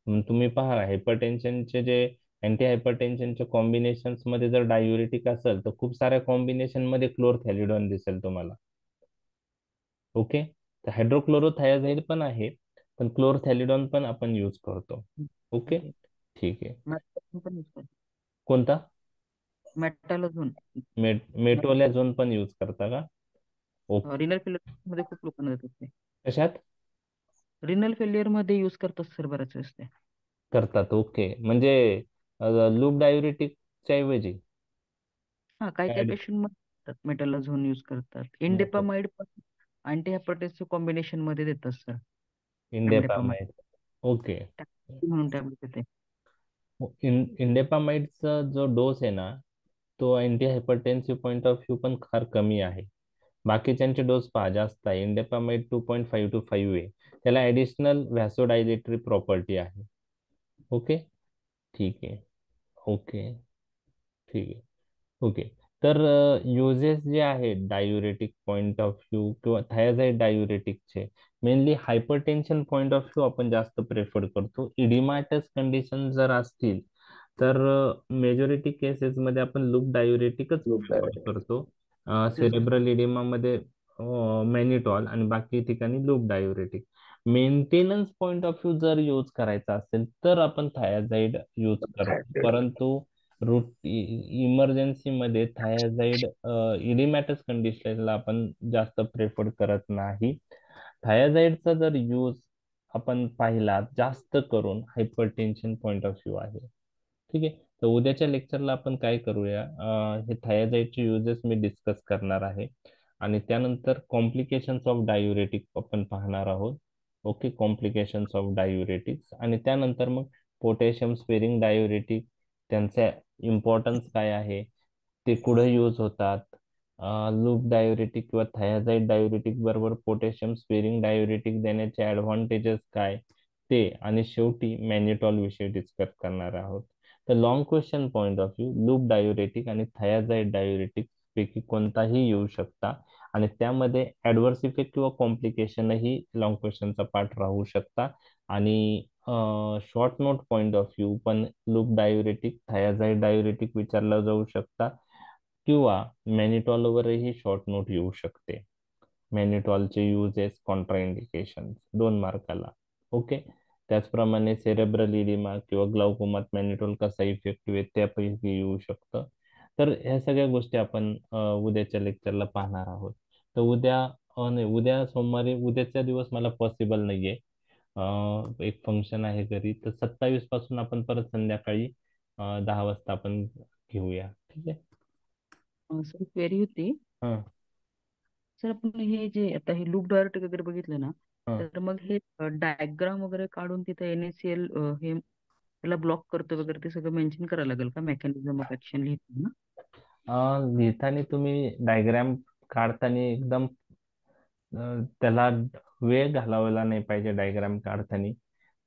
मग तुम्ही पहा हायपरटेन्शनचे जे अँटी हायपरटेन्शनच्या कॉम्बिनेशन्स मध्ये जर डायुरेटिक असेल तर खूप साऱ्या कॉम्बिनेशन मध्ये क्लोरथॅलिडॉन दिसेल तुम्हाला. ओके, तर हायड्रोक्लोरोथायाझाईड पण आहे, पण क्लोरथॅलिडॉन पण आपण यूज करतो. ओके, ठीक आहे. मेटॅलोझोन पण यूज करतो. कोणता? मेटॅलोझोन मेटोलॅझोन पण यूज करता का? ओके. रिनल फेलियर मध्ये खूप लोकांना देतात ते. कशात रिनल फेलियर मध्ये यूज करतात सर बऱ्याच वेळेस ते. करतात? ओके, म्हणजे लूप डायुरेटिकच्या ऐवजी हा, काही काही पेशंट मेटॅलोझोन यूज करतात. इंडेपामाइड पण अँटी हायपरटेन्सिव्ह कॉम्बिनेशन मध्ये देतात सर. इंडेपामाइड. ओके. म्हणून टॅब्लेट येते. इंडेपामाइडचा जो डोस आहे ना, तो anti hypertensive point of view पण फार कमी आहे. बाकीच्यांचे डोस पहा जास्त आहे. इंडेपामाइड 2.5 to 5 आहे, त्याला ऍडिशनल व्हॅसोडायलेटरी प्रॉपर्टी आहे. ओके, ठीक आहे. ओके, ठीक आहे. ओके, तर युजेस जे आहेत डायुरेटिक पॉइंट ऑफ व्ह्यू किंवा थायझाईड डायुरेटिकचे mainly hypertension point of view आपण जास्त प्रेफर करतो. इडिमाटस कंडिशन जर असतील तर मेजॉरिटी केसेस मध्ये आपण लूप डायुरेटिकच Loop प्रेफर diuretic. करतो. सेरेब्रल इडिमामध्ये मॅनिटॉल आणि बाकी ठिकाणी loop diuretic. Maintenance point of view जर यूज करायचा असेल तर आपण थायझाईड यूज करतो, परंतु रूट इमर्जन्सी मध्ये थायझाईड इडिमॅटस कंडिशनला आपण जास्त प्रेफर करत नाही. थायझाईडचा जर यूज आपण पाहिला जास्त करून हायपरटेन्शन पॉइंट ऑफ व्ह्यू आहे. ठीक आहे, तर उद्याच्या लेक्चरला आपण काय करूया, हे थायझाईडचे युजेस मी डिस्कस करणार आहे आणि त्यानंतर कॉम्प्लिकेशन्स ऑफ डायुरेटिक आपण पाहणार आहोत. Okay, complications of diuretics. आणि त्यानंतर मग पोटॅशियम स्पेरिंग डायुरेटिक, त्यांचा इम्पॉर्टन्स काय आहे, ते कुठे यूज होतात, लूप डायुरेटिक किंवा थायझाईड डायुरेटिक बरोबर पोटॅशियम स्पेरिंग डायुरेटिक देण्याचे ऍडव्हान्टेजेस काय ते, आणि शेवटी मॅनिटॉल विषयी डिस्कस करणार आहोत. तर long question point of view loop diuretic आणि थायझाईड डायुरेटिक पैकी कोणताही येऊ शकता आणि त्यामध्ये ऍडव्हर्स इफेक्ट किंवा कॉम्प्लिकेशनही लॉंग क्वेश्चनचा पार्ट राहू शकता. आणि short note point of view पण लूप डायुरेटिक थायझाईड डायुरेटिक विचारला जाऊ शकता किंवा मॅनिटॉलवरही शॉर्ट नोट येऊ शकते. मॅनिटॉलचे युजेस कॉन्ट्राइंडिकेशन 2 मार्काला. ओके, त्याचप्रमाणे सेरेब्रल इडिमा किंवा ग्लाउकोमात मॅनिटॉल कसा इफेक्टिव्ह आहे त्यापैकी येऊ शकतं. तर ह्या सगळ्या गोष्टी आपण उद्याच्या लेक्चरला पाहणार आहोत. तर उद्या नाही, उद्या सोमवारी, उद्याचा दिवस मला पॉसिबल नाहीये. एक फंक्शन आहे घरी, तर 27 पासून आपण परत संध्याकाळी 10 वाजता आपण घेऊया. ठीक आहे. सर क्वेरी होती. हा. सर आपण हे जे आता हे लूप डायरेक्ट वगैरे बघितलं ना, हा. तर मग हे डायग्राम वगैरे काढून तिथे NaCl हे त्याला ब्लॉक करतो वगैरे ते सगळं मेन्शन करायला लागेल का, मेकॅनिझम ऑफ ऍक्शन लिहिताना? लिहिताना तुम्ही डायग्राम काढताना एकदम त्याला वेळ घालवला नाही पाहिजे. डायग्राम काढताना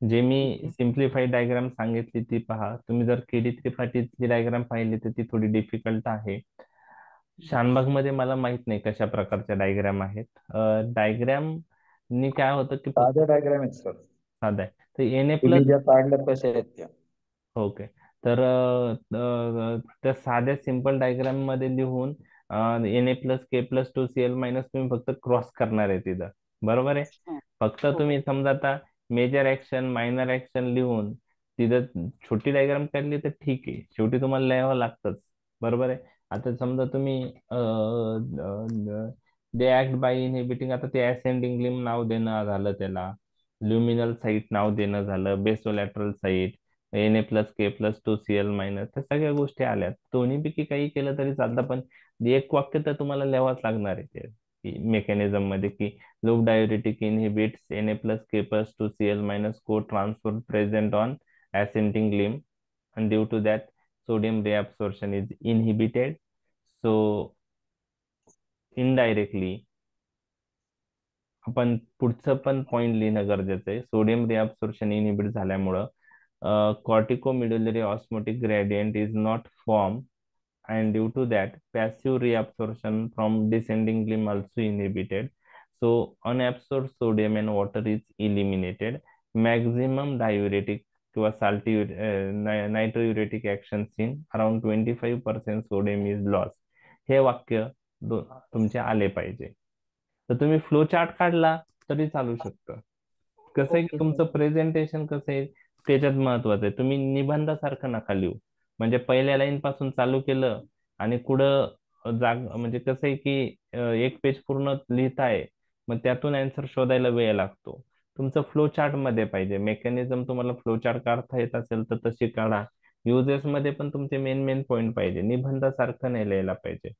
जे मी ओके. सिम्प्लिफाईड डायग्राम सांगितली ती पहा. तुम्ही जर केडी त्रिपाठीची डायग्राम पाहिली तर ती थोडी डिफिकल्ट आहे. शानबाग मध्ये मला माहित नाही कशा प्रकारच्या डायग्राम आहेत. डायग्राम नी काय होतं की फक्त साध्या डायग्राम आहेत सर. साधा आहे. तर एन तुम्ही प्लस ज्या काढल्या तशा आहेत त्या. ओके, तर त्या साध्या सिंपल डायग्राम मध्ये लिहून Na+K+2Cl- तुम्ही फक्त क्रॉस करणार आहे तिथं, बरोबर आहे. हा. फक्त हो. तुम्ही समजा आता मेजर ऍक्शन मायनर ऍक्शन लिहून तिथं छोटी डायग्राम काढली तर ठीक आहे, शेवटी तुम्हाला लिहावं लागतंच, बरोबर आहे. आता समजा तुम्ही दे ऍक्ट बाय इनहिबिटिंग, आता ते असेंडिंग लिंब नाव देणं झालं, त्याला ल्युमिनल साईट नाव देणं झालं, बेसोलॅटरल साईट, Na+K+2Cl- त्या सगळ्या गोष्टी आल्या. दोन्हीपैकी काही केलं तरी चालतं, पण एक वाक्य तर तुम्हाला लिहावंच लागणार आहे ते मेकॅनिझम मध्ये की लूप डायुरेटिक इनहिबिट्स Na+K+2Cl- को transfer present on ascending limb and due to that sodium reabsorption is inhibited, so indirectly आपण पुढचं पण पॉइंट लिहिणं गरजेचं आहे. सोडियम रिअब्सॉर्प्शन इनहिबिट झाल्यामुळं corticomedullary osmotic gradient is not formed, and due to that passive reabsorption from descending limb also inhibited, so unabsorbed sodium and water is eliminated. Maximum diuretic किंवा salty natriuretic actions in around 25% sodium is lost. हे वाक्य तुमचे आले पाहिजे. तर तुम्ही flow chart काढला तरी चालू शकतं. कसं आहे की ओके सर. तुमचं प्रेझेंटेशन कसं आहे त्याच्यात महत्वाचं आहे. तुम्ही निबंधासारखं नका लिहू, म्हणजे पहिल्या लाईन पासून चालू केलं आणि कुठं म्हणजे कसं आहे की एक पेज पूर्ण लिहिताय, मग त्यातून आन्सर शोधायला वेळ लागतो. तुमचं फ्लो चार्ट मध्ये पाहिजे मेकॅनिझम. तुम्हाला फ्लो चार्ट काढता येत असेल तर तशी काढा. युजेस मध्ये पण तुमचे मेन मेन पॉईंट पाहिजे, निबंधासारखं नाही लिहायला पाहिजे.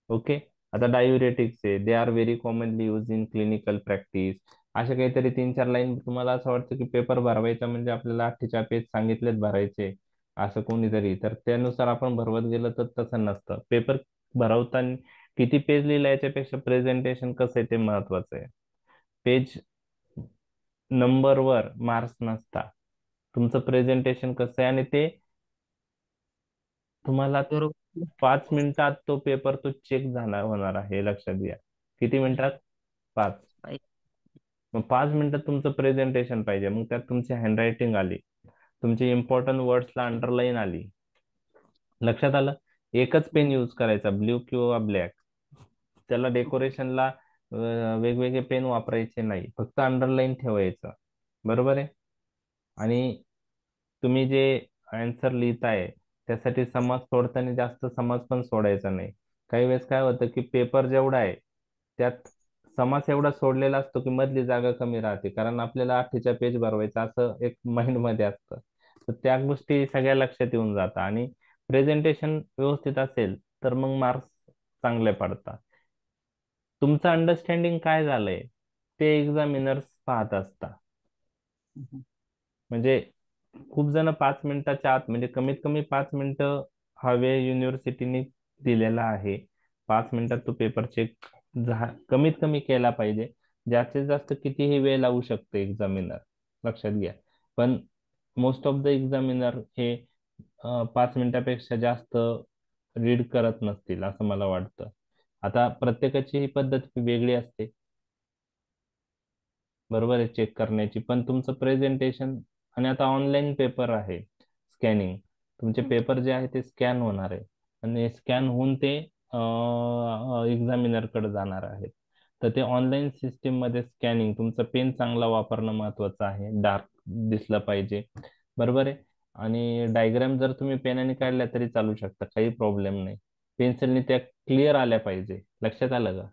ओके, आता डायुरेटिक्स आहे, they are very commonly use in clinical practice. अशा काहीतरी 3-4 लाईन. तुम्हाला असं वाटतं की पेपर भरवायचा म्हणजे आपल्याला 48 पेज सांगितलेत भरायचे असं कोणीतरी, तर त्यानुसार आपण भरवत गेलं तर तसं नसतं. पेपर भरवताना किती पेज लिहिलं याच्यापेक्षा प्रेझेंटेशन कसं आहे ते महत्वाचं आहे. पेज नंबरवर मार्क्स नसता, तुमचं प्रेझेंटेशन कसं आहे आणि ते तुम्हाला बरोबर. 5 मिनिटात तो पेपर तो चेक होणार आहे, हे लक्षात घ्या. किती मिनिटात? 5. बाय. मग 5 मिनिटात तुमचं प्रेझेंटेशन पाहिजे. मग त्यात तुमची हँडरायटिंग आली, तुमची इम्पॉर्टंट वर्ड्सला अंडरलाईन आली. लक्षात आलं? एकच पेन यूज करायचा, ब्ल्यू किंवा ब्लॅक. त्याला डेकोरेशनला वेगवेगळे पेन वापरायचे नाही, फक्त अंडरलाईन ठेवायचं. बरोबर आहे? आणि तुम्ही जे आन्सर लिहिताय त्यासाठी समाज सोडताना जास्त समाज पण सोडायचा नाही. काही वेळेस काय होतं की पेपर जेवढा आहे त्यात समाज एवढा सोडलेला असतो की मधली जागा कमी राहते, कारण आपल्याला 8च्या पेज भरवायचं असं एक माइंड मध्ये असतं. तर त्या गोष्टी सगळ्या लक्षात येऊन जातात, आणि प्रेझेंटेशन व्यवस्थित असेल तर मग मार्क्स चांगले पडतात. तुमचं अंडरस्टँडिंग काय झालंय ते एक्झामिनर्स पाहत असतात. म्हणजे खूप जण 5 मिनिटाच्या आत, म्हणजे कमीत कमी 5 मिनिटं हा वेळ युनिव्हर्सिटीने दिलेला आहे. 5 मिनिटात तो पेपर चेक कमीत कमी केला पाहिजे. जास्तीत जास्त कितीही वेळ लावू शकतो एक्झामिनर, लक्षात घ्या. पण मोस्ट ऑफ द एक्झामिनर हे 5 मिनिटापेक्षा जास्त रीड करत नसतील असं मला वाटतं. आता प्रत्येकाची ही पद्धत वेगळी असते, बरोबर आहे, चेक करण्याची. पण तुमचं प्रेझेंटेशन, आणि आता ऑनलाईन पेपर आहे, स्कॅनिंग. तुमचे पेपर जे आहे ते स्कॅन होणार आहे, आणि स्कॅन होऊन ते एक्झामिनर कडे जाणार आहेत. तर ते ऑनलाईन सिस्टीम मध्ये स्कॅनिंग, तुमचं पेन चांगला वापरणं महत्वाचं आहे, डार्क दिसलं पाहिजे. बरोबर आहे? आणि डायग्राम जर तुम्ही पेनाने काढल्या तरी चालू शकता, काही प्रॉब्लेम नाही. पेन्सिलने त्या क्लिअर आल्या पाहिजे. लक्षात आलं का?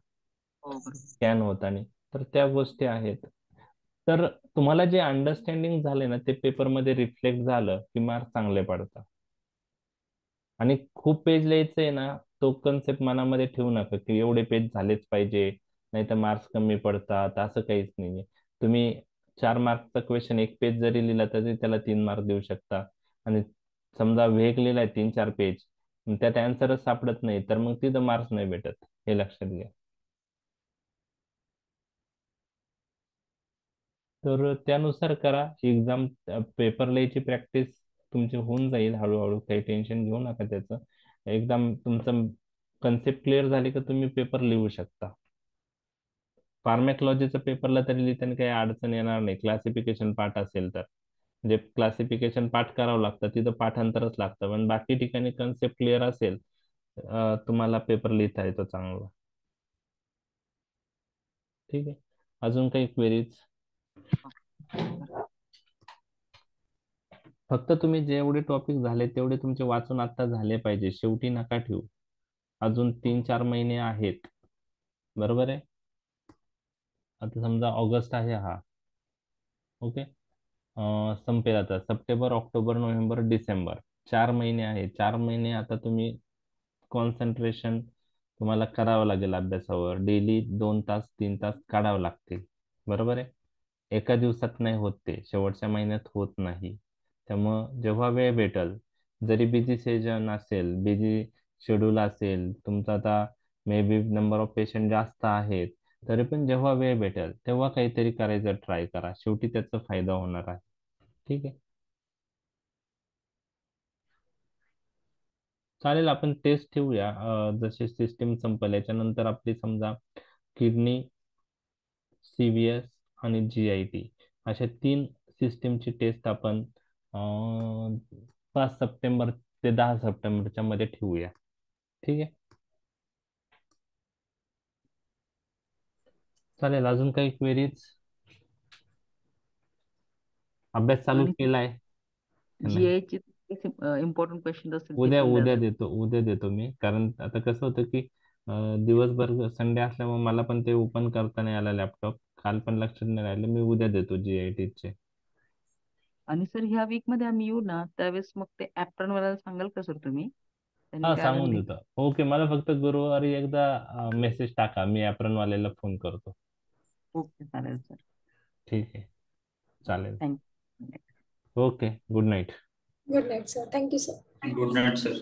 हो, बरोबर. स्कॅन होताना. तर त्या गोष्टी आहेत. तर तुम्हाला जे अंडरस्टँडिंग झाले ना ते पेपरमध्ये रिफ्लेक्ट झालं की मार्क चांगले पडतात. आणि खूप पेज लिहायचं आहे ना, तो कन्सेप्ट मनामध्ये ठेवू नका की एवढे पेज झालेच पाहिजे नाही तर मार्क्स कमी पडतात, असं काहीच नाहीये. तुम्ही 4 मार्कचा क्वेश्चन 1 पेज जरी लिहिला तरी त्याला 3 मार्क देऊ शकता. आणि समजा वेग लिहिलाय 3-4 पेज, त्यात अँसरच सापडत नाही तर मग तिथं मार्क्स नाही भेटत, हे लक्षात घ्या. तर त्यानुसार करा एक्झाम. पेपर लिहायची प्रॅक्टिस तुमची होऊन जाईल हळूहळू, काही टेन्शन घेऊ नका त्याचं. एकदम तुमचं कन्सेप्ट क्लिअर झाली का तुम्ही पेपर लिहू शकता. फार्मॅकॉलॉजीच्या पेपरला तरी लिहिताना काही अडचण येणार नाही, क्लासिफिकेशन पार्ट असेल तर. म्हणजे क्लासिफिकेशन पाठ करावं लागतं, तिथं पाठांतरच लागतं, पण बाकी ठिकाणी कन्सेप्ट क्लिअर असेल तुम्हाला पेपर लिहिता येतो चांगला. ठीक आहे, अजून काही क्वेरीज? फक्त तुम्ही जेवढे टॉपिक झाले तेवढे तुमचे वाचून आता झाले पाहिजे, शेवटी नका ठेवू. अजून 3-4 महिने आहेत, बरोबर आहे? आता समजा ऑगस्ट आहे हा, ओके. संपेल आता सप्टेंबर, ऑक्टोबर, नोव्हेंबर, डिसेंबर, 4 महिने आहे. 4 महिने आता तुम्ही कॉन्सन्ट्रेशन तुम्हाला करावं लागेल अभ्यासावर. डेली 2 तास 3 तास काढावं लागतील, बरोबर आहे? एका दिवसात नाही होत, ते शेवटच्या महिन्यात होत नाही. त्यामुळं जेव्हा वेळ भेटल, जरी बिझी सीजन असेल, बिझी शेड्यूल असेल तुमचा, आता may be number of patient जास्त आहेत, तरी पण जेव्हा वेळ भेटेल तेव्हा काहीतरी करायचं ट्राय करा, शेवटी त्याचा फायदा होणार आहे. ठीक आहे, चालेल. आपण टेस्ट ठेवूया जसे सिस्टीम संपेल याच्यानंतर. आपली समजा किडनी, CVS आणि GIT अशा 3 सिस्टीमची टेस्ट आपण 5 सप्टेंबर ते 10 सप्टेंबरच्या मध्ये ठेवूया. ठीक आहे, चालेल. अजून काही क्वेरीज? अभ्यास चालू आणि केलाय की नाही? GI ची इम्पॉर्टंट क्वेश्चन असतील ते उद्या पण द्या उद्या जरा. देतो, उद्या देतो मी. कारण आता कसं होतं की दिवसभर संडे असल्यामुळे मला पण ते ओपन करता नाही आला लॅपटॉप. काल पण लक्षात नाही राहिलं. मी उद्या देतो GIT चे. आणि सर ह्या वीक मध्ये आम्ही येऊ ना त्यावेळेस मग ते ऍप्रॉन वाल्याला सांगाल का सर तुम्ही? त्यांनी हा, काय अजून सांगून देतो. ओके, मला फक्त गुरुवारी एकदा मेसेज टाका, मी ऍप्रॉन वाल्याला फोन करतो. ओके, चालेल सर. ठीक आहे, चालेल. Thank you. Okay, good night. Good night sir. Thank you sir. Good night sir.